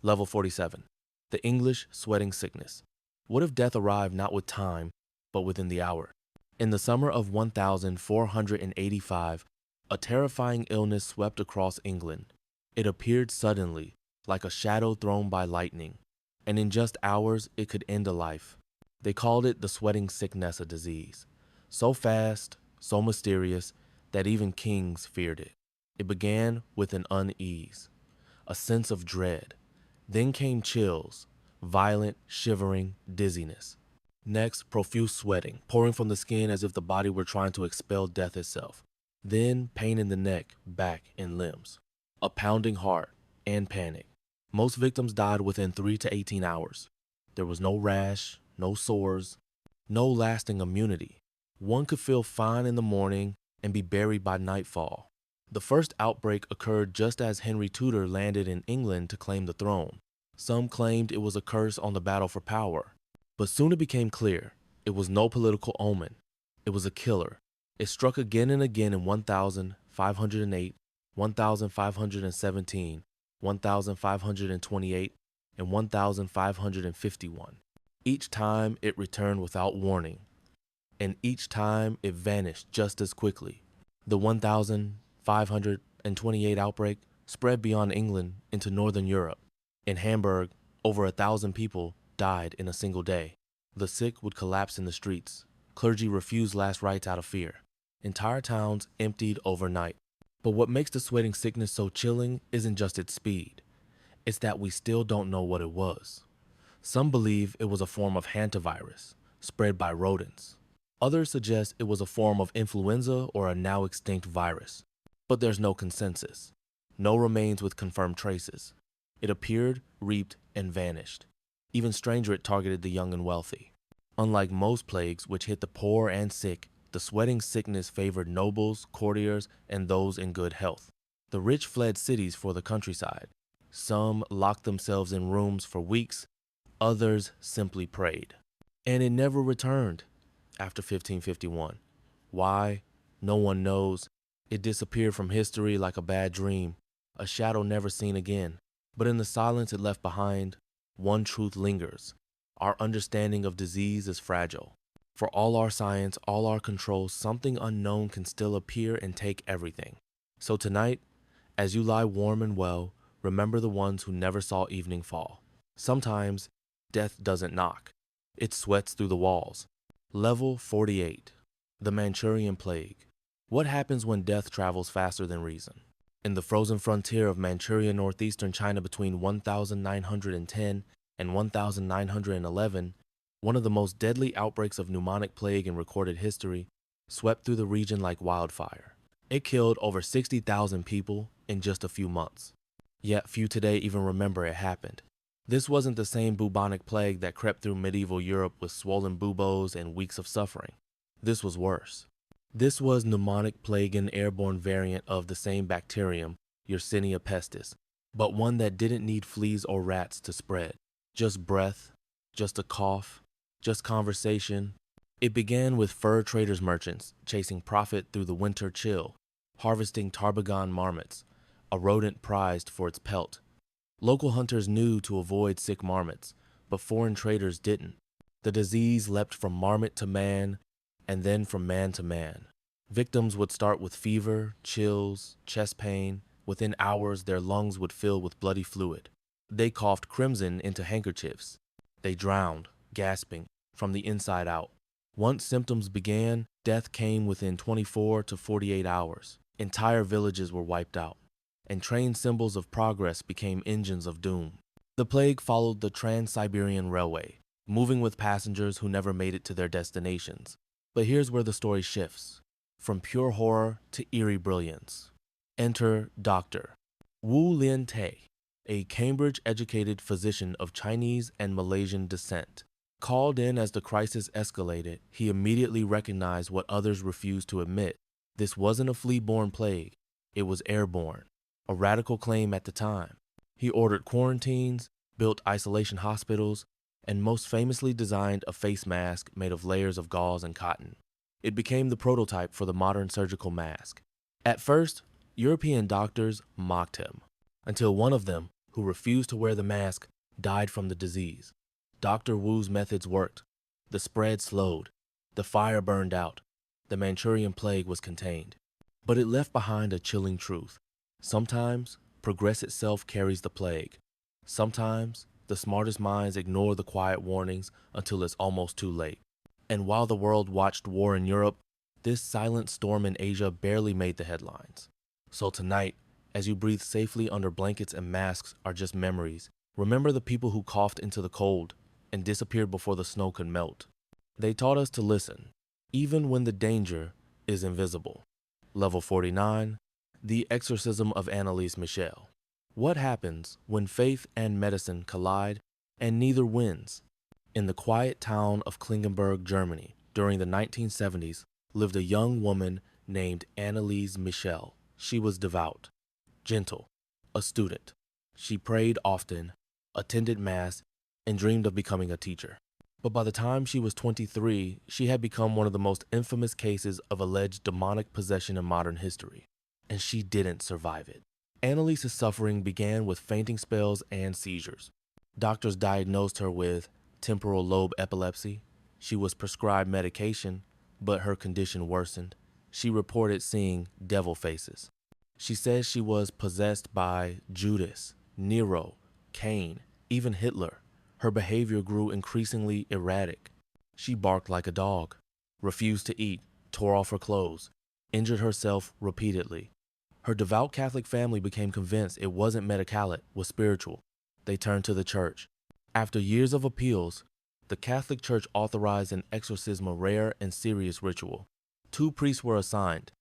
Level 47. The English sweating sickness. What if death arrived not with time, but within the hour? In the summer of 1485, a terrifying illness swept across England. It appeared suddenly, like a shadow thrown by lightning, and in just hours it could end a life. They called it the sweating sickness, a disease. So fast, so mysterious, that even kings feared it. It began with an unease, a sense of dread. Then came chills, violent, shivering, dizziness. Next, profuse sweating, pouring from the skin as if the body were trying to expel death itself. Then, pain in the neck, back, and limbs. A pounding heart, and panic. Most victims died within 3 to 18 hours. There was no rash, no sores, no lasting immunity. One could feel fine in the morning and be buried by nightfall. The first outbreak occurred just as Henry Tudor landed in England to claim the throne. Some claimed it was a curse on the battle for power. But soon it became clear, it was no political omen. It was a killer. It struck again and again in 1508, 1517, 1528, and 1551. Each time it returned without warning, and each time it vanished just as quickly. The 1528 outbreak spread beyond England into northern Europe. In Hamburg, over 1,000 people died in a single day. The sick would collapse in the streets. Clergy refused last rites out of fear. Entire towns emptied overnight. But what makes the sweating sickness so chilling isn't just its speed. It's that we still don't know what it was. Some believe it was a form of hantavirus, spread by rodents. Others suggest it was a form of influenza or a now extinct virus. But there's no consensus. No remains with confirmed traces. It appeared, reaped, and vanished. Even stranger, it targeted the young and wealthy. Unlike most plagues which hit the poor and sick, the sweating sickness favored nobles, courtiers, and those in good health. The rich fled cities for the countryside. Some locked themselves in rooms for weeks, others simply prayed. And it never returned after 1551. Why? No one knows. It disappeared from history like a bad dream, a shadow never seen again. But in the silence it left behind, one truth lingers. Our understanding of disease is fragile. For all our science, all our control, something unknown can still appear and take everything. So tonight, as you lie warm and well, remember the ones who never saw evening fall. Sometimes, death doesn't knock. It sweats through the walls. Level 48. The Manchurian Plague. What happens when death travels faster than reason? In the frozen frontier of Manchuria, northeastern China between 1910 and 1911, one of the most deadly outbreaks of pneumonic plague in recorded history swept through the region like wildfire. It killed over 60,000 people in just a few months. Yet few today even remember it happened. This wasn't the same bubonic plague that crept through medieval Europe with swollen buboes and weeks of suffering. This was worse. This was pneumonic plague, an airborne variant of the same bacterium, Yersinia pestis, but one that didn't need fleas or rats to spread. Just breath, just a cough, just conversation. It began with fur traders merchants chasing profit through the winter chill, harvesting tarbagon marmots, a rodent prized for its pelt. Local hunters knew to avoid sick marmots, but foreign traders didn't. The disease leapt from marmot to man, and then from man to man. Victims would start with fever, chills, chest pain. Within hours, their lungs would fill with bloody fluid. They coughed crimson into handkerchiefs. They drowned, gasping, from the inside out. Once symptoms began, death came within 24 to 48 hours. Entire villages were wiped out, and train symbols of progress became engines of doom. The plague followed the Trans-Siberian Railway, moving with passengers who never made it to their destinations. But here's where the story shifts, from pure horror to eerie brilliance. Enter Dr. Wu Lin Te, a Cambridge-educated physician of Chinese and Malaysian descent. Called in as the crisis escalated, he immediately recognized what others refused to admit. This wasn't a flea-borne plague, it was airborne, a radical claim at the time. He ordered quarantines, built isolation hospitals, and most famously designed a face mask made of layers of gauze and cotton. It became the prototype for the modern surgical mask. At first, European doctors mocked him, until one of them, who refused to wear the mask, died from the disease. Dr. Wu's methods worked. The spread slowed. The fire burned out. The Manchurian plague was contained. But it left behind a chilling truth. Sometimes, progress itself carries the plague. Sometimes, the smartest minds ignore the quiet warnings until it's almost too late. And while the world watched war in Europe, this silent storm in Asia barely made the headlines. So tonight, as you breathe safely under blankets and masks are just memories, Remember the people who coughed into the cold and disappeared before the snow could melt. They taught us to listen, even when the danger is invisible. Level 49, The Exorcism of Anneliese Michel. What happens when faith and medicine collide and neither wins? In the quiet town of Klingenberg, Germany, during the 1970s, lived a young woman named Anneliese Michel. She was devout, gentle, a student. She prayed often, attended Mass, and dreamed of becoming a teacher. But by the time she was 23, she had become one of the most infamous cases of alleged demonic possession in modern history, and she didn't survive it. Anneliese's suffering began with fainting spells and seizures. Doctors diagnosed her with temporal lobe epilepsy. She was prescribed medication, but her condition worsened. She reported seeing devil faces. She says she was possessed by Judas, Nero, Cain, even Hitler. Her behavior grew increasingly erratic. She barked like a dog, refused to eat, tore off her clothes, injured herself repeatedly. Her devout Catholic family became convinced it wasn't medical, it was spiritual. They turned to the church. After years of appeals, the Catholic Church authorized an exorcism, a rare and serious ritual. 2 priests were assigned,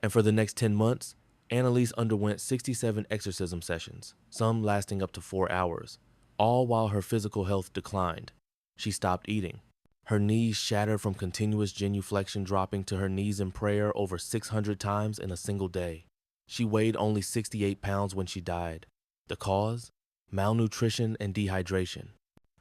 and for the next 10 months, Anneliese underwent 67 exorcism sessions, some lasting up to 4 hours, all while her physical health declined. She stopped eating. Her knees shattered from continuous genuflection, dropping to her knees in prayer over 600 times in a single day. She weighed only 68 pounds when she died. The cause? Malnutrition and dehydration.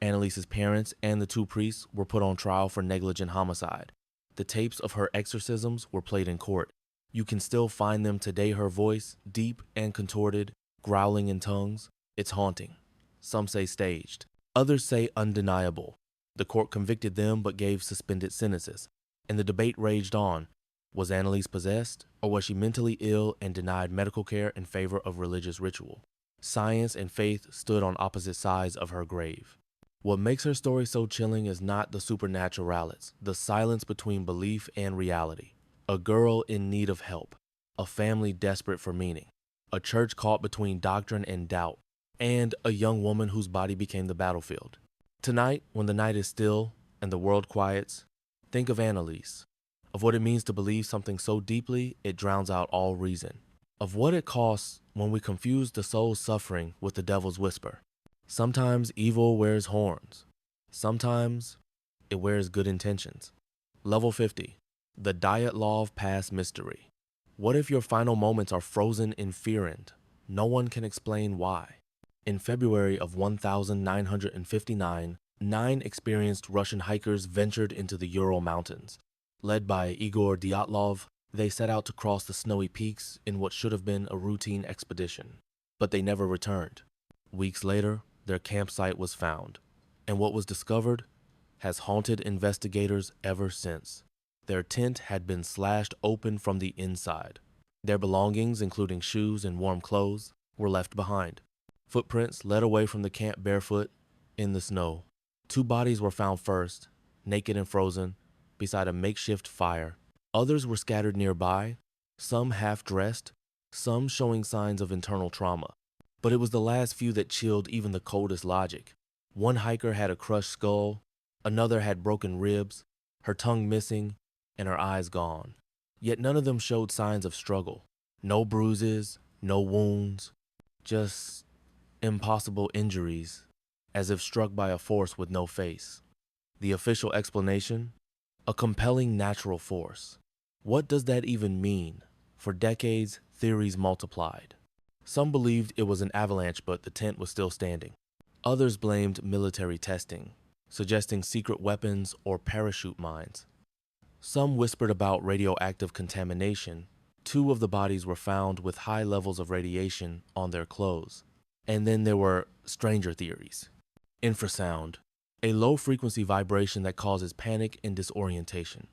Anneliese's parents and the 2 priests were put on trial for negligent homicide. The tapes of her exorcisms were played in court. You can still find them today. Her voice, deep and contorted, growling in tongues. It's haunting. Some say staged. Others say undeniable. The court convicted them but gave suspended sentences, and the debate raged on. Was Anneliese possessed, or was she mentally ill and denied medical care in favor of religious ritual? Science and faith stood on opposite sides of her grave. What makes her story so chilling is not the supernaturalities, the silence between belief and reality. A girl in need of help, a family desperate for meaning, a church caught between doctrine and doubt, and a young woman whose body became the battlefield. Tonight, when the night is still and the world quiets, think of Anneliese, of what it means to believe something so deeply it drowns out all reason, of what it costs when we confuse the soul's suffering with the devil's whisper. Sometimes evil wears horns. Sometimes it wears good intentions. Level 50, the Dyatlov Pass Mystery. What if your final moments are frozen in fear and no one can explain why? In February of 1959, 9 experienced Russian hikers ventured into the Ural Mountains. Led by Igor Dyatlov, they set out to cross the snowy peaks in what should have been a routine expedition. But they never returned. Weeks later, their campsite was found, and what was discovered has haunted investigators ever since. Their tent had been slashed open from the inside. Their belongings, including shoes and warm clothes, were left behind. Footprints led away from the camp barefoot in the snow. 2 bodies were found first, naked and frozen, beside a makeshift fire. Others were scattered nearby, some half-dressed, some showing signs of internal trauma. But it was the last few that chilled even the coldest logic. One hiker had a crushed skull, another had broken ribs, her tongue missing, and her eyes gone. Yet none of them showed signs of struggle. No bruises, no wounds, just impossible injuries, as if struck by a force with no face. The official explanation? A compelling natural force. What does that even mean? For decades, theories multiplied. Some believed it was an avalanche, but the tent was still standing. Others blamed military testing, suggesting secret weapons or parachute mines. Some whispered about radioactive contamination. 2 of the bodies were found with high levels of radiation on their clothes. And then there were stranger theories. Infrasound, a low-frequency vibration that causes panic and disorientation.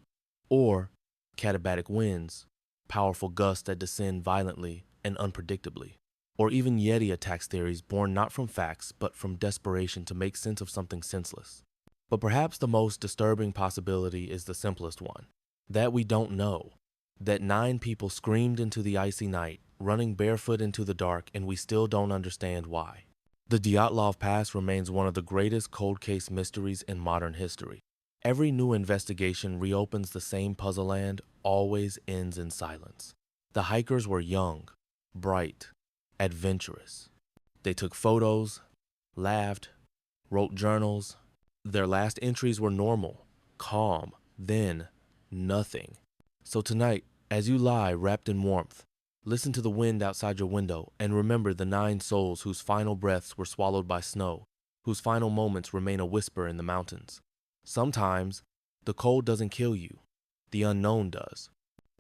Or katabatic winds, powerful gusts that descend violently and unpredictably. Or even Yeti attacks theories born not from facts, but from desperation to make sense of something senseless. But perhaps the most disturbing possibility is the simplest one. That we don't know. That 9 people screamed into the icy night, running barefoot into the dark, and we still don't understand why. The Dyatlov Pass remains one of the greatest cold case mysteries in modern history. Every new investigation reopens the same puzzle land, always ends in silence. The hikers were young, bright, adventurous. They took photos, laughed, wrote journals. Their last entries were normal, calm, then nothing. So tonight, as you lie wrapped in warmth, listen to the wind outside your window and remember the 9 souls whose final breaths were swallowed by snow, whose final moments remain a whisper in the mountains. Sometimes, the cold doesn't kill you. The unknown does.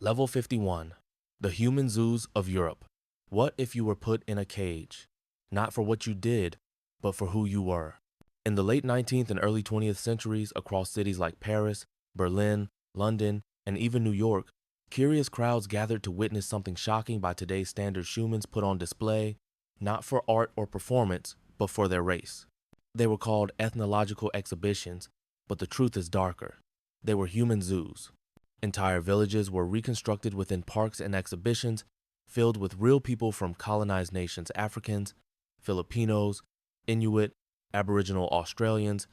Level 51. The Human Zoos of Europe. What if you were put in a cage? Not for what you did, but for who you were. In the late 19th and early 20th centuries, across cities like Paris, Berlin, London, and even New York, curious crowds gathered to witness something shocking by today's standards humans put on display, not for art or performance, but for their race. They were called ethnological exhibitions, but the truth is darker. They were human zoos. Entire villages were reconstructed within parks and exhibitions filled with real people from colonized nations: Africans, Filipinos, Inuit, Aboriginal Australians,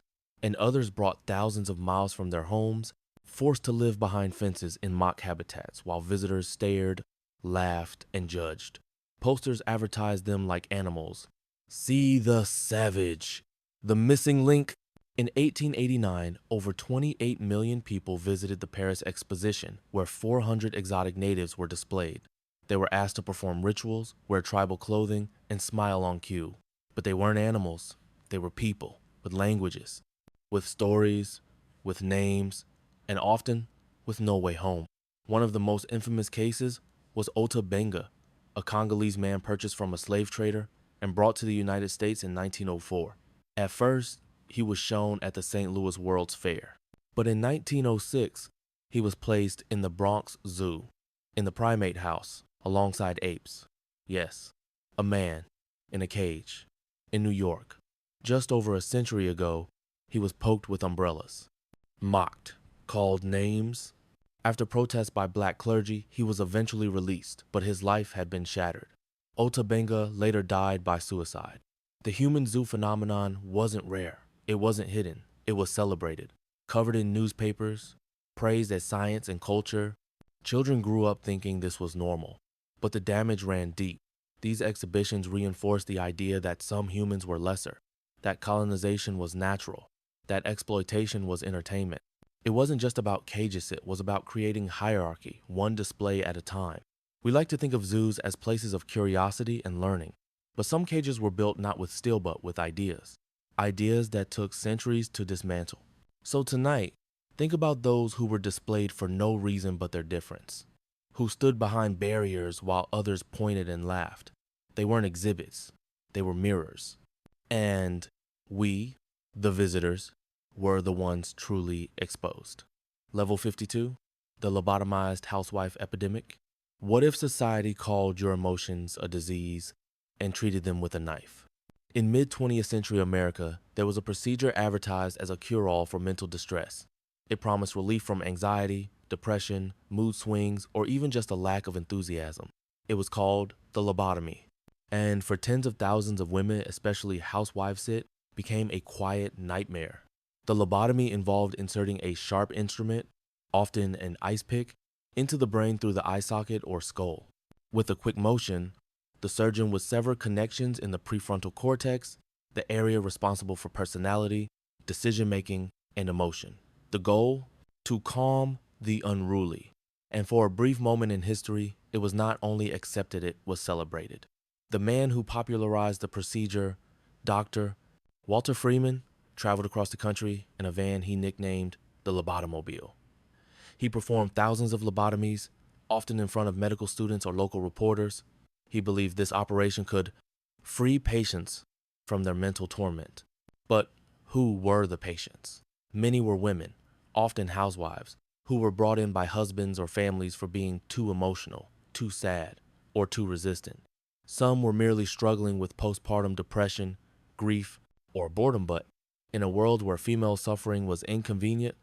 and others brought thousands of miles from their homes, forced to live behind fences in mock habitats while visitors stared, laughed, and judged. Posters advertised them like animals. See the savage. The missing link. In 1889, over 28 million people visited the Paris Exposition, where 400 exotic natives were displayed. They were asked to perform rituals, wear tribal clothing, and smile on cue. But they weren't animals. They were people, with languages, with stories, with names, and often with no way home. One of the most infamous cases was Ota Benga, a Congolese man purchased from a slave trader and brought to the United States in 1904. At first, he was shown at the St. Louis World's Fair. But in 1906, he was placed in the Bronx Zoo, in the primate house, alongside apes. Yes, a man in a cage, in New York. Just over a century ago, he was poked with umbrellas, mocked, called names. After protests by black clergy, he was eventually released, but his life had been shattered. Ota Benga later died by suicide. The human zoo phenomenon wasn't rare. It wasn't hidden. It was celebrated, covered in newspapers, praised as science and culture. Children grew up thinking this was normal, but the damage ran deep. These exhibitions reinforced the idea that some humans were lesser, that colonization was natural, that exploitation was entertainment. It wasn't just about cages, it was about creating hierarchy, one display at a time. We like to think of zoos as places of curiosity and learning, but some cages were built not with steel but with ideas. Ideas that took centuries to dismantle. So tonight, think about those who were displayed for no reason but their difference, who stood behind barriers while others pointed and laughed. They weren't exhibits, they were mirrors. And we, the visitors, were the ones truly exposed. Level 52, the lobotomized housewife epidemic. What if society called your emotions a disease and treated them with a knife? In mid-20th century America, there was a procedure advertised as a cure-all for mental distress. It promised relief from anxiety, depression, mood swings, or even just a lack of enthusiasm. It was called the lobotomy. And for tens of thousands of women, especially housewives, it became a quiet nightmare. The lobotomy involved inserting a sharp instrument, often an ice pick, into the brain through the eye socket or skull. With a quick motion, the surgeon would sever connections in the prefrontal cortex, the area responsible for personality, decision-making, and emotion. The goal? To calm the unruly. And for a brief moment in history, it was not only accepted, it was celebrated. The man who popularized the procedure, Dr. Walter Freeman, traveled across the country in a van he nicknamed the Lobotomobile. He performed thousands of lobotomies, often in front of medical students or local reporters. He believed this operation could free patients from their mental torment. But who were the patients? Many were women, often housewives, who were brought in by husbands or families for being too emotional, too sad, or too resistant. Some were merely struggling with postpartum depression, grief, or boredom, but in a world where female suffering was inconvenient,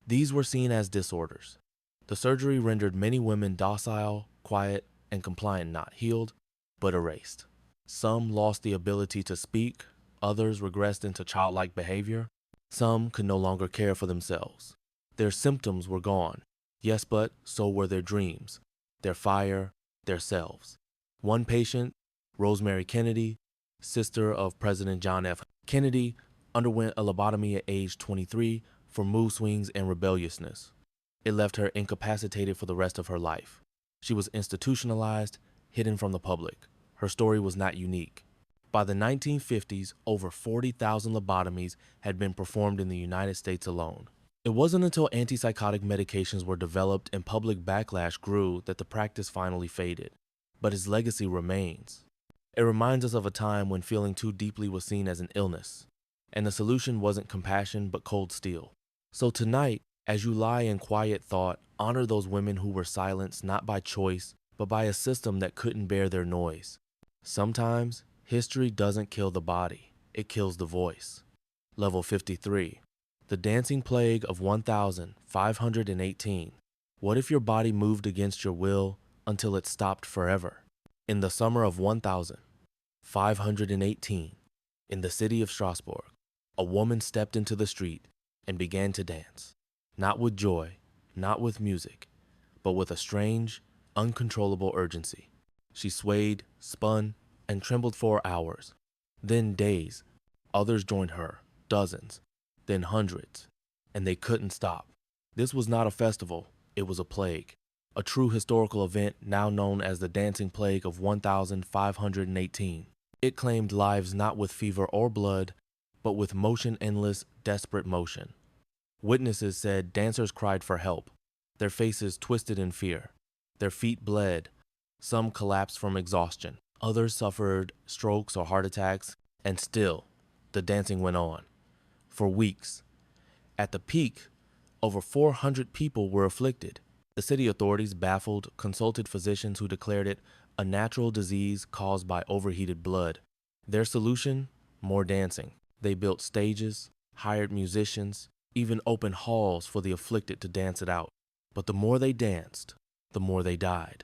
these were seen as disorders. The surgery rendered many women docile, quiet, and compliant, not healed, but erased. Some lost the ability to speak, Others regressed into childlike behavior. Some could no longer care for themselves. Their symptoms were gone. Yes, but so were their dreams, their fire, their selves. One patient, Rosemary Kennedy, sister of President John F. Kennedy, underwent a lobotomy at age 23 for mood swings and rebelliousness. It left her incapacitated for the rest of her life. She was institutionalized, hidden from the public. Her story was not unique. By the 1950s, over 40,000 lobotomies had been performed in the United States alone. It wasn't until antipsychotic medications were developed and public backlash grew that the practice finally faded. But its legacy remains. It reminds us of a time when feeling too deeply was seen as an illness, and the solution wasn't compassion but cold steel. So tonight, as you lie in quiet thought, honor those women who were silenced not by choice, but by a system that couldn't bear their noise. Sometimes, history doesn't kill the body, it kills the voice. Level 53. The dancing plague of 1518. What if your body moved against your will until it stopped forever? In the summer of 1518, in the city of Strasbourg, a woman stepped into the street and began to dance. Not with joy, not with music, but with a strange, uncontrollable urgency. She swayed, spun, and trembled for hours. Then days. Others joined her, dozens, then hundreds, and they couldn't stop. This was not a festival, it was a plague. A true historical event now known as the Dancing Plague of 1518. It claimed lives not with fever or blood, but with motion endless, desperate motion. Witnesses said dancers cried for help, their faces twisted in fear. Their feet bled, some collapsed from exhaustion, others suffered strokes or heart attacks, and still, the dancing went on. For weeks. At the peak, over 400 people were afflicted. The city authorities, baffled, consulted physicians who declared it a natural disease caused by overheated blood. Their solution? More dancing. They built stages, hired musicians, even opened halls for the afflicted to dance it out. But the more they danced, the more they died.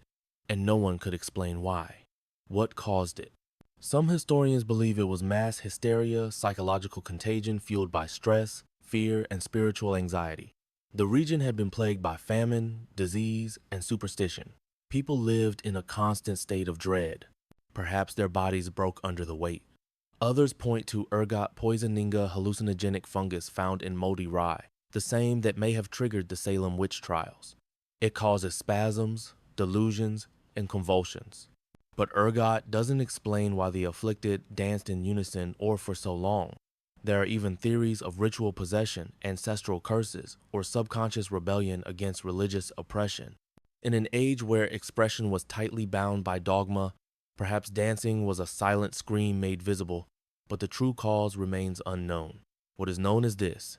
And no one could explain why. What caused it? Some historians believe it was mass hysteria, psychological contagion fueled by stress, fear, and spiritual anxiety. The region had been plagued by famine, disease, and superstition. People lived in a constant state of dread. Perhaps their bodies broke under the weight. Others point to ergot poisoninga hallucinogenic fungus found in moldy rye, the same that may have triggered the Salem witch trials. It causes spasms, delusions, and convulsions. But ergot doesn't explain why the afflicted danced in unison or for so long. There are even theories of ritual possession, ancestral curses, or subconscious rebellion against religious oppression. In an age where expression was tightly bound by dogma, perhaps dancing was a silent scream made visible, but the true cause remains unknown. What is known is this: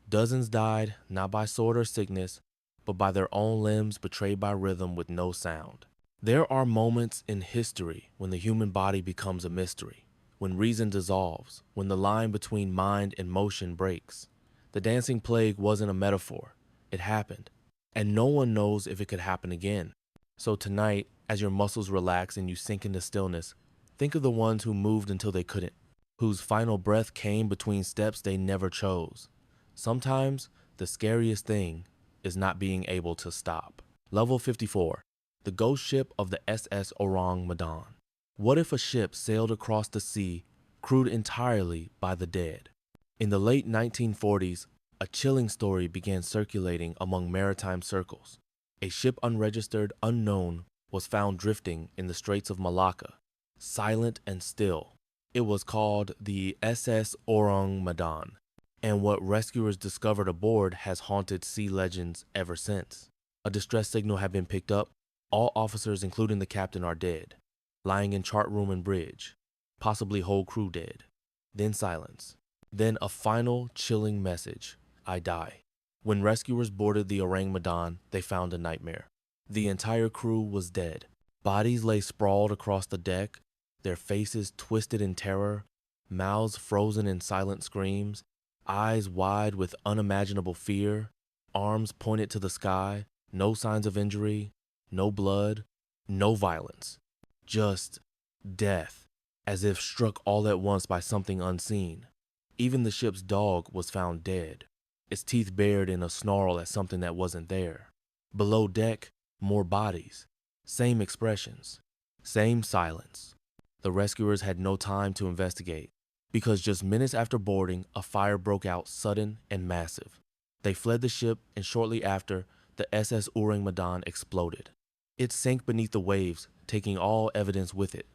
dozens died not by sword or sickness, but by their own limbs betrayed by rhythm with no sound. There are moments in history when the human body becomes a mystery, when reason dissolves, when the line between mind and motion breaks. The dancing plague wasn't a metaphor. It happened, and no one knows if it could happen again. So tonight, as your muscles relax and you sink into stillness, think of the ones who moved until they couldn't, whose final breath came between steps they never chose. Sometimes, the scariest thing is not being able to stop. Level 54. The ghost ship of the SS Orang Medan. What if a ship sailed across the sea, crewed entirely by the dead? In the late 1940s, a chilling story began circulating among maritime circles. A ship unregistered, unknown, was found drifting in the Straits of Malacca, silent and still. It was called the SS Orang Medan, and what rescuers discovered aboard has haunted sea legends ever since. A distress signal had been picked up. All officers, including the captain, are dead, lying in chart room and bridge, possibly whole crew dead. Then silence. Then a final chilling message: I die. When rescuers boarded the Orang Medan, they found a nightmare. The entire crew was dead. Bodies lay sprawled across the deck, their faces twisted in terror, mouths frozen in silent screams, eyes wide with unimaginable fear, arms pointed to the sky, no signs of injury, no blood, no violence, just death. as if struck all at once by something unseen. Even the ship's dog was found dead, its teeth bared in a snarl at something that wasn't there. Below deck, more bodies, same expressions, same silence. The rescuers had no time to investigate, because just minutes after boarding, a fire broke out sudden and massive. They fled the ship, and shortly after, the SS Orang Medan exploded. It sank beneath the waves, taking all evidence with it.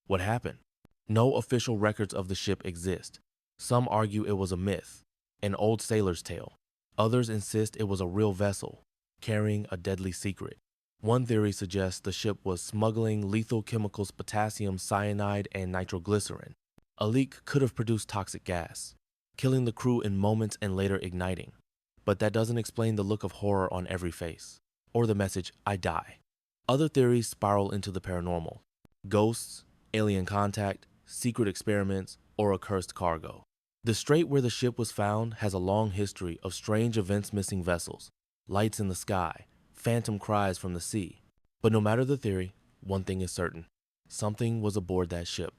What happened? No official records of the ship exist. Some argue it was a myth, an old sailor's tale. Others insist it was a real vessel, carrying a deadly secret. One theory suggests the ship was smuggling lethal chemicals potassium cyanide and nitroglycerin. A leak could have produced toxic gas, killing the crew in moments and later igniting. But that doesn't explain the look of horror on every face, or the message, "I die." Other theories spiral into the paranormal. Ghosts, alien contact, secret experiments, or a cursed cargo. The strait where the ship was found has a long history of strange events missing vessels, lights in the sky, phantom cries from the sea. But no matter the theory, one thing is certain. Something was aboard that ship.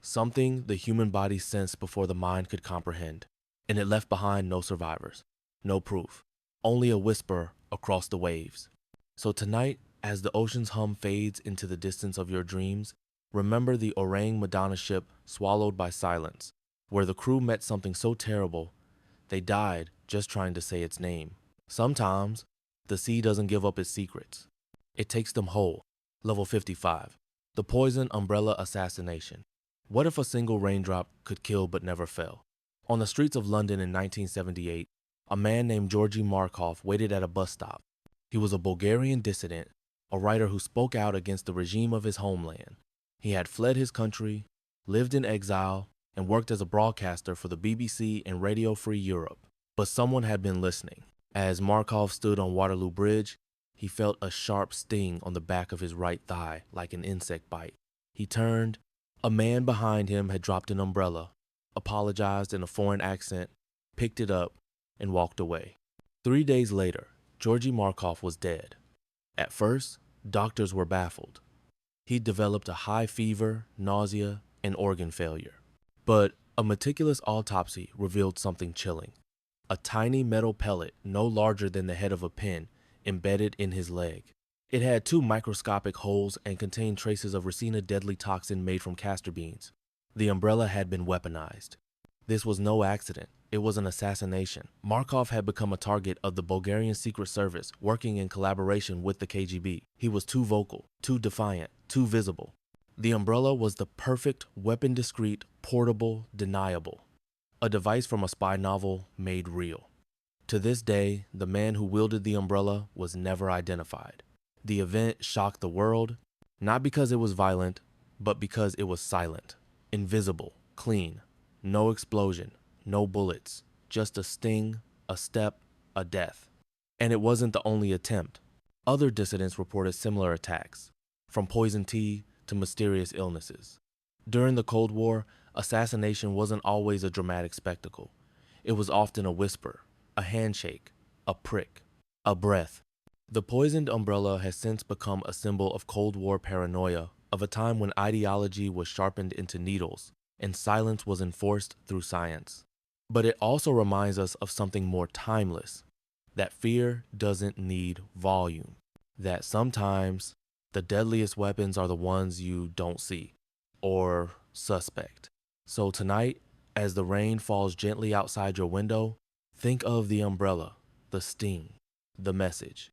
Something the human body sensed before the mind could comprehend. And it left behind no survivors, no proof, only a whisper across the waves. So tonight, as the ocean's hum fades into the distance of your dreams, remember the Orang Madonna ship swallowed by silence, where the crew met something so terrible, they died just trying to say its name. Sometimes, the sea doesn't give up its secrets. It takes them whole. Level 55. The Poison Umbrella Assassination. What if a single raindrop could kill but never fell? On the streets of London in 1978, a man named Georgy Markov waited at a bus stop. He was a Bulgarian dissident, a writer who spoke out against the regime of his homeland. He had fled his country, lived in exile, and worked as a broadcaster for the BBC and Radio Free Europe. But someone had been listening. As Markov stood on Waterloo Bridge, he felt a sharp sting on the back of his right thigh, like an insect bite. He turned. A man behind him had dropped an umbrella, apologized in a foreign accent, picked it up, and walked away. 3 days later, Georgy Markov was dead. At first, doctors were baffled. He'd developed a high fever, nausea, and organ failure. But a meticulous autopsy revealed something chilling. A tiny metal pellet no larger than the head of a pin embedded in his leg. It had 2 microscopic holes and contained traces of ricina deadly toxin made from castor beans. The umbrella had been weaponized. This was no accident. It was an assassination. Markov had become a target of the Bulgarian Secret Service, working in collaboration with the KGB. He was too vocal, too defiant, too visible. The umbrella was the perfect weapon-discreet, portable, deniable. A device from a spy novel made real. To this day, the man who wielded the umbrella was never identified. The event shocked the world, not because it was violent, but because it was silent, invisible, clean, no explosion, no bullets, just a sting, a step, a death. And it wasn't the only attempt. Other dissidents reported similar attacks, from poison tea to mysterious illnesses. During the Cold War, assassination wasn't always a dramatic spectacle. It was often a whisper, a handshake, a prick, a breath. The poisoned umbrella has since become a symbol of Cold War paranoia, of a time when ideology was sharpened into needles and silence was enforced through science. But it also reminds us of something more timeless, that fear doesn't need volume, that sometimes the deadliest weapons are the ones you don't see or suspect. So tonight, as the rain falls gently outside your window, think of the umbrella, the sting, the message,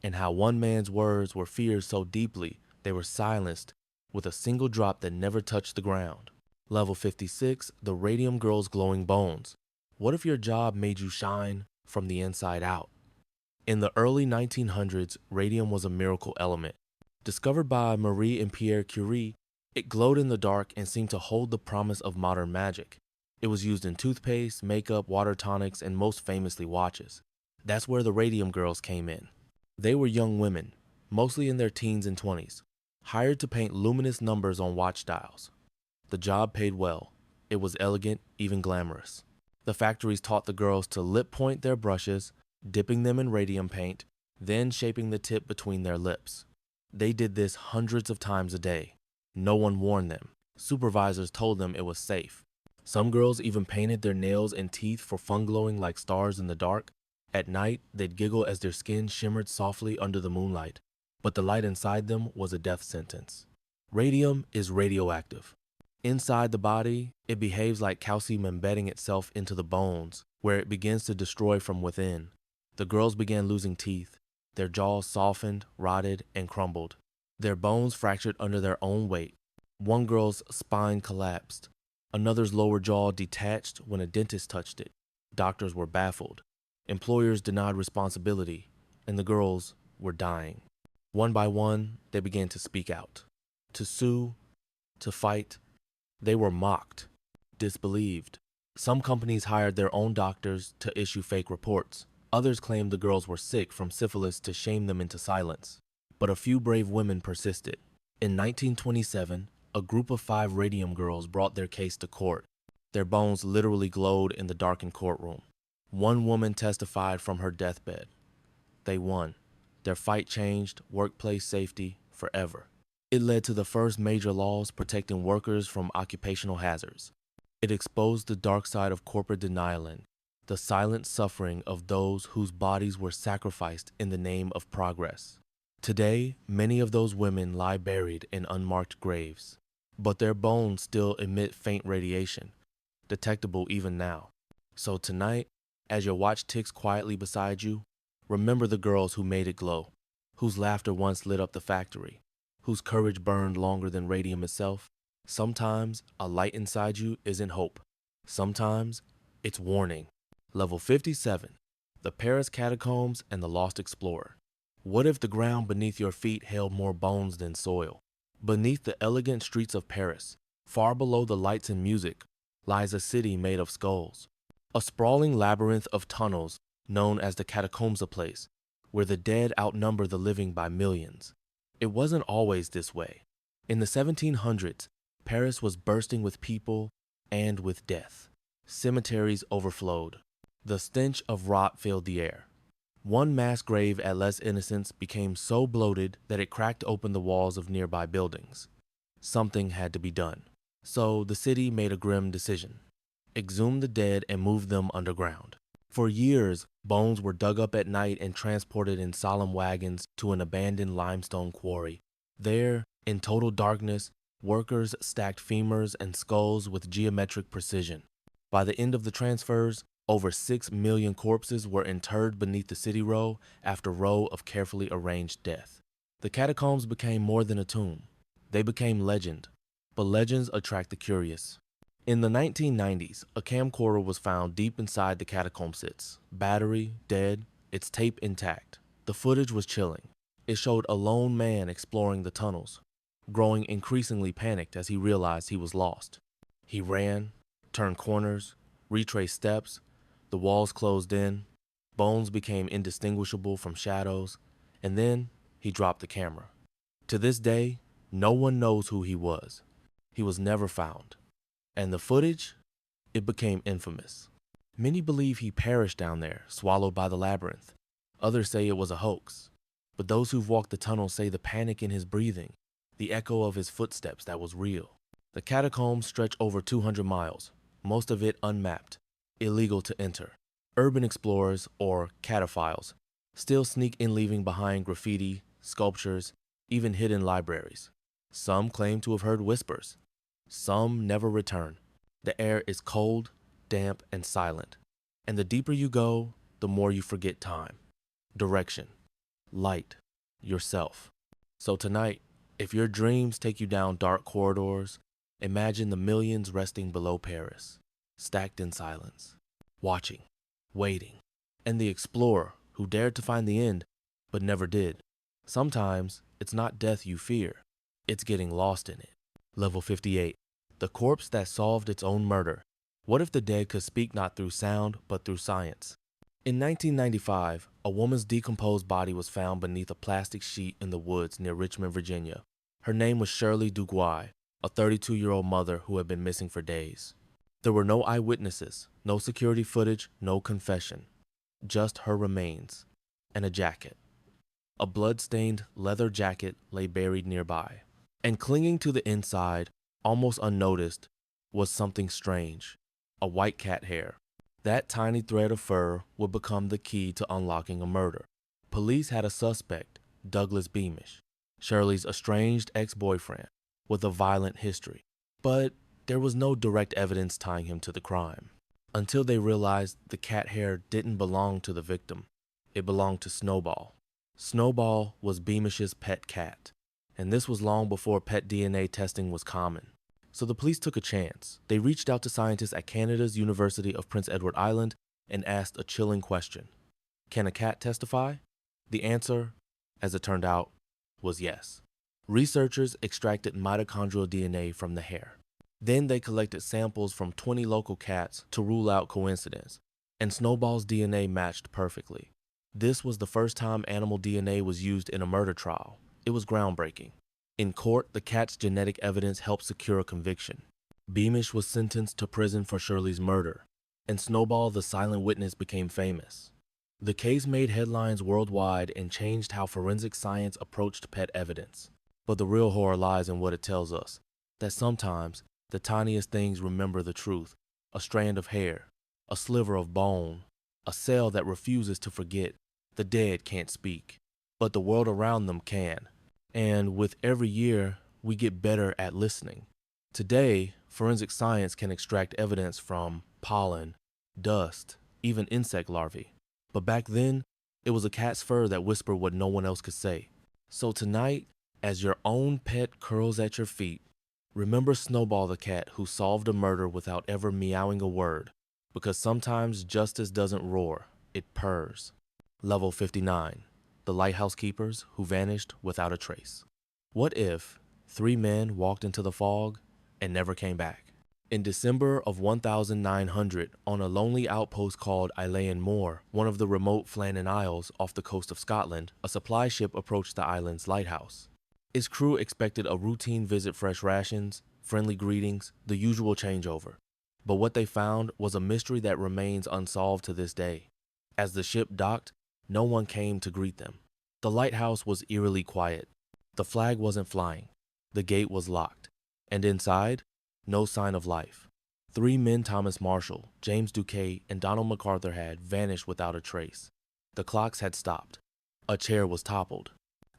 and how one man's words were feared so deeply they were silenced with a single drop that never touched the ground. Level 56, the Radium Girl's Glowing Bones. What if your job made you shine from the inside out? In the early 1900s, radium was a miracle element. Discovered by Marie and Pierre Curie, it glowed in the dark and seemed to hold the promise of modern magic. It was used in toothpaste, makeup, water tonics, and most famously watches. That's where the Radium Girls came in. They were young women, mostly in their teens and 20s, hired to paint luminous numbers on watch dials. The job paid well. It was elegant, even glamorous. The factories taught the girls to lip point their brushes, dipping them in radium paint, then shaping the tip between their lips. They did this hundreds of times a day. No one warned them. Supervisors told them it was safe. Some girls even painted their nails and teeth for fun glowing like stars in the dark. At night, they'd giggle as their skin shimmered softly under the moonlight, but the light inside them was a death sentence. Radium is radioactive. Inside the body, it behaves like calcium embedding itself into the bones, where it begins to destroy from within. The girls began losing teeth. Their jaws softened, rotted, and crumbled. Their bones fractured under their own weight. One girl's spine collapsed. Another's lower jaw detached when a dentist touched it. Doctors were baffled. Employers denied responsibility, and the girls were dying. One by one, they began to speak out, to sue, to fight. They were mocked, disbelieved. Some companies hired their own doctors to issue fake reports. Others claimed the girls were sick from syphilis to shame them into silence. But a few brave women persisted. In 1927, a group of 5 radium girls brought their case to court. Their bones literally glowed in the darkened courtroom. One woman testified from her deathbed. They won. Their fight changed workplace safety forever. It led to the first major laws protecting workers from occupational hazards. It exposed the dark side of corporate denial, the silent suffering of those whose bodies were sacrificed in the name of progress. Today, many of those women lie buried in unmarked graves, but their bones still emit faint radiation, detectable even now. So tonight, as your watch ticks quietly beside you, remember the girls who made it glow, whose laughter once lit up the factory, whose courage burned longer than radium itself. Sometimes a light inside you isn't hope. Sometimes it's warning. Level 57, the Paris Catacombs and the Lost Explorer. What if the ground beneath your feet held more bones than soil? Beneath the elegant streets of Paris, far below the lights and music, lies a city made of skulls. A sprawling labyrinth of tunnels known as the Catacombs Place, where the dead outnumber the living by millions. It wasn't always this way. In the 1700s, Paris was bursting with people and with death. Cemeteries overflowed. The stench of rot filled the air. One mass grave at Les Innocents became so bloated that it cracked open the walls of nearby buildings. Something had to be done. So the city made a grim decision. Exhume the dead and move them underground. For years, bones were dug up at night and transported in solemn wagons to an abandoned limestone quarry. There, in total darkness, workers stacked femurs and skulls with geometric precision. By the end of the transfers, over 6 million corpses were interred beneath the city row after row of carefully arranged death. The catacombs became more than a tomb. They became legend, but legends attract the curious. In the 1990s, a camcorder was found deep inside the catacomb sits. Battery, dead, its tape intact. The footage was chilling. It showed a lone man exploring the tunnels, growing increasingly panicked as he realized he was lost. He ran, turned corners, retraced steps. The walls closed in, bones became indistinguishable from shadows, and then he dropped the camera. To this day, no one knows who he was. He was never found. And the footage, it became infamous. Many believe he perished down there, swallowed by the labyrinth. Others say it was a hoax. But those who've walked the tunnel say the panic in his breathing, the echo of his footsteps, that was real. The catacombs stretch over 200 miles, most of it unmapped, illegal to enter. Urban explorers, or cataphiles, still sneak in, leaving behind graffiti, sculptures, even hidden libraries. Some claim to have heard whispers. Some never return. The air is cold, damp, and silent. And the deeper you go, the more you forget time, direction, light, yourself. So tonight, if your dreams take you down dark corridors, imagine the millions resting below Paris, stacked in silence, watching, waiting, and the explorer who dared to find the end, but never did. Sometimes it's not death you fear, it's getting lost in it. Level 58, the corpse that solved its own murder. What if the dead could speak not through sound, but through science? In 1995, a woman's decomposed body was found beneath a plastic sheet in the woods near Richmond, Virginia. Her name was Shirley Duguay, a 32-year-old mother who had been missing for days. There were no eyewitnesses, no security footage, no confession. Just her remains, and a jacket. A blood-stained leather jacket lay buried nearby. And clinging to the inside almost unnoticed, was something strange, a white cat hair. That tiny thread of fur would become the key to unlocking a murder. Police had a suspect, Douglas Beamish, Shirley's estranged ex-boyfriend, with a violent history. But there was no direct evidence tying him to the crime, until they realized the cat hair didn't belong to the victim. It belonged to Snowball. Snowball was Beamish's pet cat, and this was long before pet DNA testing was common. So the police took a chance. They reached out to scientists at Canada's University of Prince Edward Island and asked a chilling question. Can a cat testify? The answer, as it turned out, was yes. Researchers extracted mitochondrial DNA from the hair. Then they collected samples from 20 local cats to rule out coincidence, and Snowball's DNA matched perfectly. This was the first time animal DNA was used in a murder trial. It was groundbreaking. In court, the cat's genetic evidence helped secure a conviction. Beamish was sentenced to prison for Shirley's murder, and Snowball, the silent witness, became famous. The case made headlines worldwide and changed how forensic science approached pet evidence. But the real horror lies in what it tells us, that sometimes the tiniest things remember the truth. A strand of hair, a sliver of bone, a cell that refuses to forget. The dead can't speak, but the world around them can. And with every year, we get better at listening. Today, forensic science can extract evidence from pollen, dust, even insect larvae. But back then, it was a cat's fur that whispered what no one else could say. So tonight, as your own pet curls at your feet, remember Snowball the cat who solved a murder without ever meowing a word. Because sometimes justice doesn't roar, it purrs. Level 59. The lighthouse keepers who vanished without a trace. What if 3 men walked into the fog and never came back? In December of 1900, on a lonely outpost called Ilean Moor, one of the remote Flannan Isles off the coast of Scotland, a supply ship approached the island's lighthouse. Its crew expected a routine visit, fresh rations, friendly greetings, the usual changeover. But what they found was a mystery that remains unsolved to this day. As the ship docked, no one came to greet them. The lighthouse was eerily quiet. The flag wasn't flying. The gate was locked. And inside, no sign of life. 3 men, Thomas Marshall, James Duquet, and Donald MacArthur, had vanished without a trace. The clocks had stopped. A chair was toppled.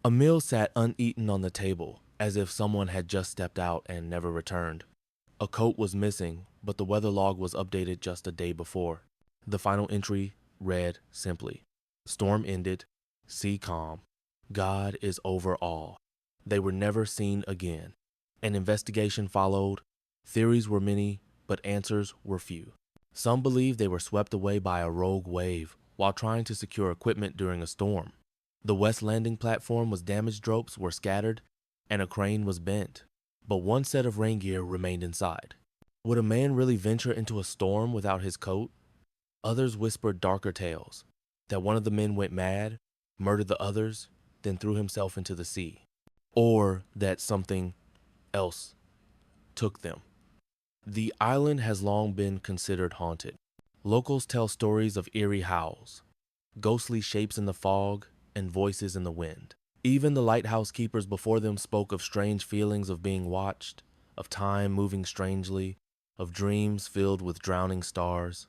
A meal sat uneaten on the table, as if someone had just stepped out and never returned. A coat was missing, but the weather log was updated just a day before. The final entry read simply, "Storm ended, sea calm, God is over all." They were never seen again. An investigation followed. Theories were many, but answers were few. Some believed they were swept away by a rogue wave while trying to secure equipment during a storm. The west landing platform was damaged, ropes were scattered, and a crane was bent. But one set of rain gear remained inside. Would a man really venture into a storm without his coat? Others whispered darker tales, that one of the men went mad, murdered the others, then threw himself into the sea. Or that something else took them. The island has long been considered haunted. Locals tell stories of eerie howls, ghostly shapes in the fog, and voices in the wind. Even the lighthouse keepers before them spoke of strange feelings of being watched, of time moving strangely, of dreams filled with drowning stars.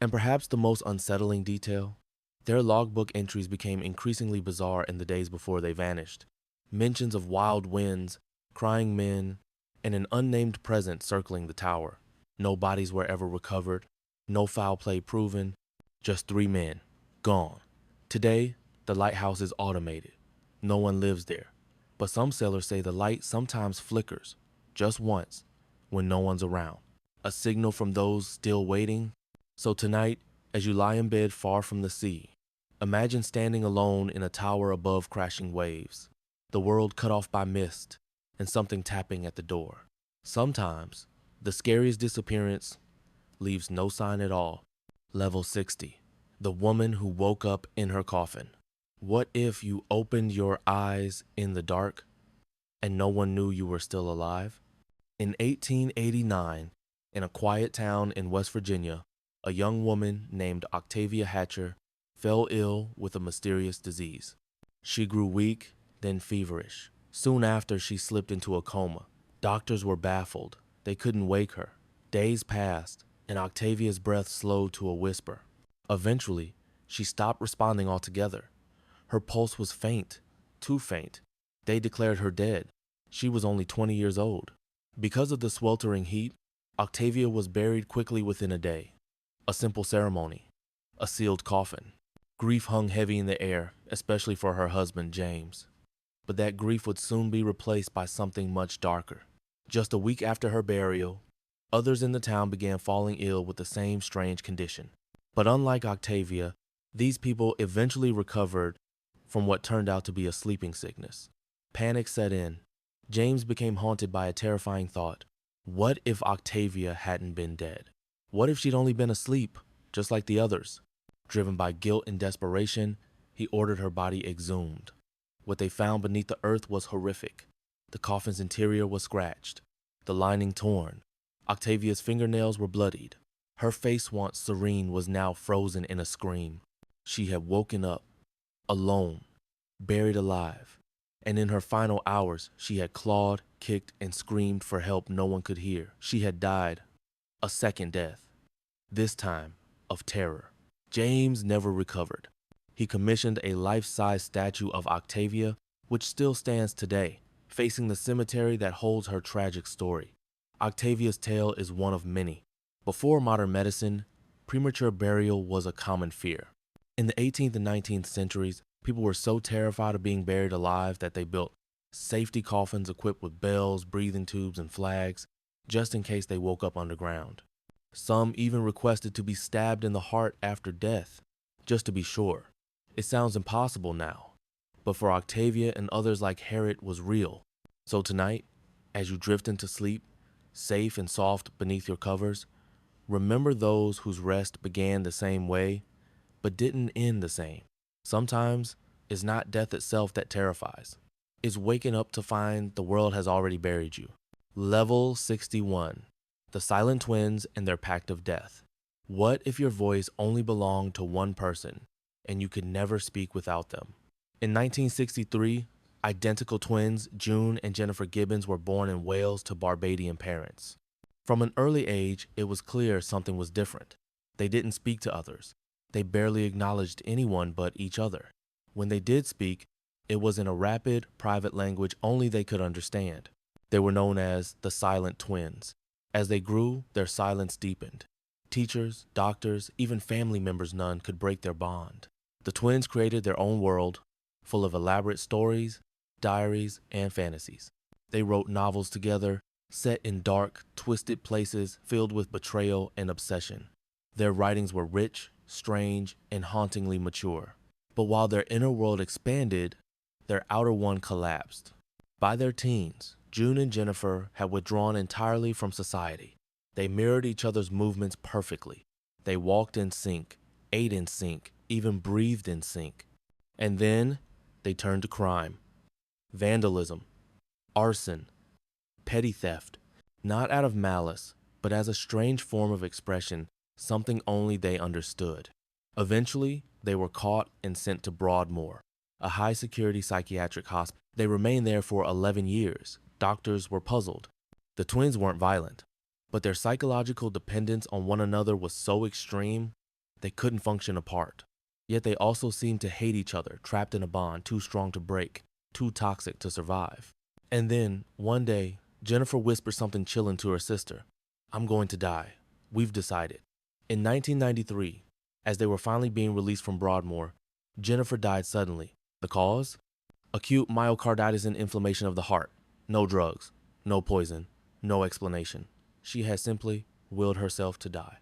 And perhaps the most unsettling detail, their logbook entries became increasingly bizarre in the days before they vanished. Mentions of wild winds, crying men, and an unnamed presence circling the tower. No bodies were ever recovered, no foul play proven, just 3 men, gone. Today, the lighthouse is automated. No one lives there. But some sailors say the light sometimes flickers, just once, when no one's around. A signal from those still waiting. So tonight, as you lie in bed far from the sea, imagine standing alone in a tower above crashing waves, the world cut off by mist, and something tapping at the door. Sometimes, the scariest disappearance leaves no sign at all. Level 60. The woman who woke up in her coffin. What if you opened your eyes in the dark and no one knew you were still alive? In 1889, in a quiet town in West Virginia, a young woman named Octavia Hatcher fell ill with a mysterious disease. She grew weak, then feverish. Soon after, she slipped into a coma, Doctors were baffled. They couldn't wake her. Days passed, and Octavia's breath slowed to a whisper. Eventually, she stopped responding altogether. Her pulse was faint, too faint. They declared her dead. She was only 20 years old. Because of the sweltering heat, Octavia was buried quickly within a day. A simple ceremony. A sealed coffin. Grief hung heavy in the air, especially for her husband, James. But that grief would soon be replaced by something much darker. Just a week after her burial, others in the town began falling ill with the same strange condition. But unlike Octavia, these people eventually recovered from what turned out to be a sleeping sickness. Panic set in. James became haunted by a terrifying thought. What if Octavia hadn't been dead? What if she'd only been asleep, just like the others? Driven by guilt and desperation, he ordered her body exhumed. What they found beneath the earth was horrific. The coffin's interior was scratched, the lining torn. Octavia's fingernails were bloodied. Her face, once serene, was now frozen in a scream. She had woken up, alone, buried alive, and in her final hours, she had clawed, kicked, and screamed for help no one could hear. She had died, a second death, this time of terror. James never recovered. He commissioned a life-size statue of Octavia, which still stands today, facing the cemetery that holds her tragic story. Octavia's tale is one of many. Before modern medicine, premature burial was a common fear. In the 18th and 19th centuries, people were so terrified of being buried alive that they built safety coffins equipped with bells, breathing tubes, and flags, just in case they woke up underground. Some even requested to be stabbed in the heart after death, just to be sure. It sounds impossible now, but for Octavia and others like Herod was real. So tonight, as you drift into sleep, safe and soft beneath your covers, remember those whose rest began the same way, but didn't end the same. Sometimes it's not death itself that terrifies. It's waking up to find the world has already buried you. Level 61. The Silent Twins and their Pact of Death. What if your voice only belonged to one person and you could never speak without them? In 1963, identical twins June and Jennifer Gibbons were born in Wales to Barbadian parents. From an early age, it was clear something was different. They didn't speak to others. They barely acknowledged anyone but each other. When they did speak, it was in a rapid, private language only they could understand. They were known as the Silent Twins. As they grew, their silence deepened. Teachers, doctors, even family members none could break their bond. The twins created their own world, full of elaborate stories, diaries, and fantasies. They wrote novels together, set in dark, twisted places filled with betrayal and obsession. Their writings were rich, strange, and hauntingly mature. But while their inner world expanded, their outer one collapsed. By their teens, June and Jennifer had withdrawn entirely from society. They mirrored each other's movements perfectly. They walked in sync, ate in sync, even breathed in sync. And then they turned to crime. Vandalism, arson, petty theft, not out of malice, but as a strange form of expression, something only they understood. Eventually, they were caught and sent to Broadmoor, a high-security psychiatric hospital. They remained there for 11 years. Doctors were puzzled. The twins weren't violent, but their psychological dependence on one another was so extreme, they couldn't function apart. Yet they also seemed to hate each other, trapped in a bond too strong to break, too toxic to survive. And then, one day, Jennifer whispered something chilling to her sister. "I'm going to die. We've decided." In 1993, as they were finally being released from Broadmoor, Jennifer died suddenly. The cause? Acute myocarditis and inflammation of the heart. No drugs, no poison, no explanation. She had simply willed herself to die.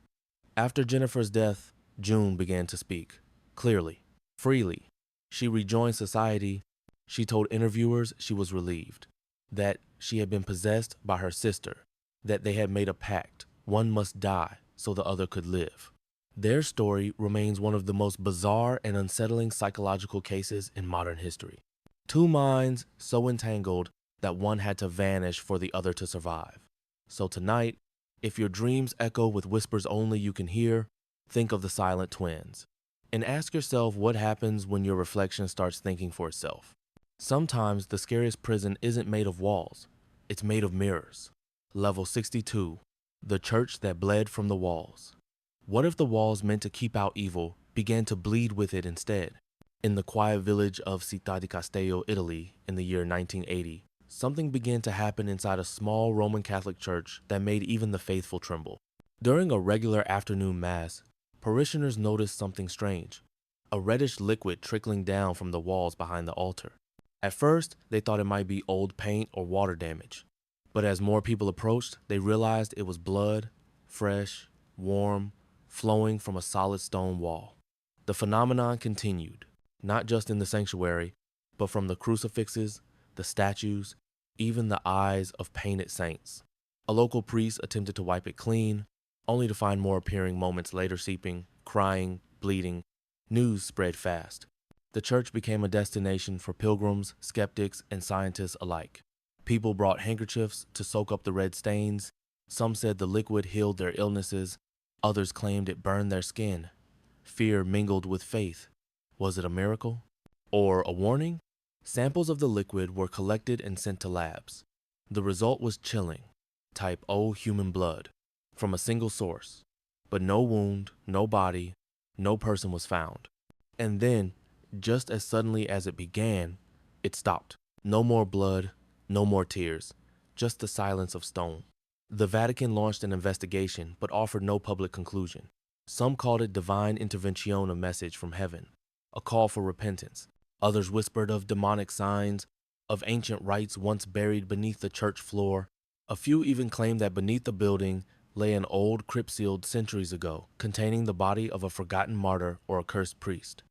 After Jennifer's death, June began to speak, clearly, freely. She rejoined society. She told interviewers she was relieved, that she had been possessed by her sister, that they had made a pact, one must die so the other could live. Their story remains one of the most bizarre and unsettling psychological cases in modern history. Two minds so entangled that one had to vanish for the other to survive. So tonight, if your dreams echo with whispers only you can hear, think of the Silent Twins. And ask yourself what happens when your reflection starts thinking for itself. Sometimes the scariest prison isn't made of walls. It's made of mirrors. Level 62. The church that bled from the walls. What if the walls meant to keep out evil began to bleed with it instead? In the quiet village of Città di Castello, Italy, in the year 1980, something began to happen inside a small Roman Catholic church that made even the faithful tremble. During a regular afternoon mass, parishioners noticed something strange, a reddish liquid trickling down from the walls behind the altar. At first, they thought it might be old paint or water damage. But as more people approached, they realized it was blood, fresh, warm, flowing from a solid stone wall. The phenomenon continued, not just in the sanctuary, but from the crucifixes, the statues, even the eyes of painted saints. A local priest attempted to wipe it clean, only to find more appearing moments later seeping, crying, bleeding. News spread fast. The church became a destination for pilgrims, skeptics, and scientists alike. People brought handkerchiefs to soak up the red stains. Some said the liquid healed their illnesses. Others claimed it burned their skin. Fear mingled with faith. Was it a miracle? Or a warning? Samples of the liquid were collected and sent to labs. The result was chilling. Type O human blood. From a single source. But no wound, no body, no person was found. And then, just as suddenly as it began, it stopped. No more blood, no more tears, just the silence of stone. The Vatican launched an investigation but offered no public conclusion. Some called it divine intervention, a message from heaven, a call for repentance. Others whispered of demonic signs, of ancient rites once buried beneath the church floor. A few even claimed that beneath the building lay an old crypt sealed centuries ago, containing the body of a forgotten martyr or a cursed priest.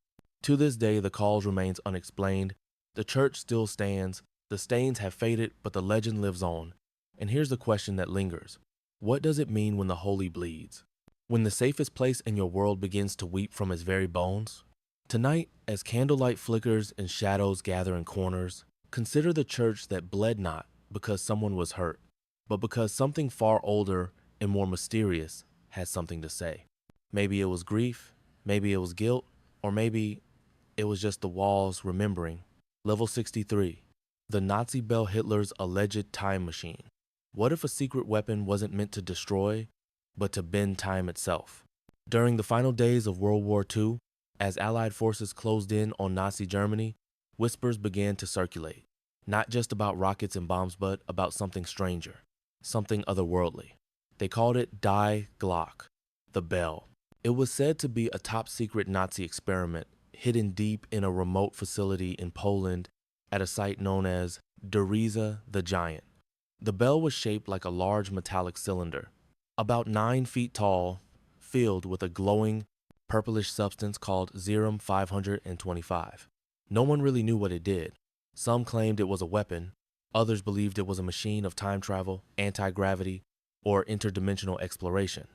To this day, the cause remains unexplained. The church still stands. The stains have faded, but the legend lives on. And here's the question that lingers. What does it mean when the holy bleeds? When the safest place in your world begins to weep from its very bones? Tonight, as candlelight flickers and shadows gather in corners, consider the church that bled not because someone was hurt, but because something far older and more mysterious had something to say. Maybe it was grief, maybe it was guilt, or maybe it was just the walls remembering. Level 63. The Nazi Bell Hitler's alleged time machine. What if a secret weapon wasn't meant to destroy, but to bend time itself? During the final days of World War II, as Allied forces closed in on Nazi Germany, whispers began to circulate. Not just about rockets and bombs, but about something stranger, something otherworldly. They called it Die Glock, the bell. It was said to be a top-secret Nazi experiment hidden deep in a remote facility in Poland at a site known as Déjà the Giant. The bell was shaped like a large metallic cylinder, about 9 feet tall, filled with a glowing, purplish substance called Serum 525. No one really knew what it did. Some claimed it was a weapon. Others believed it was a machine of time travel, anti-gravity, or interdimensional exploration.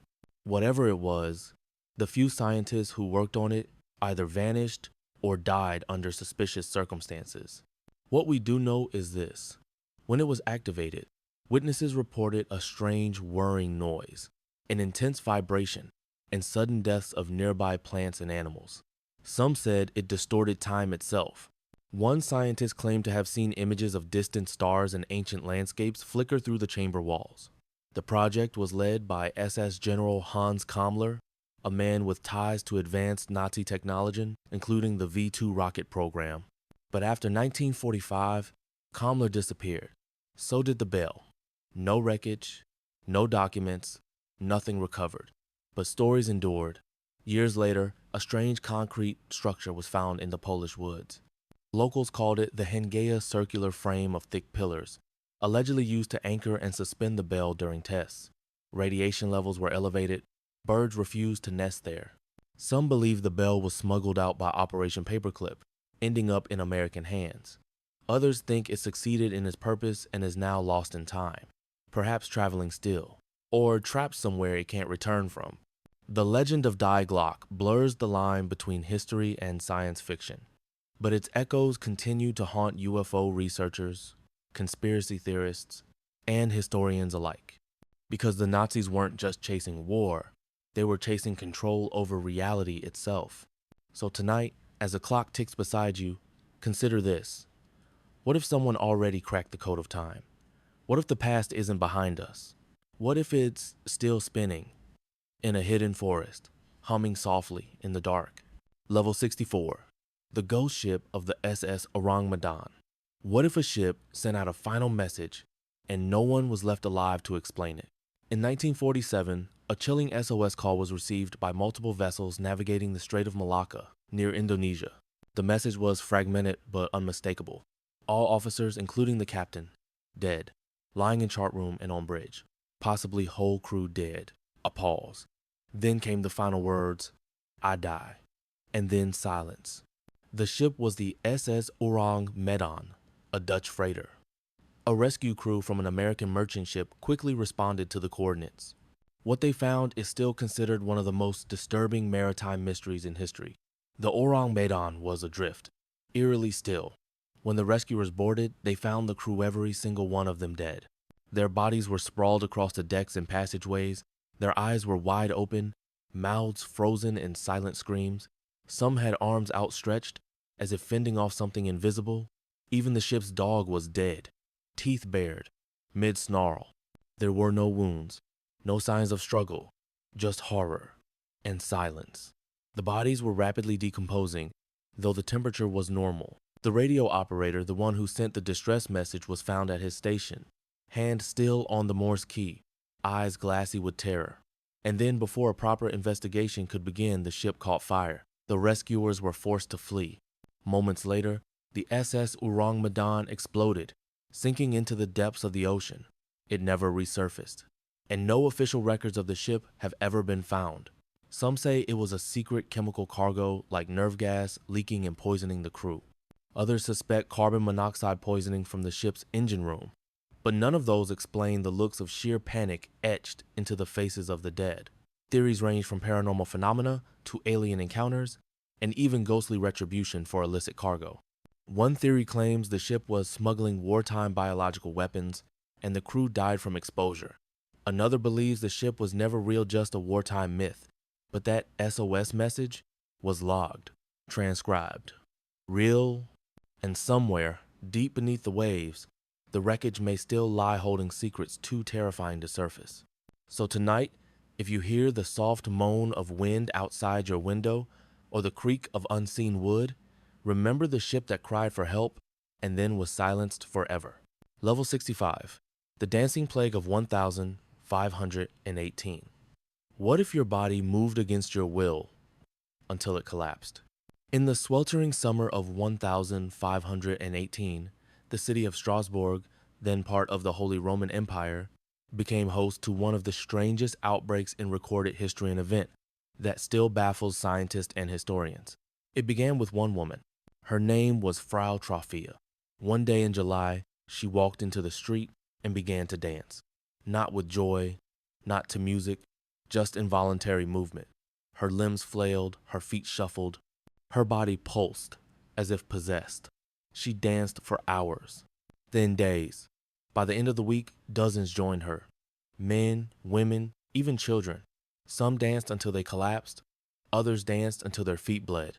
Whatever it was, the few scientists who worked on it either vanished or died under suspicious circumstances. What we do know is this. When it was activated, witnesses reported a strange whirring noise, an intense vibration, and sudden deaths of nearby plants and animals. Some said it distorted time itself. One scientist claimed to have seen images of distant stars and ancient landscapes flicker through the chamber walls. The project was led by SS General Hans Kammler, a man with ties to advanced Nazi technology, including the V-2 rocket program. But after 1945, Kammler disappeared. So did the bell. No wreckage, no documents, nothing recovered. But stories endured. Years later, a strange concrete structure was found in the Polish woods. Locals called it the Hengea circular frame of thick pillars, allegedly used to anchor and suspend the bell during tests. Radiation levels were elevated. Birds refused to nest there. Some believe the bell was smuggled out by Operation Paperclip, ending up in American hands. Others think it succeeded in its purpose and is now lost in time, perhaps traveling still, or trapped somewhere it can't return from. The legend of Die Glock blurs the line between history and science fiction, but its echoes continue to haunt UFO researchers, conspiracy theorists, and historians alike. Because the Nazis weren't just chasing war, they were chasing control over reality itself. So tonight, as the clock ticks beside you, consider this. What if someone already cracked the code of time? What if the past isn't behind us? What if it's still spinning in a hidden forest, humming softly in the dark? Level 64. The ghost ship of the SS Orang Medan. What if a ship sent out a final message and no one was left alive to explain it? In 1947, a chilling SOS call was received by multiple vessels navigating the Strait of Malacca near Indonesia. The message was fragmented but unmistakable. All officers, including the captain, dead, lying in chart room and on bridge. Possibly whole crew dead. A pause. Then came the final words, "I die." And then silence. The ship was the SS Orang Medan, a Dutch freighter. A rescue crew from an American merchant ship quickly responded to the coordinates. What they found is still considered one of the most disturbing maritime mysteries in history. The Orang Medan was adrift, eerily still. When the rescuers boarded, they found the crew, every single one of them, dead. Their bodies were sprawled across the decks and passageways. Their eyes were wide open, mouths frozen in silent screams. Some had arms outstretched, as if fending off something invisible. Even the ship's dog was dead, teeth bared, mid-snarl. There were no wounds, no signs of struggle, just horror and silence. The bodies were rapidly decomposing, though the temperature was normal. The radio operator, the one who sent the distress message, was found at his station, hand still on the Morse key, eyes glassy with terror. And then, before a proper investigation could begin, the ship caught fire. The rescuers were forced to flee. Moments later, the SS Orang Medan exploded, sinking into the depths of the ocean. It never resurfaced, and no official records of the ship have ever been found. Some say it was a secret chemical cargo like nerve gas leaking and poisoning the crew. Others suspect carbon monoxide poisoning from the ship's engine room, but none of those explain the looks of sheer panic etched into the faces of the dead. Theories range from paranormal phenomena to alien encounters, and even ghostly retribution for illicit cargo. One theory claims the ship was smuggling wartime biological weapons, and the crew died from exposure. Another believes the ship was never real, just a wartime myth, but that SOS message was logged, transcribed, real, and somewhere, deep beneath the waves, the wreckage may still lie holding secrets too terrifying to surface. So tonight, if you hear the soft moan of wind outside your window or the creak of unseen wood, remember the ship that cried for help and then was silenced forever. Level 65. The Dancing Plague of 1518. What if your body moved against your will until it collapsed? In the sweltering summer of 1518, the city of Strasbourg, then part of the Holy Roman Empire, became host to one of the strangest outbreaks in recorded history, an event that still baffles scientists and historians. It began with one woman. Her name was Frau Trophia. One day in July, she walked into the street and began to dance. Not with joy, not to music, just involuntary movement. Her limbs flailed, her feet shuffled, her body pulsed as if possessed. She danced for hours, then days. By the end of the week, dozens joined her. Men, women, even children. Some danced until they collapsed. Others danced until their feet bled.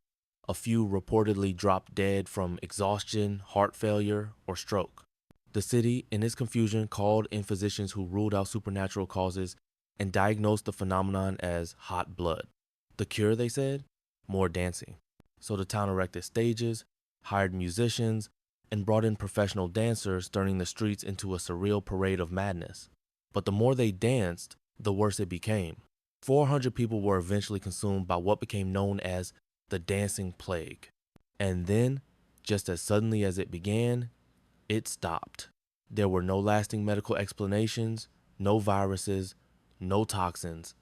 A few reportedly dropped dead from exhaustion, heart failure, or stroke. The city, in its confusion, called in physicians who ruled out supernatural causes and diagnosed the phenomenon as hot blood. The cure, they said? More dancing. So the town erected stages, hired musicians, and brought in professional dancers, turning the streets into a surreal parade of madness. But the more they danced, the worse it became. 400 people were eventually consumed by what became known as the Dancing Plague. And then, just as suddenly as it began, it stopped. There were no lasting medical explanations, no viruses, no toxins,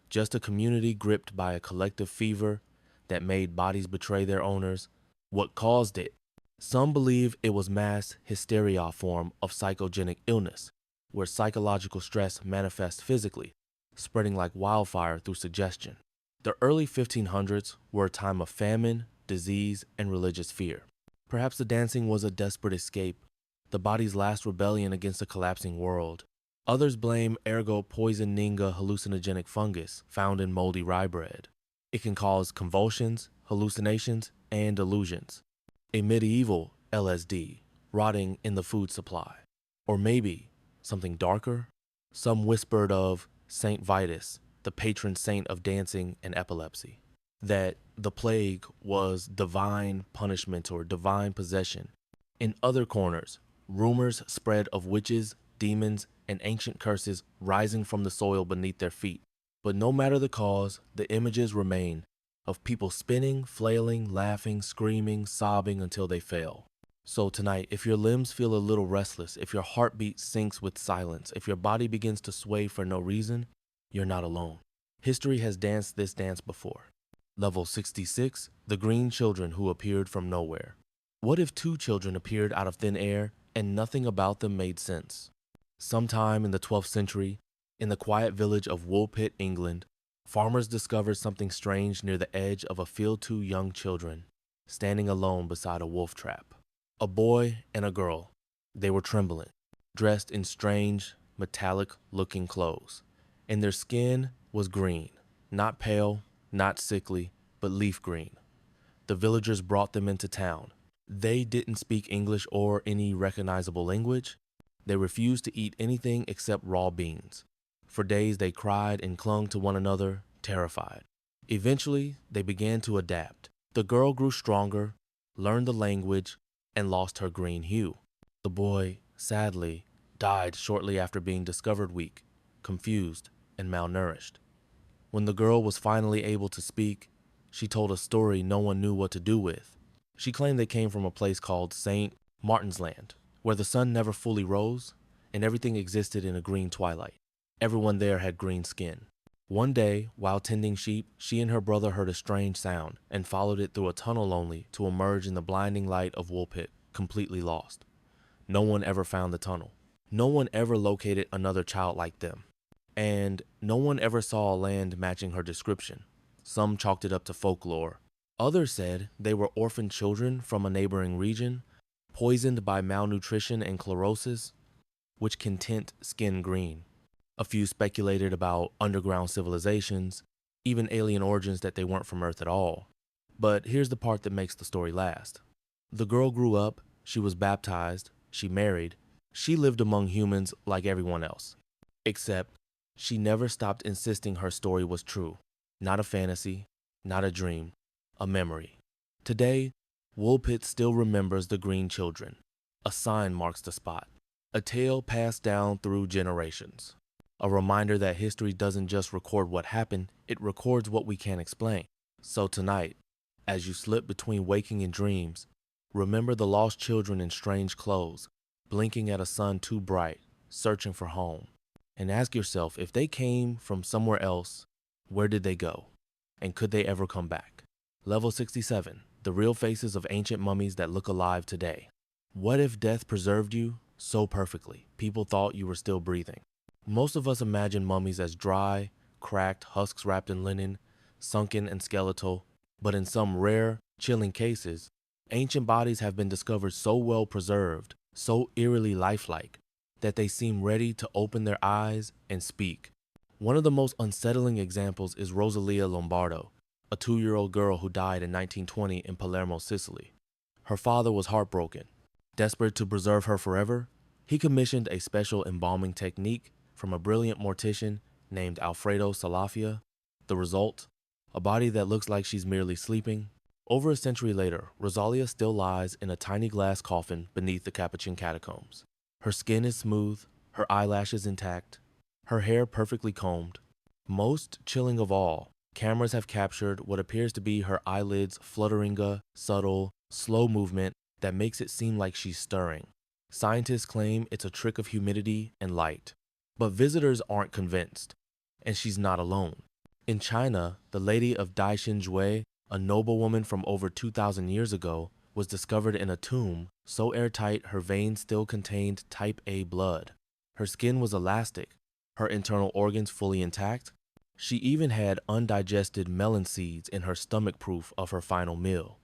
just a community gripped by a collective fever that made bodies betray their owners. What caused it? Some believe it was mass hysteria, form of psychogenic illness, where psychological stress manifests physically, spreading like wildfire through suggestion. The early 1500s were a time of famine, disease, and religious fear. Perhaps the dancing was a desperate escape, the body's last rebellion against a collapsing world. Others blame ergo poisoning, a hallucinogenic fungus found in moldy rye bread. It can cause convulsions, hallucinations, and illusions. A medieval LSD rotting in the food supply. Or maybe something darker. Some whispered of Saint Vitus, the patron saint of dancing and epilepsy, that the plague was divine punishment or divine possession. In other corners, rumors spread of witches, demons, and ancient curses rising from the soil beneath their feet. But no matter the cause, the images remain of people spinning, flailing, laughing, screaming, sobbing until they fail. So tonight, if your limbs feel a little restless, if your heartbeat sinks with silence, if your body begins to sway for no reason, you're not alone. History has danced this dance before. Level 66, the green children who appeared from nowhere. What if two children appeared out of thin air and nothing about them made sense? Sometime in the 12th century, in the quiet village of Woolpit, England, farmers discovered something strange near the edge of a field. Two young children, standing alone beside a wolf trap. A boy and a girl. They were trembling, dressed in strange, metallic-looking clothes, and their skin was green, not pale, not sickly, but leaf green. The villagers brought them into town. They didn't speak English or any recognizable language. They refused to eat anything except raw beans. For days they cried and clung to one another, terrified. Eventually, they began to adapt. The girl grew stronger, learned the language, and lost her green hue. The boy, sadly, died shortly after being discovered weak, confused, and malnourished. When the girl was finally able to speak, she told a story no one knew what to do with. She claimed they came from a place called St. Martin's Land, where the sun never fully rose and everything existed in a green twilight. Everyone there had green skin. One day, while tending sheep, she and her brother heard a strange sound and followed it through a tunnel only to emerge in the blinding light of Woolpit, completely lost. No one ever found the tunnel. No one ever located another child like them. And no one ever saw a land matching her description. Some chalked it up to folklore. Others said they were orphaned children from a neighboring region, poisoned by malnutrition and chlorosis, which can tint skin green. A few speculated about underground civilizations, even alien origins that they weren't from Earth at all. But here's the part that makes the story last. The girl grew up, she was baptized, she married, she lived among humans like everyone else. Except, she never stopped insisting her story was true. Not a fantasy, not a dream, a memory. Today, Woolpit still remembers the green children. A sign marks the spot. A tale passed down through generations. A reminder that history doesn't just record what happened, it records what we can't explain. So tonight, as you slip between waking and dreams, remember the lost children in strange clothes, blinking at a sun too bright, searching for home. And ask yourself, if they came from somewhere else, where did they go? And could they ever come back? Level 67, the real faces of ancient mummies that look alive today. What if death preserved you so perfectly, people thought you were still breathing? Most of us imagine mummies as dry, cracked husks wrapped in linen, sunken and skeletal, but in some rare, chilling cases, ancient bodies have been discovered so well preserved, so eerily lifelike, that they seem ready to open their eyes and speak. One of the most unsettling examples is Rosalia Lombardo, a 2-year-old girl who died in 1920 in Palermo, Sicily. Her father was heartbroken. Desperate to preserve her forever, he commissioned a special embalming technique from a brilliant mortician named Alfredo Salafia. The result? A body that looks like she's merely sleeping. Over a century later, Rosalia still lies in a tiny glass coffin beneath the Capuchin catacombs. Her skin is smooth, her eyelashes intact, her hair perfectly combed. Most chilling of all, cameras have captured what appears to be her eyelids fluttering a subtle, slow movement that makes it seem like she's stirring. Scientists claim it's a trick of humidity and light. But visitors aren't convinced, and she's not alone. In China, the Lady of Daixinjue, a noblewoman from over 2,000 years ago, was discovered in a tomb so airtight her veins still contained type A blood. Her skin was elastic, her internal organs fully intact. She even had undigested melon seeds in her stomach, proof of her final meal.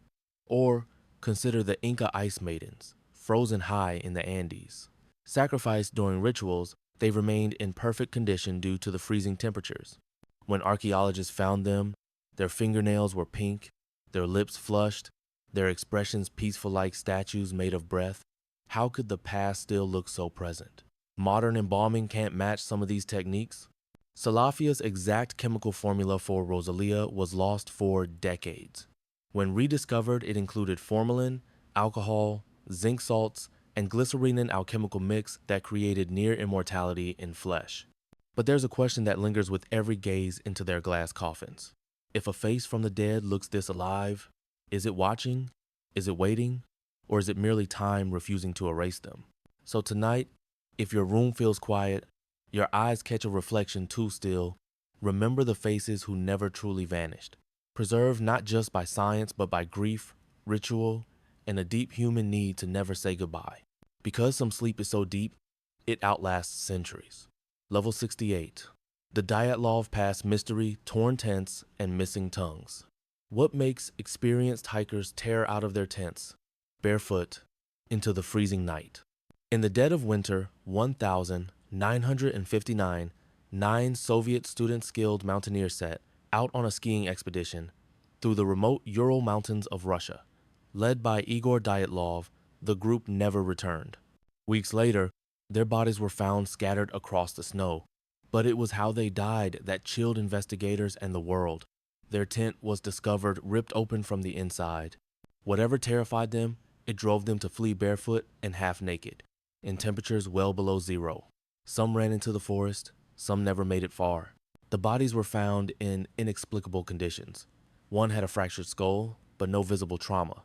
Or consider the Inca ice maidens, frozen high in the Andes. Sacrificed during rituals, they remained in perfect condition due to the freezing temperatures. When archaeologists found them, their fingernails were pink, their lips flushed, their expressions peaceful like statues made of breath. How could the past still look so present? Modern embalming can't match some of these techniques. Salafia's exact chemical formula for Rosalia was lost for decades. When rediscovered, it included formalin, alcohol, zinc salts, and glycerine alchemical mix that created near immortality in flesh. But there's a question that lingers with every gaze into their glass coffins. If a face from the dead looks this alive, is it watching? Is it waiting? Or is it merely time refusing to erase them? So tonight, if your room feels quiet, your eyes catch a reflection too still, remember the faces who never truly vanished, preserved not just by science but by grief, ritual, and a deep human need to never say goodbye. Because some sleep is so deep, it outlasts centuries. Level 68. The Dyatlov Pass mystery, torn tents, and missing tongues. What makes experienced hikers tear out of their tents, barefoot, into the freezing night? In the dead of winter, 1959, 9 Soviet student-skilled mountaineers set out on a skiing expedition through the remote Ural Mountains of Russia. Led by Igor Dyatlov, the group never returned. Weeks later, their bodies were found scattered across the snow. But it was how they died that chilled investigators and the world. Their tent was discovered ripped open from the inside. Whatever terrified them, it drove them to flee barefoot and half naked, in temperatures well below zero. Some ran into the forest, some never made it far. The bodies were found in inexplicable conditions. One had a fractured skull, but no visible trauma.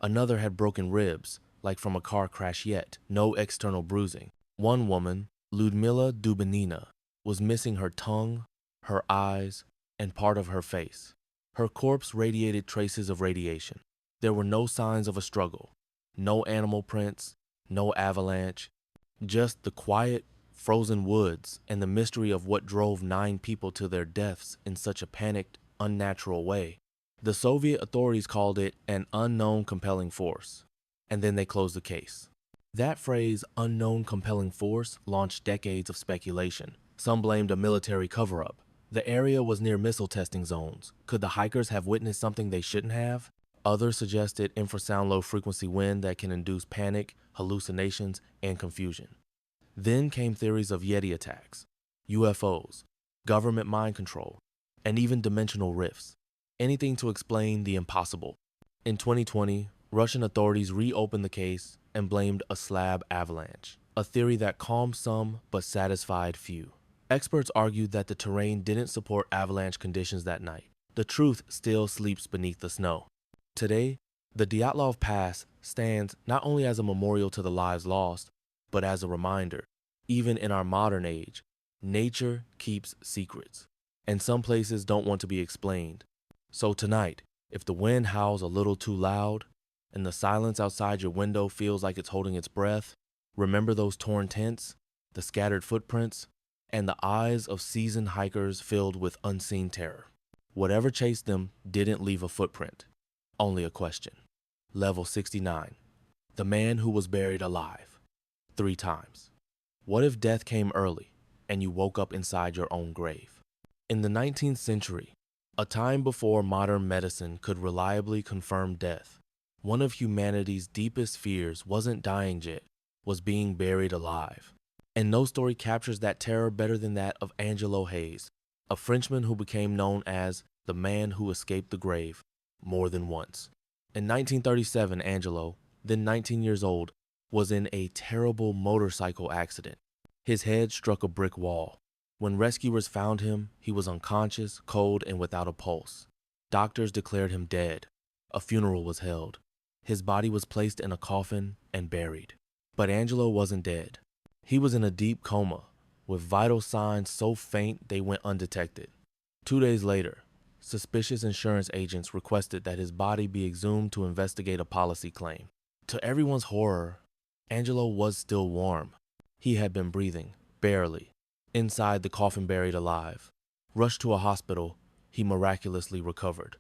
Another had broken ribs, like from a car crash, yet no external bruising. One woman, Ludmila Dubinina, was missing her tongue, her eyes, and part of her face. Her corpse radiated traces of radiation. There were no signs of a struggle, no animal prints, no avalanche, just the quiet, frozen woods and the mystery of what drove 9 people to their deaths in such a panicked, unnatural way. The Soviet authorities called it an unknown compelling force, and then they closed the case. That phrase, unknown compelling force, launched decades of speculation. Some blamed a military cover-up. The area was near missile testing zones. Could the hikers have witnessed something they shouldn't have? Others suggested infrasound low-frequency wind that can induce panic, hallucinations, and confusion. Then came theories of Yeti attacks, UFOs, government mind control, and even dimensional rifts. Anything to explain the impossible. In 2020, Russian authorities reopened the case and blamed a slab avalanche, a theory that calmed some but satisfied few. Experts argued that the terrain didn't support avalanche conditions that night. The truth still sleeps beneath the snow. Today, the Dyatlov Pass stands not only as a memorial to the lives lost, but as a reminder, even in our modern age, nature keeps secrets, and some places don't want to be explained. So tonight, if the wind howls a little too loud, and the silence outside your window feels like it's holding its breath, remember those torn tents, the scattered footprints, and the eyes of seasoned hikers filled with unseen terror. Whatever chased them didn't leave a footprint, only a question. Level 69. The man who was buried alive. 3 times. What if death came early, and you woke up inside your own grave? In the 19th century, a time before modern medicine could reliably confirm death, one of humanity's deepest fears wasn't dying yet, was being buried alive. And no story captures that terror better than that of Angelo Hayes, a Frenchman who became known as the man who escaped the grave more than once. In 1937, Angelo, then 19 years old, was in a terrible motorcycle accident. His head struck a brick wall. When rescuers found him, he was unconscious, cold, and without a pulse. Doctors declared him dead. A funeral was held. His body was placed in a coffin and buried. But Angelo wasn't dead. He was in a deep coma, with vital signs so faint they went undetected. 2 days later, suspicious insurance agents requested that his body be exhumed to investigate a policy claim. To everyone's horror, Angelo was still warm. He had been breathing, barely, inside the coffin buried alive. Rushed to a hospital, he miraculously recovered.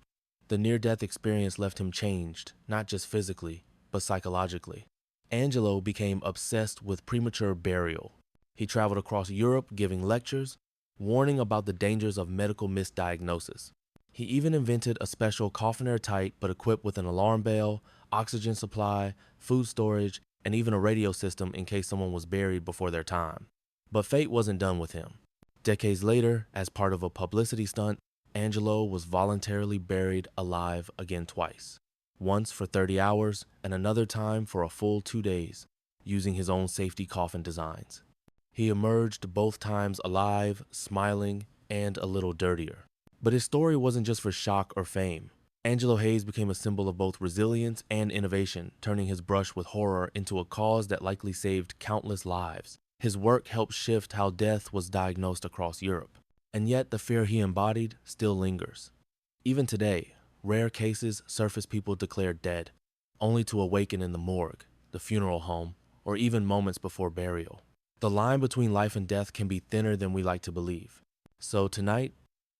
The near-death experience left him changed, not just physically, but psychologically. Angelo became obsessed with premature burial. He traveled across Europe giving lectures, warning about the dangers of medical misdiagnosis. He even invented a special coffin airtight but equipped with an alarm bell, oxygen supply, food storage, and even a radio system in case someone was buried before their time. But fate wasn't done with him. Decades later, as part of a publicity stunt, Angelo was voluntarily buried alive again twice. Once for 30 hours and another time for a full 2 days, using his own safety coffin designs. He emerged both times alive, smiling, and a little dirtier. But his story wasn't just for shock or fame. Angelo Hayes became a symbol of both resilience and innovation, turning his brush with horror into a cause that likely saved countless lives. His work helped shift how death was diagnosed across Europe. And yet the fear he embodied still lingers. Even today, rare cases surface people declared dead, only to awaken in the morgue, the funeral home, or even moments before burial. The line between life and death can be thinner than we like to believe. So tonight,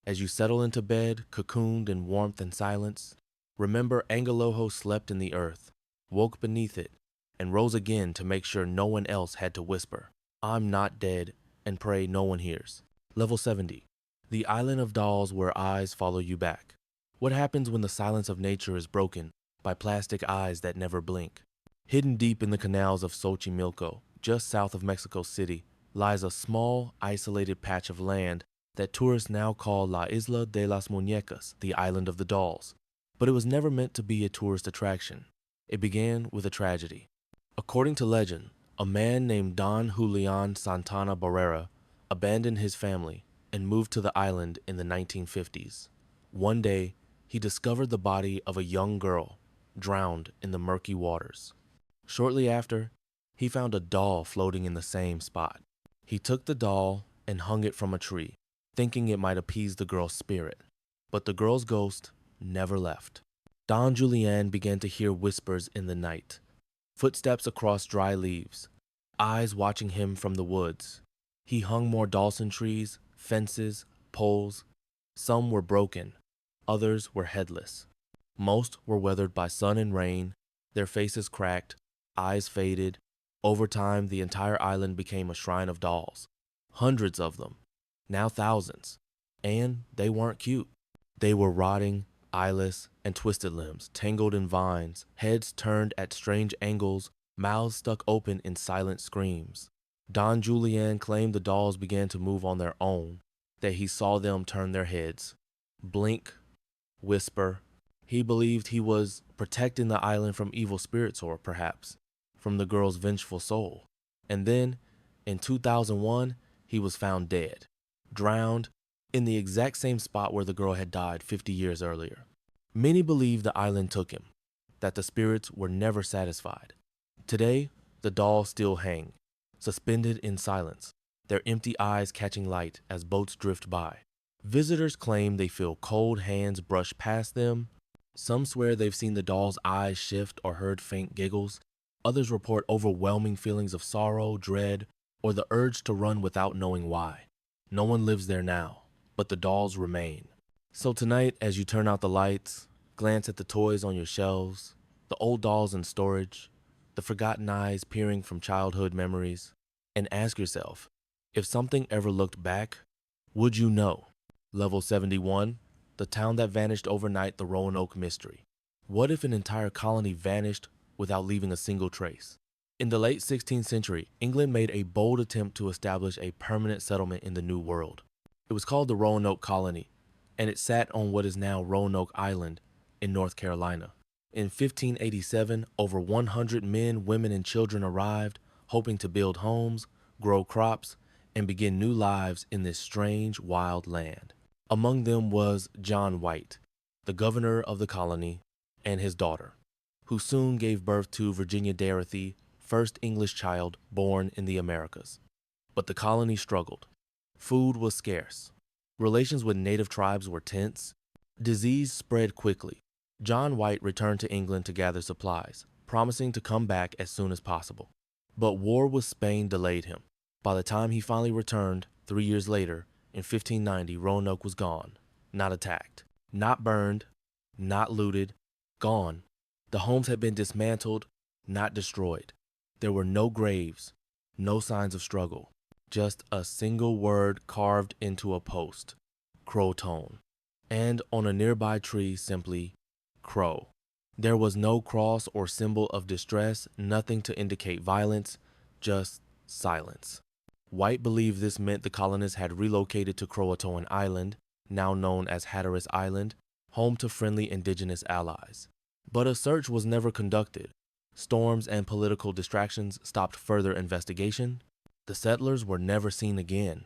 as you settle into bed, cocooned in warmth and silence, remember Angeloho slept in the earth, woke beneath it, and rose again to make sure no one else had to whisper, "I'm not dead," and pray no one hears. Level 70. The island of dolls where eyes follow you back. What happens when the silence of nature is broken by plastic eyes that never blink? Hidden deep in the canals of Xochimilco, just south of Mexico City, lies a small, isolated patch of land that tourists now call La Isla de las Muñecas, the Island of the Dolls. But it was never meant to be a tourist attraction. It began with a tragedy. According to legend, a man named Don Julian Santana Barrera abandoned his family and moved to the island in the 1950s. One day, he discovered the body of a young girl drowned in the murky waters. Shortly after, he found a doll floating in the same spot. He took the doll and hung it from a tree, thinking it might appease the girl's spirit. But the girl's ghost never left. Don Julian began to hear whispers in the night, footsteps across dry leaves, eyes watching him from the woods. He hung more Dawson trees, fences, poles. Some were broken, others were headless. Most were weathered by sun and rain, their faces cracked, eyes faded. Over time, the entire island became a shrine of dolls. Hundreds of them, now thousands. And they weren't cute. They were rotting, eyeless, and twisted limbs, tangled in vines, heads turned at strange angles, mouths stuck open in silent screams. Don Julian claimed the dolls began to move on their own, that he saw them turn their heads, blink, whisper. He believed he was protecting the island from evil spirits or, perhaps, from the girl's vengeful soul. And then, in 2001, he was found dead, drowned, in the exact same spot where the girl had died 50 years earlier. Many believe the island took him, that the spirits were never satisfied. Today, the dolls still hang, suspended in silence, their empty eyes catching light as boats drift by. Visitors claim they feel cold hands brush past them. Some swear they've seen the doll's eyes shift or heard faint giggles. Others report overwhelming feelings of sorrow, dread, or the urge to run without knowing why. No one lives there now, but the dolls remain. So tonight, as you turn out the lights, glance at the toys on your shelves, the old dolls in storage, the forgotten eyes peering from childhood memories, and ask yourself, if something ever looked back, would you know? Level 71, the town that vanished overnight, the Roanoke mystery. What if an entire colony vanished without leaving a single trace? In the late 16th century, England made a bold attempt to establish a permanent settlement in the New World. It was called the Roanoke Colony, and it sat on what is now Roanoke Island in North Carolina. In 1587, over 100 men, women, and children arrived, hoping to build homes, grow crops, and begin new lives in this strange, wild land. Among them was John White, the governor of the colony, and his daughter, who soon gave birth to Virginia Dorothy, first English child born in the Americas. But the colony struggled. Food was scarce. Relations with native tribes were tense. Disease spread quickly. John White returned to England to gather supplies, promising to come back as soon as possible. But war with Spain delayed him. By the time he finally returned, 3 years later, in 1590, Roanoke was gone, not attacked, not burned, not looted, gone. The homes had been dismantled, not destroyed. There were no graves, no signs of struggle, just a single word carved into a post, Croton, and on a nearby tree simply, Crow. There was no cross or symbol of distress, nothing to indicate violence, just silence. White believed this meant the colonists had relocated to Croatoan Island, now known as Hatteras Island, home to friendly indigenous allies. But a search was never conducted. Storms and political distractions stopped further investigation. The settlers were never seen again,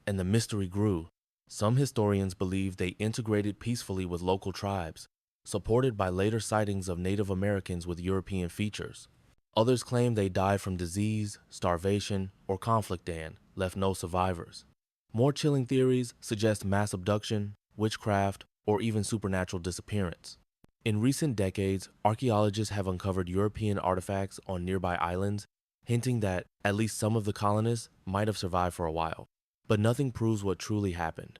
and the mystery grew. Some historians believe they integrated peacefully with local tribes, supported by later sightings of Native Americans with European features. Others claim they died from disease, starvation, or conflict and left no survivors. More chilling theories suggest mass abduction, witchcraft, or even supernatural disappearance. In recent decades, archaeologists have uncovered European artifacts on nearby islands, hinting that at least some of the colonists might have survived for a while. But nothing proves what truly happened.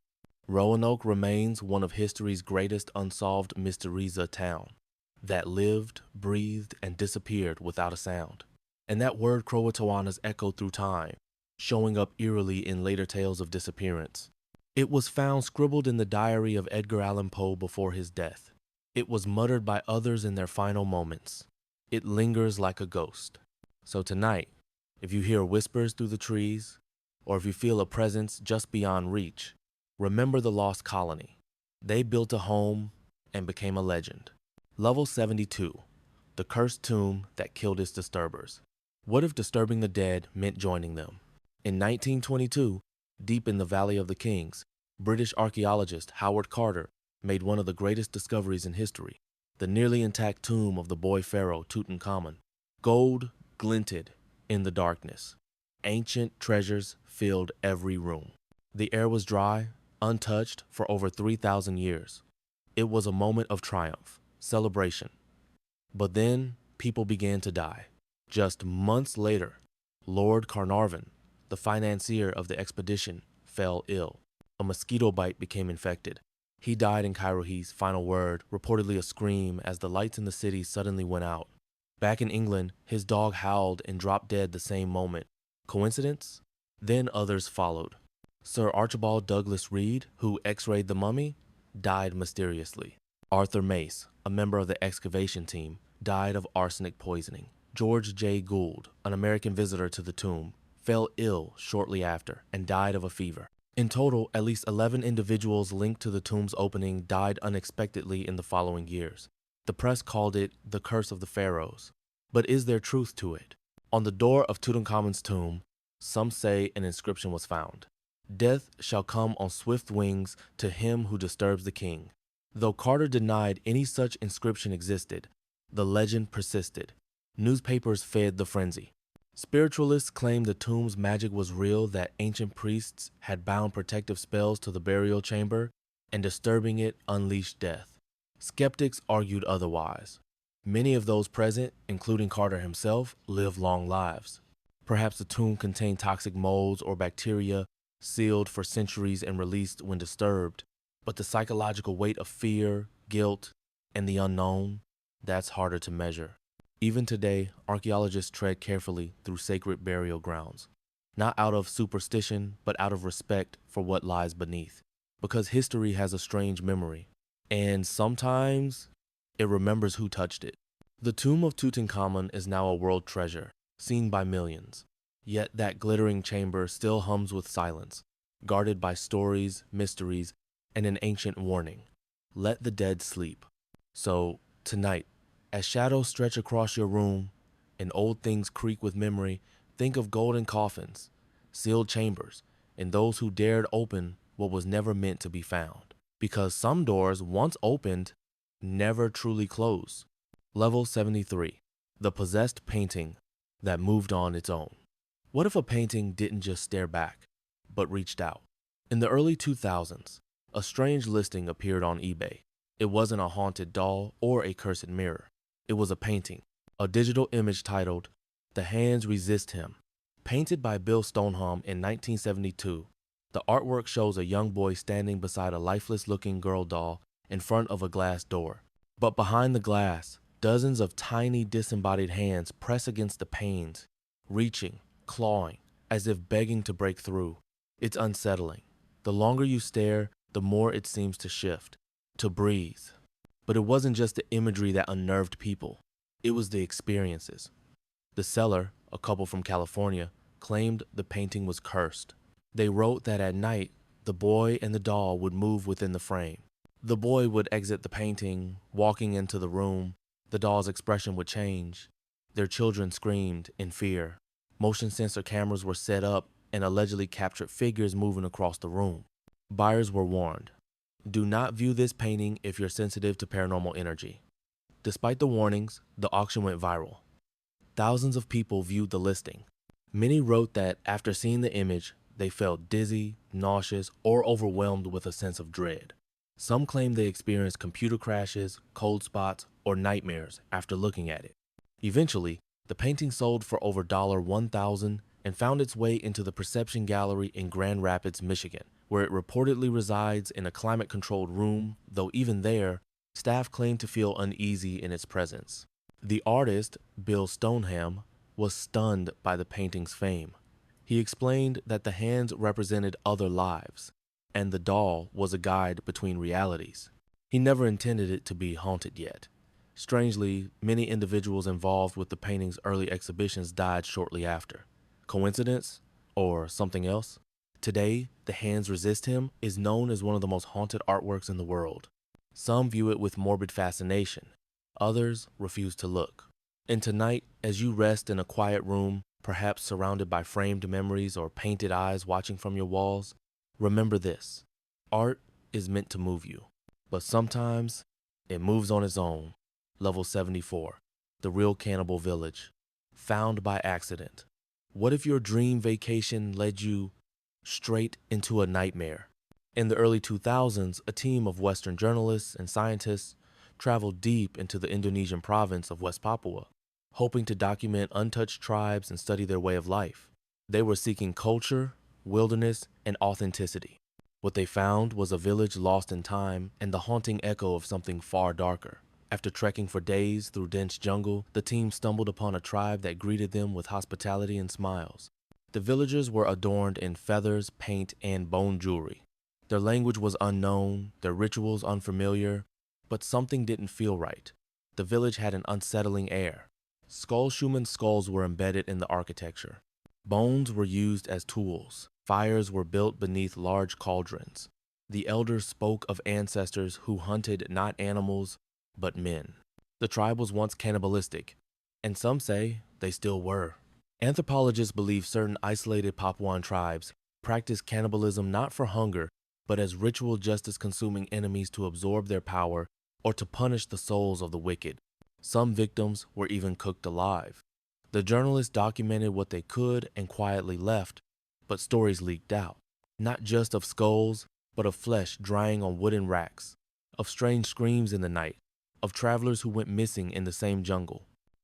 Roanoke remains one of history's greatest unsolved mysteries, a town that lived, breathed, and disappeared without a sound. And that word Croatoan has echoed through time, showing up eerily in later tales of disappearance. It was found scribbled in the diary of Edgar Allan Poe before his death. It was muttered by others in their final moments. It lingers like a ghost. So tonight, if you hear whispers through the trees, or if you feel a presence just beyond reach, remember the lost colony. They built a home and became a legend. Level 72, the cursed tomb that killed its disturbers. What if disturbing the dead meant joining them? In 1922, deep in the Valley of the Kings, British archaeologist Howard Carter made one of the greatest discoveries in history, the nearly intact tomb of the boy pharaoh Tutankhamun. Gold glinted in the darkness. Ancient treasures filled every room. The air was dry, untouched for over 3,000 years. It was a moment of triumph, celebration. But then people began to die. Just months later, Lord Carnarvon, the financier of the expedition, fell ill. A mosquito bite became infected. He died in Cairo's final word, reportedly a scream as the lights in the city suddenly went out. Back in England, his dog howled and dropped dead the same moment. Coincidence? Then others followed. Sir Archibald Douglas Reed, who x-rayed the mummy, died mysteriously. Arthur Mace, a member of the excavation team, died of arsenic poisoning. George J. Gould, an American visitor to the tomb, fell ill shortly after and died of a fever. In total, at least 11 individuals linked to the tomb's opening died unexpectedly in the following years. The press called it the curse of the pharaohs. But is there truth to it? On the door of Tutankhamun's tomb, some say an inscription was found. Death shall come on swift wings to him who disturbs the king. Though Carter denied any such inscription existed, the legend persisted. Newspapers fed the frenzy. Spiritualists claimed the tomb's magic was real, that ancient priests had bound protective spells to the burial chamber, and disturbing it unleashed death. Skeptics argued otherwise. Many of those present, including Carter himself, lived long lives. Perhaps the tomb contained toxic molds or bacteria, sealed for centuries and released when disturbed. But the psychological weight of fear, guilt, and the unknown, that's harder to measure. Even today, archaeologists tread carefully through sacred burial grounds, not out of superstition, but out of respect for what lies beneath. Because history has a strange memory, and sometimes it remembers who touched it. The tomb of Tutankhamun is now a world treasure, seen by millions. Yet that glittering chamber still hums with silence, guarded by stories, mysteries, and an ancient warning. Let the dead sleep. So, tonight, as shadows stretch across your room and old things creak with memory, think of golden coffins, sealed chambers, and those who dared open what was never meant to be found. Because some doors, once opened, never truly close. Level 73. The possessed painting that moved on its own. What if a painting didn't just stare back, but reached out? In the early 2000s, a strange listing appeared on eBay. It wasn't a haunted doll or a cursed mirror. It was a painting, a digital image titled, "The Hands Resist Him." Painted by Bill Stoneham in 1972, the artwork shows a young boy standing beside a lifeless-looking girl doll in front of a glass door. But behind the glass, dozens of tiny disembodied hands press against the panes, reaching, clawing, as if begging to break through. It's unsettling. The longer you stare, the more it seems to shift, to breathe. But it wasn't just the imagery that unnerved people, it was the experiences. The seller, a couple from California, claimed the painting was cursed. They wrote that at night, the boy and the doll would move within the frame. The boy would exit the painting, walking into the room. The doll's expression would change. Their children screamed in fear. Motion sensor cameras were set up and allegedly captured figures moving across the room. Buyers were warned. Do not view this painting if you're sensitive to paranormal energy. Despite the warnings, the auction went viral. Thousands of people viewed the listing. Many wrote that after seeing the image, they felt dizzy, nauseous, or overwhelmed with a sense of dread. Some claimed they experienced computer crashes, cold spots, or nightmares after looking at it. Eventually, the painting sold for over $1,000 and found its way into the Perception Gallery in Grand Rapids, Michigan, where it reportedly resides in a climate-controlled room, though even there, staff claimed to feel uneasy in its presence. The artist, Bill Stoneham, was stunned by the painting's fame. He explained that the hands represented other lives, and the doll was a guide between realities. He never intended it to be haunted yet. Strangely, many individuals involved with the painting's early exhibitions died shortly after. Coincidence? Or something else? Today, The Hands Resist Him is known as one of the most haunted artworks in the world. Some view it with morbid fascination. Others refuse to look. And tonight, as you rest in a quiet room, perhaps surrounded by framed memories or painted eyes watching from your walls, remember this. Art is meant to move you, but sometimes it moves on its own. Level 74, The Real Cannibal Village. Found by accident. What if your dream vacation led you straight into a nightmare? In the early 2000s, a team of Western journalists and scientists traveled deep into the Indonesian province of West Papua, hoping to document untouched tribes and study their way of life. They were seeking culture, wilderness, and authenticity. What they found was a village lost in time and the haunting echo of something far darker. After trekking for days through dense jungle, the team stumbled upon a tribe that greeted them with hospitality and smiles. The villagers were adorned in feathers, paint, and bone jewelry. Their language was unknown, their rituals unfamiliar, but something didn't feel right. The village had an unsettling air. Human skulls were embedded in the architecture. Bones were used as tools. Fires were built beneath large cauldrons. The elders spoke of ancestors who hunted not animals, but men. The tribe was once cannibalistic, and some say they still were. Anthropologists believe certain isolated Papuan tribes practiced cannibalism not for hunger, but as ritual justice-consuming enemies to absorb their power or to punish the souls of the wicked. Some victims were even cooked alive. The journalists documented what they could and quietly left, but stories leaked out, not just of skulls, but of flesh drying on wooden racks, of strange screams in the night, of travelers who went missing in the same jungle.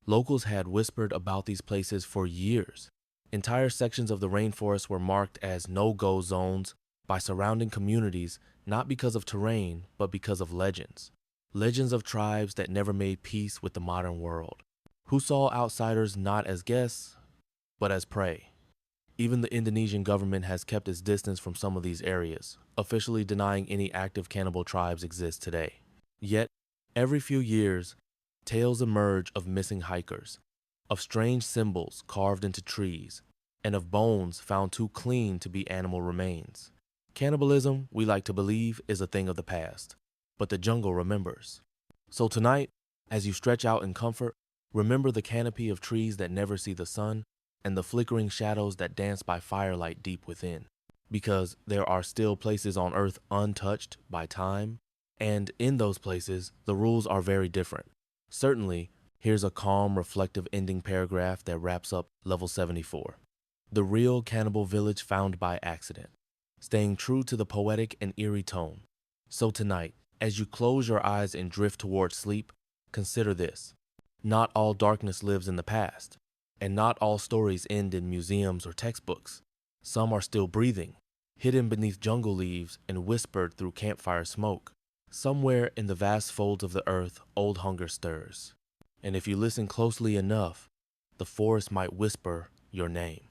Locals had whispered about these places for years. Entire sections of the rainforest were marked as no-go zones by surrounding communities, not because of terrain, but because of legends. Legends of tribes that never made peace with the modern world, who saw outsiders not as guests, but as prey. Even the Indonesian government has kept its distance from some of these areas, officially denying any active cannibal tribes exist today. Yet, every few years, tales emerge of missing hikers, of strange symbols carved into trees, and of bones found too clean to be animal remains. Cannibalism, we like to believe, is a thing of the past, but the jungle remembers. So tonight, as you stretch out in comfort, remember the canopy of trees that never see the sun and the flickering shadows that dance by firelight deep within. Because there are still places on Earth untouched by time, and in those places, the rules are very different. Certainly, here's a calm, reflective ending paragraph that wraps up Level 74. The real cannibal village found by accident, staying true to the poetic and eerie tone. So tonight, as you close your eyes and drift towards sleep, consider this. Not all darkness lives in the past, and not all stories end in museums or textbooks. Some are still breathing, hidden beneath jungle leaves and whispered through campfire smoke. Somewhere in the vast folds of the earth, old hunger stirs. And if you listen closely enough, the forest might whisper your name.